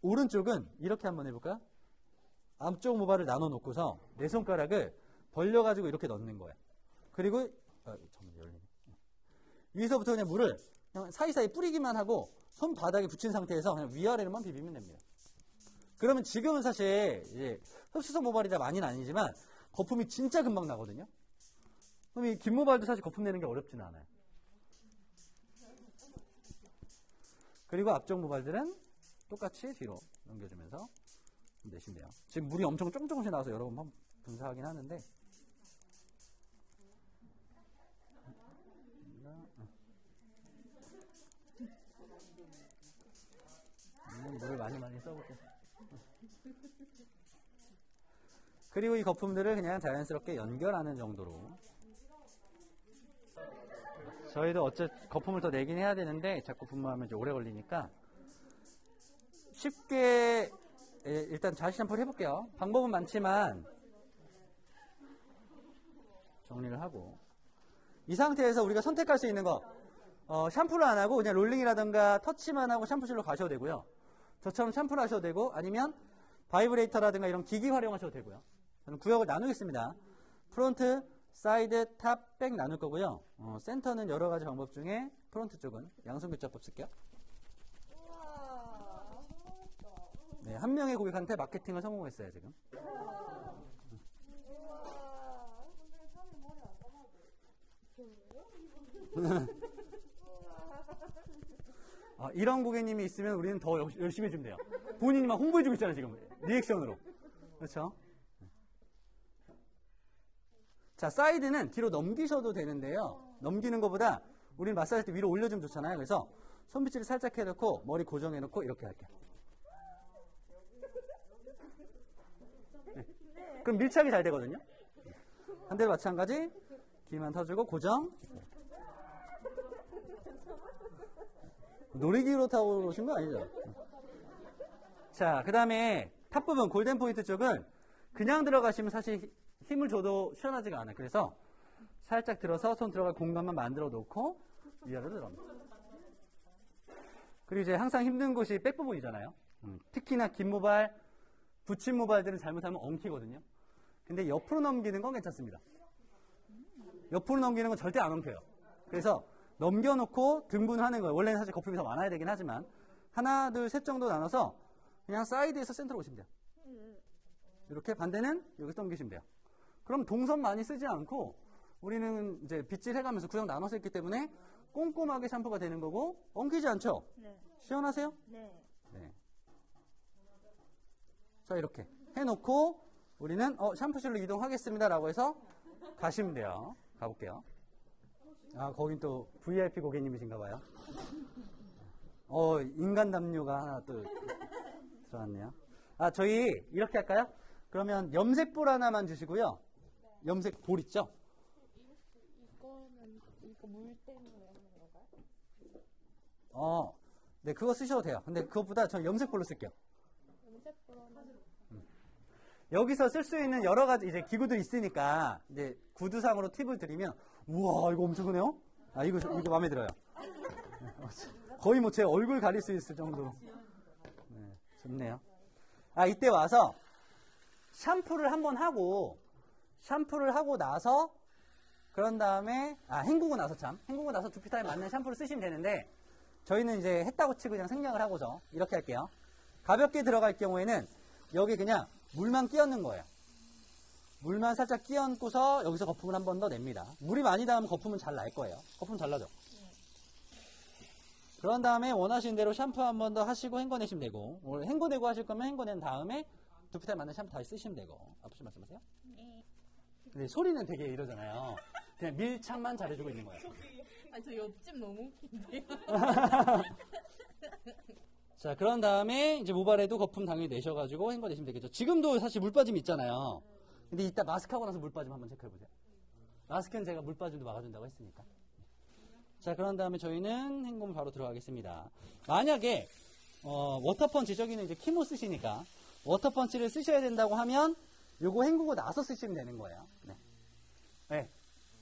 Speaker 2: 오른쪽은 이렇게 한번 해볼까요? 앞쪽 모발을 나눠 놓고서 내 손가락을 벌려가지고 이렇게 넣는 거예요. 그리고 잠깐만 열리네. 위에서부터 그냥 물을 그냥 사이사이 뿌리기만 하고 손바닥에 붙인 상태에서 그냥 위아래로만 비비면 됩니다. 그러면 지금은 사실 이제 흡수성 모발이라 많이는 아니지만 거품이 진짜 금방 나거든요. 그럼 이 긴 모발도 사실 거품 내는 게 어렵지는 않아요. 그리고 앞쪽 모발들은 똑같이 뒤로 넘겨주면서 내시면 돼요. 지금 물이 엄청 조금씩 나와서 여러 번 분사하긴 하는데 물을 많이 써볼게요. 그리고 이 거품들을 그냥 자연스럽게 연결하는 정도로. 저희도 거품을 더 내긴 해야 되는데 자꾸 분무하면 이제 오래 걸리니까 쉽게 일단 자시 샴푸를 해볼게요. 방법은 많지만 정리를 하고 이 상태에서 우리가 선택할 수 있는 거 샴푸를 안 하고 그냥 롤링이라든가 터치만 하고 샴푸실로 가셔도 되고요. 저처럼 샴푸를 하셔도 되고 아니면 바이브레이터라든가 이런 기기 활용하셔도 되고요. 저는 구역을 나누겠습니다. 프론트, 사이드, 탑, 백 나눌 거고요. 센터는 여러 가지 방법 중에 프론트 쪽은 양손교차법 쓸게요. 네, 한 명의 고객한테 마케팅을 성공했어요, 지금. 이런 고객님이 있으면 우리는 더 열심히 해주면 돼요. 본인이 막 홍보해주고 있잖아요, 지금. 리액션으로. 그렇죠? 자, 사이드는 뒤로 넘기셔도 되는데요. 넘기는 것보다 우리는 마사지 때 위로 올려주면 좋잖아요. 그래서 손빗질을 살짝 해놓고 머리 고정해놓고 이렇게 할게요. 네. 그럼 밀착이 잘 되거든요. 반대로 마찬가지. 길만 터주고 고정. 놀이기로 타고 오신 거 아니죠? 자, 그 다음에 탑 부분 골든 포인트 쪽은 그냥 들어가시면 사실 힘을 줘도 시원하지가 않아요. 그래서 살짝 들어서 손 들어갈 공간만 만들어 놓고 위아래로 들어갑니다. 그리고 이제 항상 힘든 곳이 백 부분이잖아요. 특히나 긴 모발, 붙인 모발들은 잘못하면 엉키거든요. 근데 옆으로 넘기는 건 괜찮습니다. 옆으로 넘기는 건 절대 안 엉켜요. 그래서 넘겨놓고 등분하는 거예요. 원래는 사실 거품이 더 많아야 되긴 하지만 하나, 둘, 셋 정도 나눠서 그냥 사이드에서 센터로 오시면 돼요. 이렇게 반대는 여기서 넘기시면 돼요. 그럼 동선 많이 쓰지 않고 우리는 이제 빗질 해가면서 구역 나눠서 했기 때문에 꼼꼼하게 샴푸가 되는 거고 엉키지 않죠?
Speaker 3: 네.
Speaker 2: 시원하세요?
Speaker 3: 네.
Speaker 2: 네. 자, 이렇게 해놓고 우리는 샴푸실로 이동하겠습니다 라고 해서 가시면 돼요. 가볼게요. 거긴 또 VIP 고객님이신가 봐요. 인간 담요가 하나 또 들어왔네요. 저희 이렇게 할까요? 그러면 염색볼 하나만 주시고요. 염색볼 있죠?
Speaker 3: 이거 물 때문에 하는 건가요?
Speaker 2: 네, 그거 쓰셔도 돼요. 근데 그것보다 저 염색볼로 쓸게요.
Speaker 3: 염색볼은
Speaker 2: 여기서 쓸 수 있는 여러 가지 이제 기구들이 있으니까 이제 구두상으로 팁을 드리면 우와 이거 엄청 크네요. 이거 마음에 들어요. 거의 뭐 제 얼굴 가릴 수 있을 정도로. 네, 좋네요. 이때 와서 샴푸를 한번 하고 나서 그런 다음에 헹구고 나서 두피 타입에 맞는 샴푸를 쓰시면 되는데 저희는 이제 했다고 치고 그냥 생략을 하고서 이렇게 할게요. 가볍게 들어갈 경우에는 여기 그냥 물만 끼얹는 거예요. 물만 살짝 끼얹고서 여기서 거품을 한 번 더 냅니다. 물이 많이 닿으면 거품은 잘 날 거예요. 거품 잘 나죠? 그런 다음에 원하시는 대로 샴푸 한 번 더 하시고 헹궈내시면 되고 헹궈내고 하실 거면 hen궈낸 다음에 두피 타입 맞는 샴푸 다시 쓰시면 되고. 아프시 말씀하세요?
Speaker 3: 네.
Speaker 2: 근데 소리는 되게 이러잖아요. 그냥 밀착만 잘해주고 있는 거예요.
Speaker 3: 저 옆집 너무 웃긴데요.
Speaker 2: 자, 그런 다음에 이제 모발에도 거품 당연히 내셔가지고 헹궈내시면 되겠죠. 지금도 사실 물 빠짐이 있잖아요. 근데 이따 마스크 하고 나서 물 빠짐 한번 체크해보세요. 마스크는 제가 물 빠짐도 막아준다고 했으니까. 자, 그런 다음에 저희는 헹굼 바로 들어가겠습니다. 만약에 워터펀치, 저기는 이제 키모 쓰시니까 워터펀치를 쓰셔야 된다고 하면 요거 헹구고 나서 쓰시면 되는 거예요. 네. 네.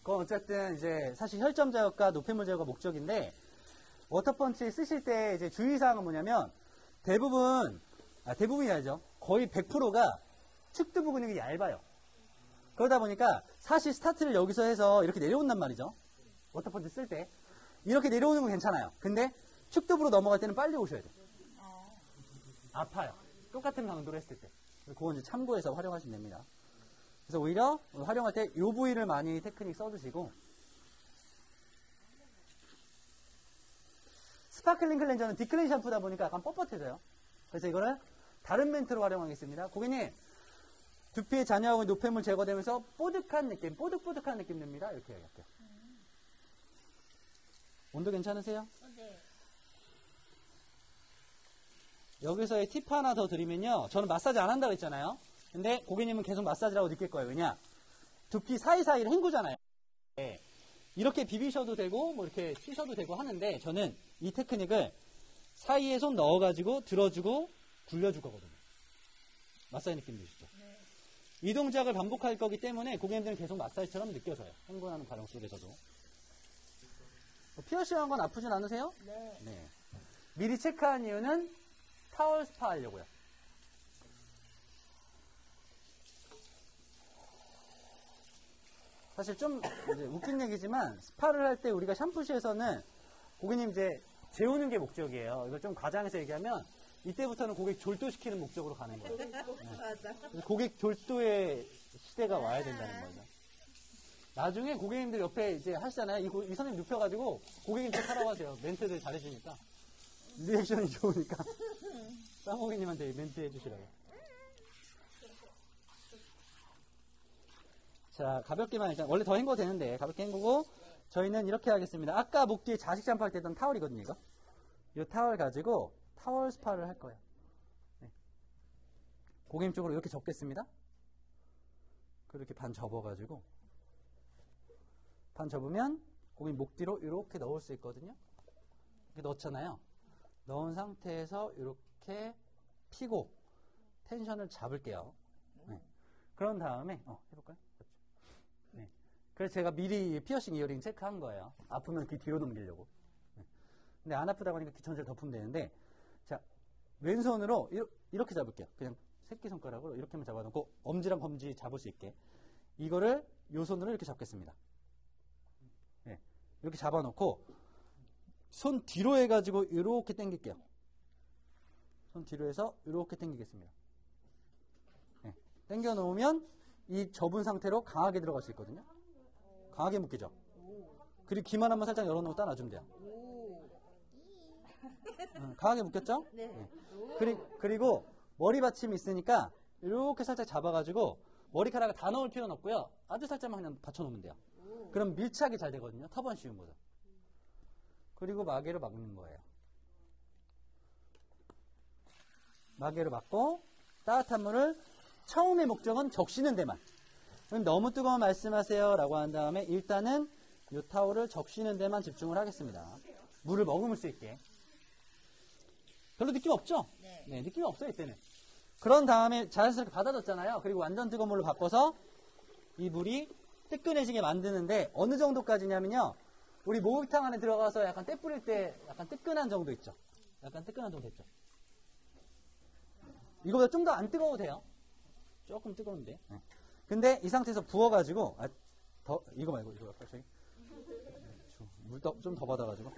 Speaker 2: 그건 어쨌든 이제 사실 혈점 제거과 노폐물 제거가 목적인데 워터펀치 쓰실 때 이제 주의사항은 뭐냐면 대부분 대부분이야죠. 거의 100%가 측두부 근육이 얇아요. 그러다 보니까 사실 스타트를 여기서 해서 이렇게 내려온단 말이죠. 워터펀치 쓸 때. 이렇게 내려오는 건 괜찮아요. 근데 측두부로 넘어갈 때는 빨리 오셔야 돼요. 아파요. 똑같은 강도로 했을 때. 그건 이제 참고해서 활용하시면 됩니다. 그래서 오히려 활용할 때 이 부위를 많이 테크닉 써주시고, 스파클링 클렌저는 딥클린 샴푸다 보니까 약간 뻣뻣해져요. 그래서 이거를 다른 멘트로 활용하겠습니다. 고객님, 두피에 잔여하고 노폐물 제거되면서 뽀득한 느낌, 뽀득뽀득한 느낌 납니다. 이렇게 해야겠고요. 온도 괜찮으세요?
Speaker 3: 네.
Speaker 2: 여기서의 팁 하나 더 드리면요. 저는 마사지 안 한다고 했잖아요. 근데 고객님은 계속 마사지라고 느낄 거예요. 왜냐? 두피 사이사이를 헹구잖아요. 네. 이렇게 비비셔도 되고 뭐 이렇게 치셔도 되고 하는데 저는 이 테크닉을 사이에 손 넣어가지고 들어주고 굴려줄 거거든요. 마사지 느낌 드시죠?
Speaker 3: 네.
Speaker 2: 이 동작을 반복할 거기 때문에 고객님들은 계속 마사지처럼 느껴져요. 헹구하는 과정 속에서도. 피어싱한 건 아프진 않으세요?
Speaker 3: 네.
Speaker 2: 네. 미리 체크한 이유는 타월 스파 하려고요. 사실 좀 이제 웃긴 얘기지만 스파를 할 때 우리가 샴푸실에서는 고객님 이제 재우는 게 목적이에요. 이걸 좀 과장해서 얘기하면 이때부터는 고객 졸도시키는 목적으로 가는 거예요. 네.
Speaker 3: 맞아.
Speaker 2: 그래서 고객 졸도의 시대가 와야 된다는 거죠. 나중에 고객님들 옆에 이제 하시잖아요. 이 선생님 눕혀가지고 고객님 척 하라고 하세요. 멘트들 잘해주니까. 리액션이 좋으니까. 쌍고객님한테 멘트 해주시라고. 자, 가볍게만 일단, 원래 더 헹궈도 되는데, 가볍게 헹구고, 저희는 이렇게 하겠습니다. 아까 목 뒤에 자식 샴푸할 때 했던 타월이거든요, 이거. 이 타월 가지고, 타월 스파를 할 거예요. 네. 고객님 쪽으로 이렇게 접겠습니다. 그렇게 반 접어가지고, 반 접으면, 고객님 목 뒤로 이렇게 넣을 수 있거든요. 이렇게 넣잖아요. 넣은 상태에서 이렇게 피고, 텐션을 잡을게요. 네. 그런 다음에, 해볼까요? 네. 그래서 제가 미리 피어싱 이어링 체크한 거예요. 아프면 귀 뒤로 넘기려고. 네. 근데 안 아프다고 하니까 귀 전체를 덮으면 되는데, 자, 왼손으로 이렇게 잡을게요. 그냥 새끼손가락으로 이렇게만 잡아놓고, 엄지랑 검지 잡을 수 있게. 이거를 요 손으로 이렇게 잡겠습니다. 네. 이렇게 잡아놓고, 손 뒤로 해가지고 이렇게 당길게요. 손 뒤로 해서 이렇게 당기겠습니다. 네. 당겨 놓으면, 이 접은 상태로 강하게 들어갈 수 있거든요. 강하게 묶이죠. 그리고 귀만 한번 살짝 열어놓고 따놔주면 돼요. 강하게 묶였죠?
Speaker 3: 네.
Speaker 2: 그리고 머리 받침이 있으니까 이렇게 살짝 잡아가지고 머리카락을 다 넣을 필요는 없고요. 아주 살짝만 그냥 받쳐놓으면 돼요. 그럼 밀착이 잘 되거든요. 터번 씌움보다. 그리고 마개로 막는 거예요. 마개로 막고 따뜻한 물을 처음의 목적은 적시는 데만. 너무 뜨거운 말씀하세요 라고 한 다음에 일단은 이 타올을 적시는 데만 집중을 하겠습니다. 물을 머금을 수 있게. 별로 느낌 없죠? 네, 느낌이 없어요 이때는. 그런 다음에 자연스럽게 받아줬잖아요. 그리고 완전 뜨거운 물로 바꿔서 이 물이 뜨끈해지게 만드는데 어느 정도까지냐면요. 우리 목욕탕 안에 들어가서 약간 때 뿌릴 때 약간 뜨끈한 정도 있죠. 약간 뜨끈한 정도 됐죠. 이거보다 좀 더 안 뜨거워도 돼요. 조금 뜨거운데. 네. 근데 이 상태에서 부어가지고, 이거 말고, 이거 아까 저기. 물 좀 더 받아가지고.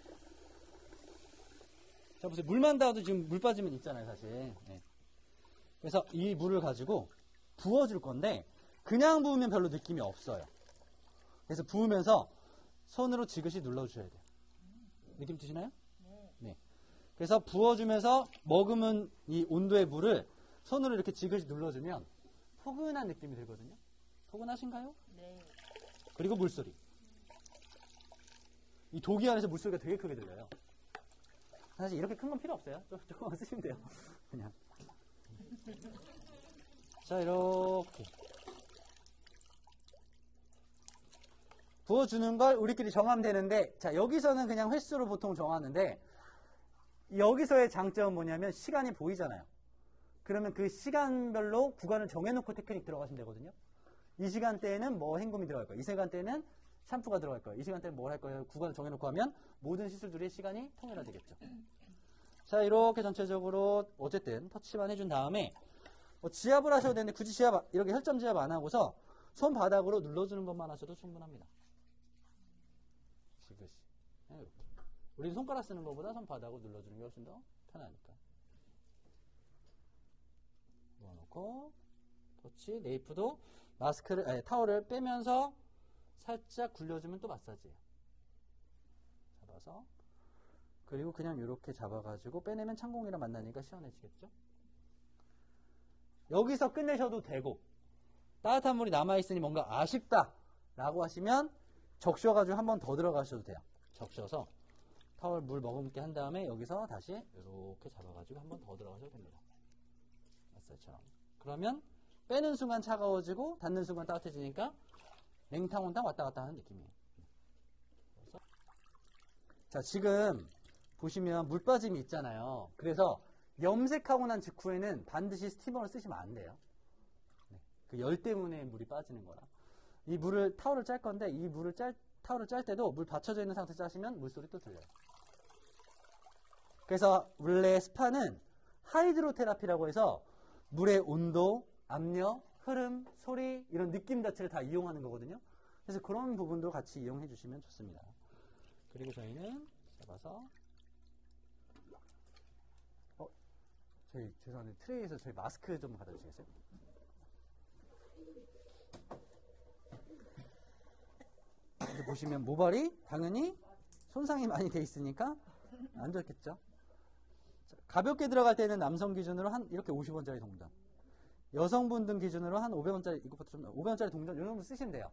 Speaker 2: 자, 보세요. 물만 닿아도 지금 물 빠지면 있잖아요, 사실. 네. 그래서 이 물을 가지고 부어줄 건데, 그냥 부으면 별로 느낌이 없어요. 그래서 부으면서 손으로 지그시 눌러주셔야 돼요. 느낌 드시나요? 네. 그래서 부어주면서 머금은 이 온도의 물을 손으로 이렇게 지그시 눌러주면 포근한 느낌이 들거든요. 포근하신가요?
Speaker 3: 네.
Speaker 2: 그리고 물소리. 이 도기 안에서 물소리가 되게 크게 들려요. 사실 이렇게 큰 건 필요 없어요. 조금만 쓰시면 돼요. 그냥. 자, 이렇게. 부어주는 걸 우리끼리 정하면 되는데, 자, 여기서는 그냥 횟수로 보통 정하는데, 여기서의 장점은 뭐냐면 시간이 보이잖아요. 그러면 그 시간별로 구간을 정해놓고 테크닉 들어가시면 되거든요. 이 시간대에는 뭐 헹굼이 들어갈 거예요. 이 시간대에는 샴푸가 들어갈 거예요. 이 시간대에는 뭘 할 거예요. 구간을 정해놓고 하면 모든 시술들의 시간이 통일화되겠죠. 자, 이렇게 전체적으로 어쨌든 터치만 해준 다음에 지압을 하셔도 되는데 굳이 지압, 이렇게 혈점 지압 안 하고서 손바닥으로 눌러주는 것만 하셔도 충분합니다. 지그시. 네, 이렇게. 우리 손가락 쓰는 것보다 손바닥으로 눌러주는 게 훨씬 더 편하니까. 놓아놓고 터치, 네이프도 마스크를, 아니, 타월을 빼면서 살짝 굴려주면 또 마사지예요. 잡아서 그리고 그냥 이렇게 잡아가지고 빼내면 찬공이랑 만나니까 시원해지겠죠? 여기서 끝내셔도 되고 따뜻한 물이 남아있으니 뭔가 아쉽다 라고 하시면 적셔가지고 한 번 더 들어가셔도 돼요. 적셔서 타월 물 머금게 한 다음에 여기서 다시 이렇게 잡아가지고 한 번 더 들어가셔도 됩니다. 마사지처럼. 그러면 빼는 순간 차가워지고 닫는 순간 따뜻해지니까 냉탕 온탕 왔다 갔다 하는 느낌이에요. 그래서 자, 지금 보시면 물 빠짐이 있잖아요. 그래서 염색하고 난 직후에는 반드시 스티머를 쓰시면 안 돼요. 네, 그 열 때문에 물이 빠지는 거라. 이 물을 타월을 짤 건데 이 물을 타월을 짤 때도 물 받쳐져 있는 상태에서 짜시면 물소리 또 들려요. 그래서 원래 스파는 하이드로 테라피라고 해서 물의 온도, 압력, 흐름, 소리 이런 느낌 자체를 다 이용하는 거거든요. 그래서 그런 부분도 같이 이용해 주시면 좋습니다. 그리고 저희는 잡아서 저희 죄송한데 트레이에서 저희 마스크 좀 갖다 주시겠어요? 이렇게 보시면 모발이 당연히 손상이 많이 돼 있으니까 안 좋겠죠? 자, 가볍게 들어갈 때는 남성 기준으로 한 이렇게 50원짜리 동전, 여성분들 기준으로 한 500원짜리, 이것부터 좀 500원짜리 동전 이 정도 쓰시면 돼요.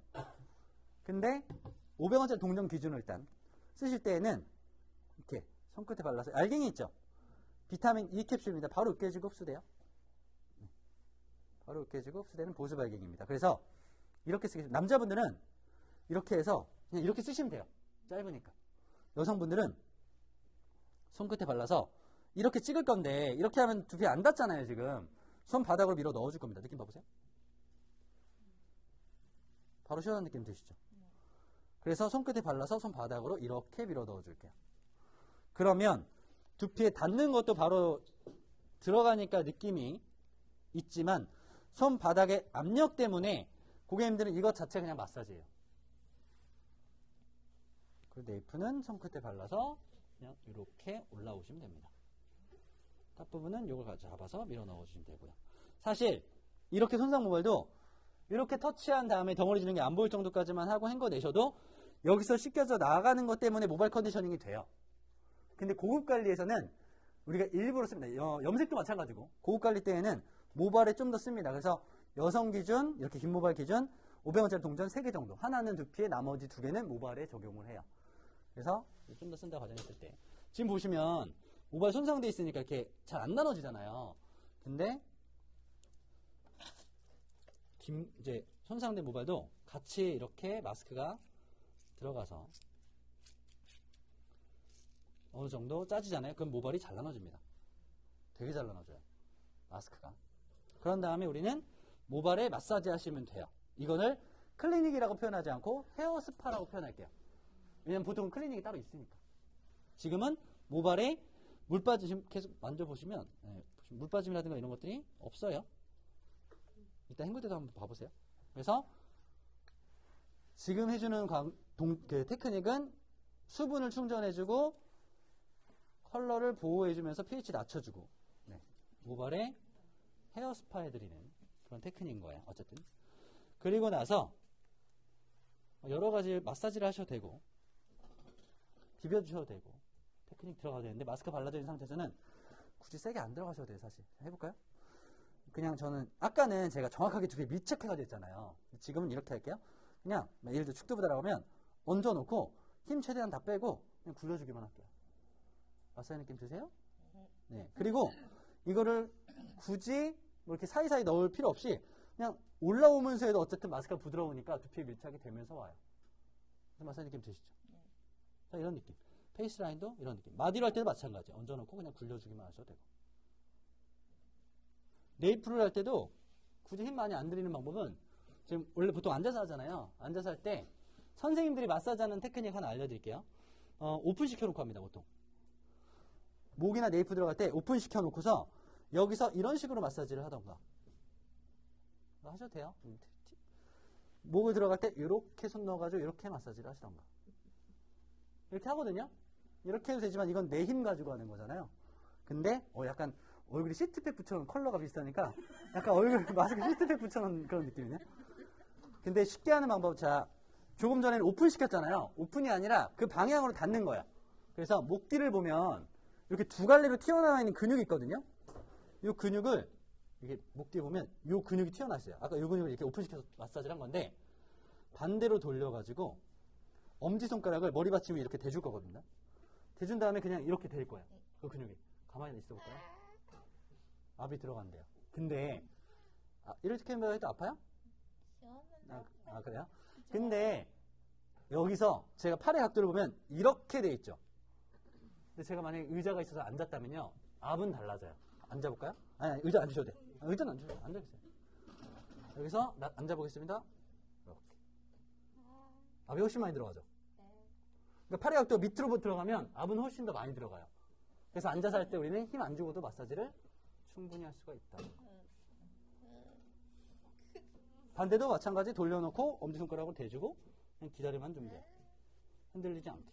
Speaker 2: 근데 500원짜리 동전 기준으로 일단 쓰실 때에는 이렇게 손끝에 발라서, 알갱이 있죠? 비타민 E 캡슐입니다. 바로 으깨지고 흡수돼요. 바로 으깨지고 흡수되는 보습 알갱이입니다. 그래서 이렇게 쓰겠습니다. 남자분들은 이렇게 해서 그냥 이렇게 쓰시면 돼요. 짧으니까. 여성분들은 손끝에 발라서 이렇게 찍을 건데 이렇게 하면 두피 안 닿잖아요. 지금 손바닥으로 밀어 넣어줄 겁니다. 느낌 봐보세요. 바로 시원한 느낌 드시죠? 그래서 손끝에 발라서 손바닥으로 이렇게 밀어 넣어줄게요. 그러면 두피에 닿는 것도 바로 들어가니까 느낌이 있지만 손바닥의 압력 때문에 고객님들은 이것 자체 그냥 마사지예요. 그리고 네이프는 손끝에 발라서 그냥 이렇게 올라오시면 됩니다. 탑 부분은 이걸 잡아서 밀어 넣어주시면 되고요. 사실 이렇게 손상 모발도 이렇게 터치한 다음에 덩어리 지는 게 안 보일 정도까지만 하고 헹궈내셔도 여기서 씻겨져 나가는 것 때문에 모발 컨디셔닝이 돼요. 근데 고급 관리에서는 우리가 일부러 씁니다. 염색도 마찬가지고 고급 관리 때에는 모발에 좀 더 씁니다. 그래서 여성 기준, 이렇게 긴 모발 기준 500원짜리 동전 3개 정도, 하나는 두피에 나머지 2개는 모발에 적용을 해요. 그래서 좀 더 쓴다 과정했을 때 지금 보시면 모발 손상돼 있으니까 이렇게 잘 안 나눠지잖아요. 근데 이제 손상된 모발도 같이 이렇게 마스크가 들어가서 어느 정도 짜지잖아요. 그럼 모발이 잘 나눠집니다. 되게 잘 나눠져요. 마스크가. 그런 다음에 우리는 모발에 마사지 하시면 돼요. 이거를 클리닉이라고 표현하지 않고 헤어 스파라고 표현할게요. 왜냐면 보통 클리닉이 따로 있으니까. 지금은 모발에 물 빠짐 계속 만져보시면 물 빠짐이라든가 이런 것들이 없어요. 일단 헹굴 때도 한번 봐보세요. 그래서 지금 해주는 그 테크닉은 수분을 충전해주고 컬러를 보호해주면서 pH 낮춰주고 모발에 헤어 스파 해드리는 그런 테크닉인 거예요. 어쨌든 그리고 나서 여러 가지 마사지를 하셔도 되고 비벼주셔도 되고 테크닉 들어가도 되는데 마스크 발라져 있는 상태에서는 굳이 세게 안 들어가셔도 돼요. 사실 해볼까요? 그냥 저는 아까는 제가 정확하게 두피에 밀착해가지고 있잖아요. 지금은 이렇게 할게요. 그냥 예를 들어 축두부다라고 하면 얹어놓고 힘 최대한 다 빼고 그냥 굴려주기만 할게요. 마사지 느낌 드세요? 네. 그리고 이거를 굳이 뭐 이렇게 사이사이 넣을 필요 없이 그냥 올라오면서 해도 어쨌든 마스크가 부드러우니까 두피에 밀착이 되면서 와요. 그래서 마사지 느낌 드시죠? 자, 이런 느낌. 페이스 라인도 이런 느낌. 마디로 할 때도 마찬가지. 얹어놓고 그냥 굴려주기만 하셔도 되고. 네이프를 할 때도 굳이 힘 많이 안 들이는 방법은 지금 원래 보통 앉아서 하잖아요. 앉아서 할 때 선생님들이 마사지하는 테크닉 하나 알려드릴게요. 오픈 시켜놓고 합니다. 보통. 목이나 네이프 들어갈 때 오픈 시켜놓고서 여기서 이런 식으로 마사지를 하던가. 하셔도 돼요. 목을 들어갈 때 이렇게 손 넣어가지고 이렇게 마사지를 하시던가. 이렇게 하거든요. 이렇게 해도 되지만 이건 내 힘 가지고 하는 거잖아요. 근데 약간 얼굴이 시트팩 붙여놓은 컬러가 비슷하니까 약간 얼굴 마스크 시트팩 붙여놓은 그런 느낌이네. 근데 쉽게 하는 방법, 자, 조금 전에는 오픈 시켰잖아요. 오픈이 아니라 그 방향으로 닫는 거야. 그래서 목 뒤를 보면 이렇게 두 갈래로 튀어나와 있는 근육이 있거든요. 이 근육을 이게 목 뒤에 보면 이 근육이 튀어나와 있어요. 아까 이 근육을 이렇게 오픈시켜서 마사지를 한 건데 반대로 돌려가지고 엄지손가락을 머리 받침에 이렇게 대줄 거거든요. 대준 다음에 그냥 이렇게 될 거예요. 그 근육이. 가만히 있어 볼까요? 압이 들어간대요. 근데 이렇게 해도 아파요? 그래요? 근데 여기서 제가 팔의 각도를 보면 이렇게 돼 있죠. 근데 제가 만약에 의자가 있어서 앉았다면요, 압은 달라져요. 앉아볼까요? 아니, 의자 앉으셔도 돼. 의자는 앉으셔도 돼. 앉아계세요. 여기서 앉아보겠습니다. 이렇게. 압이 훨씬 많이 들어가죠. 그러니까 팔의 각도 밑으로 들어가면 압은 훨씬 더 많이 들어가요. 그래서 앉아서 할 때 우리는 힘 안 주고도 마사지를 충분히 할 수가 있다. 반대도 마찬가지 돌려놓고 엄지손가락으로 대주고 그냥 기다리면 좀 돼요. 흔들리지 않게.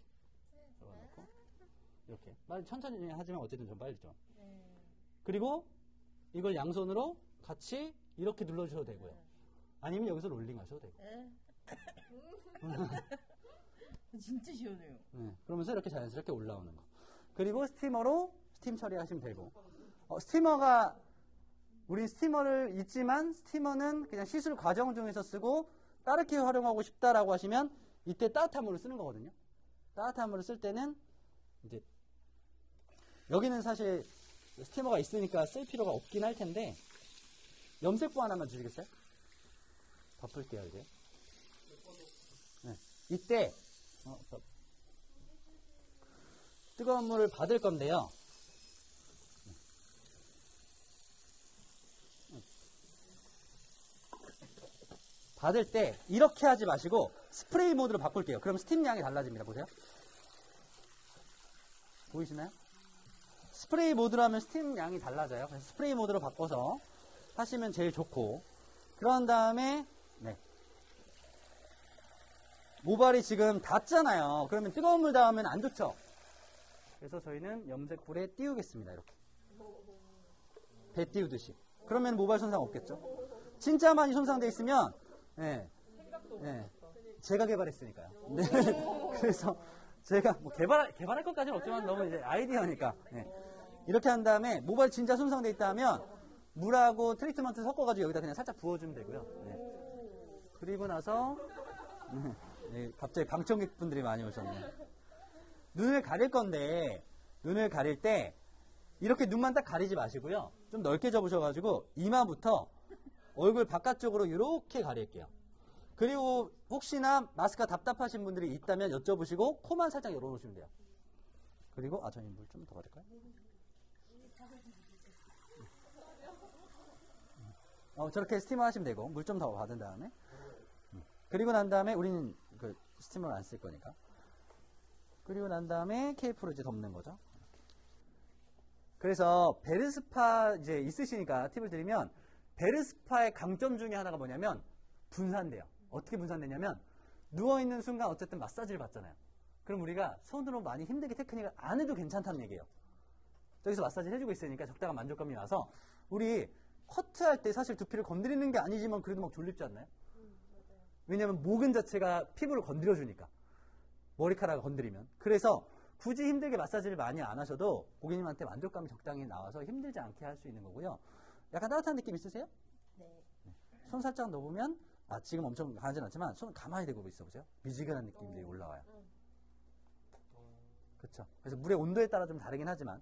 Speaker 2: 들어놓고 이렇게. 천천히 하지만 어쨌든 좀 빨리 좀. 그리고 이걸 양손으로 같이 이렇게 눌러주셔도 되고요. 아니면 여기서 롤링 하셔도 되고.
Speaker 3: 진짜 시원해요.
Speaker 2: 네, 그러면서 이렇게 자연스럽게 올라오는 거. 그리고 스티머로 스팀 처리하시면 되고. 우린 스티머를 있지만 스티머는 그냥 시술 과정 중에서 쓰고 따르게 활용하고 싶다라고 하시면 이때 따뜻한 물을 쓰는 거거든요. 따뜻한 물을 쓸 때는 이제 여기는 사실 스티머가 있으니까 쓸 필요가 없긴 할 텐데 염색부 하나만 주시겠어요? 덮을게요 이제. 네. 이때 뜨거운 물을 받을 건데요. 받을 때 이렇게 하지 마시고 스프레이 모드로 바꿀게요. 그럼 스팀 양이 달라집니다. 보세요. 보이시나요? 스프레이 모드로 하면 스팀 양이 달라져요. 그래서 스프레이 모드로 바꿔서 하시면 제일 좋고, 그런 다음에 모발이 지금 닿잖아요. 그러면 뜨거운 물 닿으면 안 좋죠. 그래서 저희는 염색불에 띄우겠습니다. 이렇게 배 띄우듯이. 그러면 모발 손상 없겠죠. 진짜 많이 손상되어 있으면 제가 개발했으니까요. 네. 그래서 제가 뭐 개발할 것까지는 없지만 너무 이제 아이디어니까 이렇게 한 다음에 모발 진짜 손상되어 있다면 물하고 트리트먼트 섞어가지고 여기다 그냥 살짝 부어주면 되고요. 그리고 나서 갑자기 방청객분들이 많이 오셨네요. 눈을 가릴 건데 눈을 가릴 때 이렇게 눈만 딱 가리지 마시고요. 좀 넓게 접으셔가지고 이마부터 얼굴 바깥쪽으로 이렇게 가릴게요. 그리고 혹시나 마스크가 답답하신 분들이 있다면 여쭤보시고 코만 살짝 열어놓으시면 돼요. 그리고 저희 물 좀 더 가릴까요? 저렇게 스티머 하시면 되고 물 좀 더 받은 다음에 그리고 난 다음에 우리는 그 스티머를 안 쓸 거니까 그리고 난 다음에 케이프로 이제 덮는 거죠. 그래서 베르스파 이제 있으시니까 팁을 드리면 베르스파의 강점 중에 하나가 뭐냐면 분산돼요. 어떻게 분산되냐면 누워있는 순간 어쨌든 마사지를 받잖아요. 그럼 우리가 손으로 많이 힘들게 테크닉을 안 해도 괜찮다는 얘기예요. 저기서 마사지를 해주고 있으니까 적당한 만족감이 와서 우리 커트할 때 사실 두피를 건드리는 게 아니지만 그래도 막 졸립지 않나요? 왜냐면 모근 자체가 피부를 건드려주니까. 머리카락을 건드리면. 그래서 굳이 힘들게 마사지를 많이 안 하셔도 고객님한테 만족감이 적당히 나와서 힘들지 않게 할 수 있는 거고요. 약간 따뜻한 느낌 있으세요?
Speaker 3: 네.
Speaker 2: 손 살짝 넣어보면 지금 엄청 강하진 않지만 손 가만히 대고 있어 보세요. 미지근한 느낌들이 올라와요. 그렇죠. 그래서 물의 온도에 따라 좀 다르긴 하지만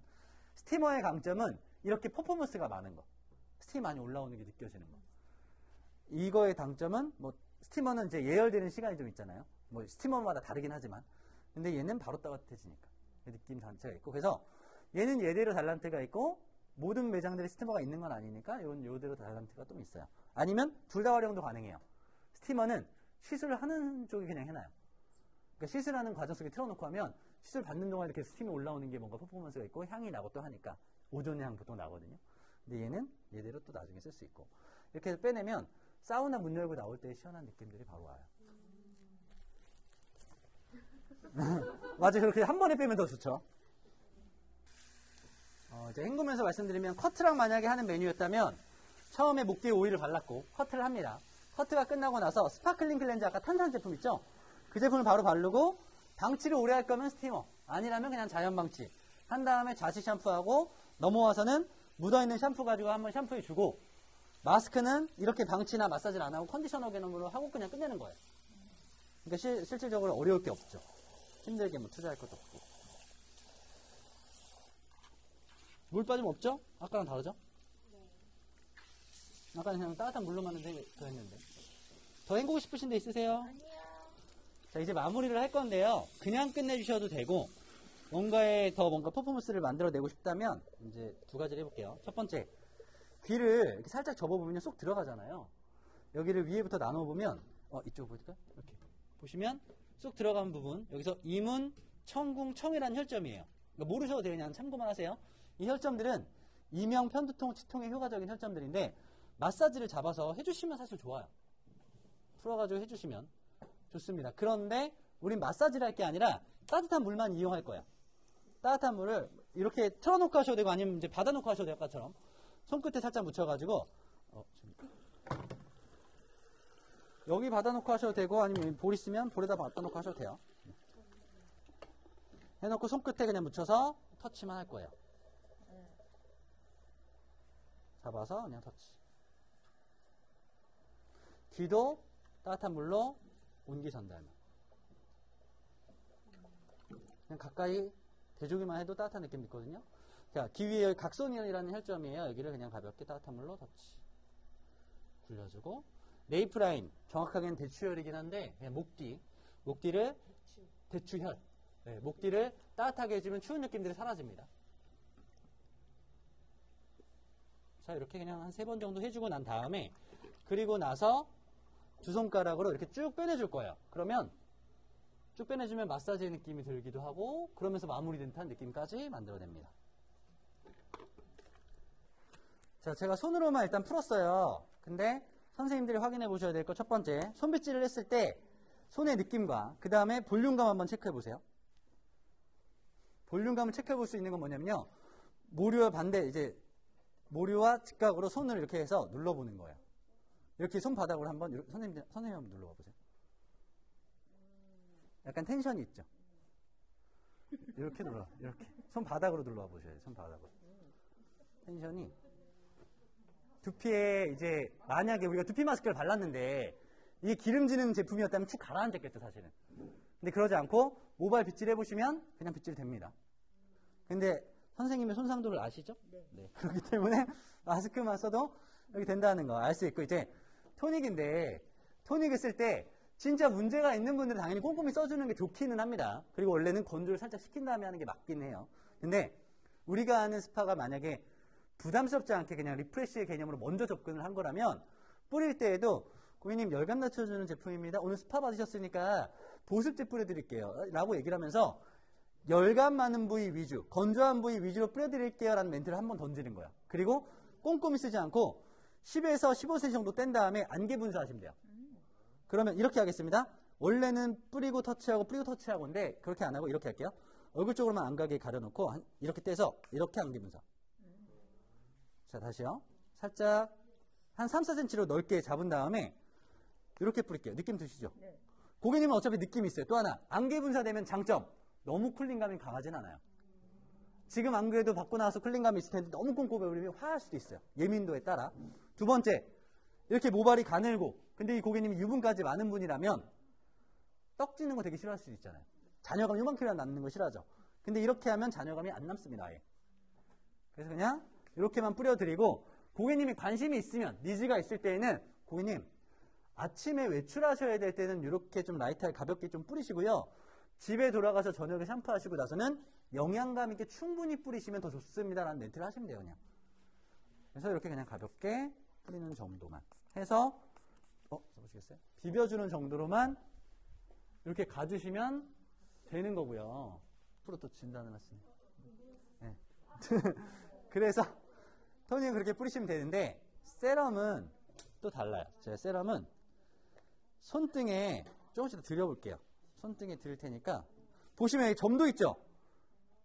Speaker 2: 스티머의 강점은 이렇게 퍼포먼스가 많은 거. 스팀이 많이 올라오는 게 느껴지는 거. 이거의 단점은 뭐 스티머는 이제 예열되는 시간이 좀 있잖아요. 뭐 스티머마다 다르긴 하지만 근데 얘는 바로 따뜻해지니까 느낌 자체가 있고 그래서 얘는 얘대로 달란트가 있고 모든 매장들에 스티머가 있는 건 아니니까 요대로 달란트가 좀 있어요. 아니면 둘 다 활용도 가능해요. 스티머는 시술을 하는 쪽이 그냥 해놔요. 그러니까 시술하는 과정 속에 틀어놓고 하면 시술 받는 동안 이렇게 스팀이 올라오는 게 뭔가 퍼포먼스가 있고 향이 나고 또 하니까 오존 향 보통 나거든요. 근데 얘는 얘대로 또 나중에 쓸 수 있고 이렇게 해서 빼내면 사우나 문 열고 나올 때 시원한 느낌들이 바로 와요. 맞아요. 그렇게 한 번에 빼면 더 좋죠. 이제 헹구면서 말씀드리면 커트랑 만약에 하는 메뉴였다면 처음에 목 뒤에 오일을 발랐고 커트를 합니다. 커트가 끝나고 나서 스파클링 클렌저 아까 탄산 제품 있죠? 그 제품을 바로 바르고 방치를 오래 할 거면 스티머 아니라면 그냥 자연 방치 한 다음에 자식 샴푸하고 넘어와서는 묻어있는 샴푸 가지고 한번 샴푸해 주고 마스크는 이렇게 방치나 마사지를 안 하고 컨디셔너 개념으로 하고 그냥 끝내는 거예요. 그러니까 실질적으로 어려울 게 없죠. 힘들게 뭐 투자할 것도 없고. 물 빠짐 없죠? 아까랑 다르죠? 아까는 그냥 따뜻한 물로만 더 했는데. 더 헹구고 싶으신 데 있으세요?
Speaker 3: 아니요.
Speaker 2: 자, 이제 마무리를 할 건데요. 그냥 끝내주셔도 되고, 뭔가 퍼포먼스를 만들어내고 싶다면, 이제 두 가지를 해볼게요. 첫 번째, 귀를 이렇게 살짝 접어보면 쏙 들어가잖아요. 여기를 위에부터 나눠보면, 이쪽으로 볼까요? 이렇게. 보시면, 쏙 들어간 부분, 여기서 이문, 청궁, 청이라는 혈점이에요. 그러니까 모르셔도 돼요. 그냥 참고만 하세요. 이 혈점들은 이명, 편두통, 치통에 효과적인 혈점들인데, 마사지를 잡아서 해주시면 사실 좋아요. 풀어가지고 해주시면 좋습니다. 그런데 우린 마사지를 할 게 아니라 따뜻한 물만 이용할 거야. 따뜻한 물을 이렇게 틀어놓고 하셔도 되고 아니면 이제 받아놓고 하셔도 돼요. 아까처럼 손끝에 살짝 묻혀가지고 여기 받아놓고 하셔도 되고 아니면 볼 있으면 볼에다 받아놓고 하셔도 돼요. 해놓고 손끝에 그냥 묻혀서 터치만 할 거예요. 잡아서 그냥 터치. 귀도 따뜻한 물로 온기 전달. 그냥 가까이 대주기만 해도 따뜻한 느낌 있거든요. 자, 귀 위에 각소니언이라는 혈점이에요. 여기를 그냥 가볍게 따뜻한 물로 터치. 굴려주고 레이프라인, 정확하게는 대추혈이긴 한데 그냥 목뒤를 대추혈. 네, 목뒤를 따뜻하게 해주면 추운 느낌들이 사라집니다. 자, 이렇게 그냥 한 3번 정도 해주고 난 다음에 그리고 나서 두 손가락으로 이렇게 쭉 빼내줄 거예요. 그러면 쭉 빼내주면 마사지 느낌이 들기도 하고 그러면서 마무리된 듯한 느낌까지 만들어냅니다. 자, 제가 손으로만 일단 풀었어요. 근데 선생님들이 확인해 보셔야 될 거 첫 번째, 손빗질을 했을 때 손의 느낌과 그 다음에 볼륨감 한번 체크해 보세요. 볼륨감을 체크해 볼 수 있는 건 뭐냐면요. 모류와 반대, 이제 모류와 직각으로 손을 이렇게 해서 눌러보는 거예요. 이렇게 손바닥으로 한번, 선생님 한번 눌러봐 보세요. 약간 텐션이 있죠? 이렇게 이렇게. 손바닥으로 눌러봐 보셔야 돼요, 손바닥으로. 텐션이. 두피에 이제, 만약에 우리가 두피 마스크를 발랐는데, 이게 기름지는 제품이었다면 축 가라앉았겠죠, 사실은. 근데 그러지 않고, 모발 빗질 해보시면, 그냥 빗질 됩니다. 근데, 선생님의 손상도를 아시죠? 네. 그렇기 때문에, 마스크만 써도, 이렇게 된다는 거 알 수 있고, 이제, 토닉인데 토닉을 쓸 때 진짜 문제가 있는 분들은 당연히 꼼꼼히 써주는 게 좋기는 합니다. 그리고 원래는 건조를 살짝 시킨 다음에 하는 게 맞긴 해요. 근데 우리가 하는 스파가 만약에 부담스럽지 않게 그냥 리프레쉬의 개념으로 먼저 접근을 한 거라면 뿌릴 때에도 고객님 열감 낮춰주는 제품입니다. 오늘 스파 받으셨으니까 보습제 뿌려드릴게요. 라고 얘기를 하면서 열감 많은 부위 위주, 건조한 부위 위주로 뿌려드릴게요 라는 멘트를 한번 던지는 거야. 그리고 꼼꼼히 쓰지 않고 10에서 15cm 정도 뗀 다음에 안개 분사하시면 돼요. 그러면 이렇게 하겠습니다. 원래는 뿌리고 터치하고인데 그렇게 안 하고 이렇게 할게요. 얼굴 쪽으로만 안 가게 가려놓고 이렇게 떼서 이렇게 안개 분사. 자, 다시요. 살짝 한 3, 4cm로 넓게 잡은 다음에 이렇게 뿌릴게요. 느낌 드시죠?
Speaker 3: 네.
Speaker 2: 고객님은 어차피 느낌이 있어요. 또 하나, 안개 분사되면 장점. 너무 쿨링감이 강하진 않아요. 지금 안 그래도 받고 나와서 쿨링감이 있을 텐데 너무 꼼꼼히 올리면 화할 수도 있어요. 예민도에 따라. 두 번째, 이렇게 모발이 가늘고 근데 이 고객님이 유분까지 많은 분이라면 떡지는 거 되게 싫어할 수도 있잖아요. 잔여감 요만큼이라도 남는 거 싫어하죠. 근데 이렇게 하면 잔여감이 안 남습니다. 아예. 그래서 그냥 이렇게만 뿌려드리고 고객님이 관심이 있으면 니즈가 있을 때에는 고객님 아침에 외출하셔야 될 때는 이렇게 좀 라이트하게 가볍게 좀 뿌리시고요. 집에 돌아가서 저녁에 샴푸하시고 나서는 영양감 있게 충분히 뿌리시면 더 좋습니다라는 멘트를 하시면 돼요. 그냥. 그래서 이렇게 그냥 가볍게 뿌리는 정도만 해서 잡으시겠어요? 비벼주는 정도로만 이렇게 가주시면 되는 거고요. 앞으로 또 진단을 하시네. 네. 그래서 토닉은 그렇게 뿌리시면 되는데 세럼은 또 달라요. 제가 세럼은 손등에 조금씩 더 드려볼게요. 손등에 드릴 테니까 보시면 여기 점도 있죠?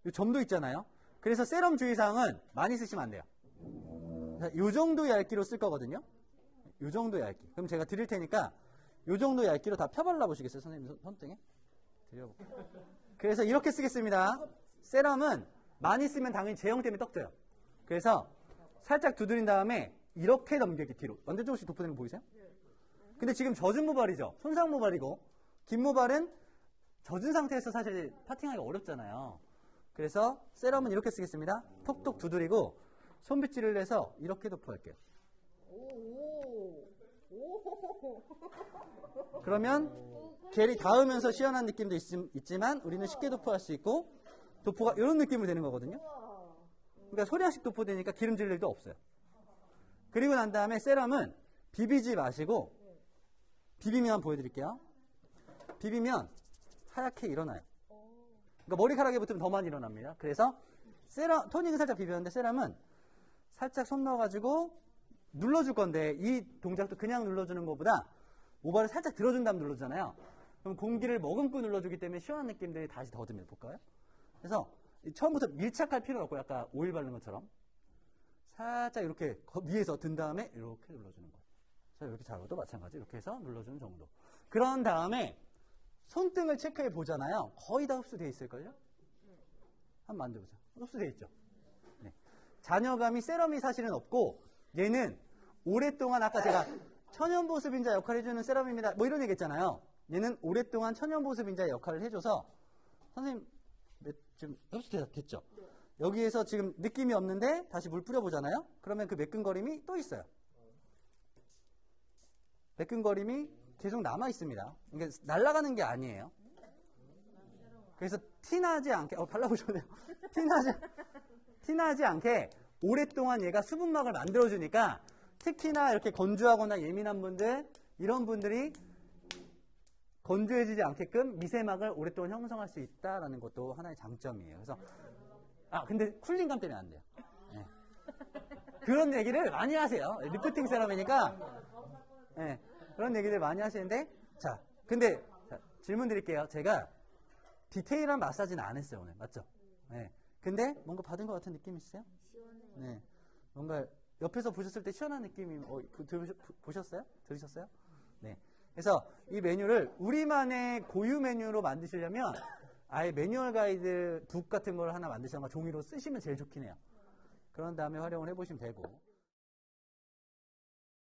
Speaker 2: 이 점도 있잖아요. 그래서 세럼 주의사항은 많이 쓰시면 안 돼요. 이 정도 얇기로 쓸 거거든요. 이 정도 얇기. 그럼 제가 드릴 테니까 이 정도 얇기로 다 펴발라 보시겠어요? 선생님 손등에? 드려볼게요. 그래서 이렇게 쓰겠습니다. 세럼은 많이 쓰면 당연히 제형 때문에 떡져요. 그래서 살짝 두드린 다음에 이렇게 넘겨기 뒤로. 완전 조금씩 돋보이는 거 보이세요? 근데 지금 젖은 모발이죠. 손상 모발이고 긴 모발은 젖은 상태에서 사실 파팅하기가 어렵잖아요. 그래서 세럼은 이렇게 쓰겠습니다. 톡톡 두드리고 손빗질을 해서 이렇게 도포할게요. 그러면 겔이 닿으면서 시원한 느낌도 있지만 우리는 쉽게 도포할 수 있고 도포가 이런 느낌으로 되는 거거든요. 그러니까 소량씩 도포되니까 기름질 일도 없어요. 그리고 난 다음에 세럼은 비비지 마시고 비비면 보여드릴게요. 비비면 하얗게 일어나요. 그러니까 머리카락에 붙으면 더 많이 일어납니다. 그래서 토닉은 살짝 비비는데 세럼은 살짝 손 넣어가지고 눌러줄 건데 이 동작도 그냥 눌러주는 것보다 모발을 살짝 들어준 다음 눌러주잖아요. 그럼 공기를 머금고 눌러주기 때문에 시원한 느낌들이 다시 더 듭니다. 볼까요? 그래서 처음부터 밀착할 필요는 없고 약간 오일 바른 것처럼 살짝 이렇게 위에서 든 다음에 이렇게 눌러주는 거예요. 자, 이렇게 잡아도 마찬가지 이렇게 해서 눌러주는 정도. 그런 다음에 손등을 체크해 보잖아요. 거의 다 흡수되어 있을걸요? 한번 만져보세요. 흡수되어 있죠? 네. 잔여감이 세럼이 사실은 없고 얘는 오랫동안 아까 제가 천연보습인자 역할을 해주는 세럼입니다. 뭐 이런 얘기 했잖아요. 얘는 오랫동안 천연보습인자 역할을 해줘서 선생님 지금 흡수됐죠? 여기에서 지금 느낌이 없는데 다시 물 뿌려보잖아요. 그러면 그 매끈거림이 또 있어요. 매끈거림이 계속 남아 있습니다. 이게 날아가는 게 아니에요. 그래서 티나지 않게 발라보셔도 돼요. 티나지 않게 오랫동안 얘가 수분막을 만들어주니까 특히나 이렇게 건조하거나 예민한 분들 이런 분들이 건조해지지 않게끔 미세막을 오랫동안 형성할 수 있다는 것도 하나의 장점이에요. 그래서 근데 쿨링감 때문에 안 돼요. 네. 그런 얘기를 많이 하세요. 리프팅 세럼이니까 네. 그런 얘기들 많이 하시는데 근데 질문 드릴게요. 제가 디테일한 마사지는 안 했어요 오늘. 맞죠? 네. 근데 뭔가 받은 것 같은 느낌 있으세요?
Speaker 3: 시원해요.
Speaker 2: 네. 뭔가 옆에서 보셨을 때 시원한 느낌이 보셨어요? 들으셨어요? 네. 그래서 이 메뉴를 우리만의 고유 메뉴로 만드시려면 아예 매뉴얼 가이드 북 같은 걸 하나 만드시거나 종이로 쓰시면 제일 좋긴 해요. 그런 다음에 활용을 해보시면 되고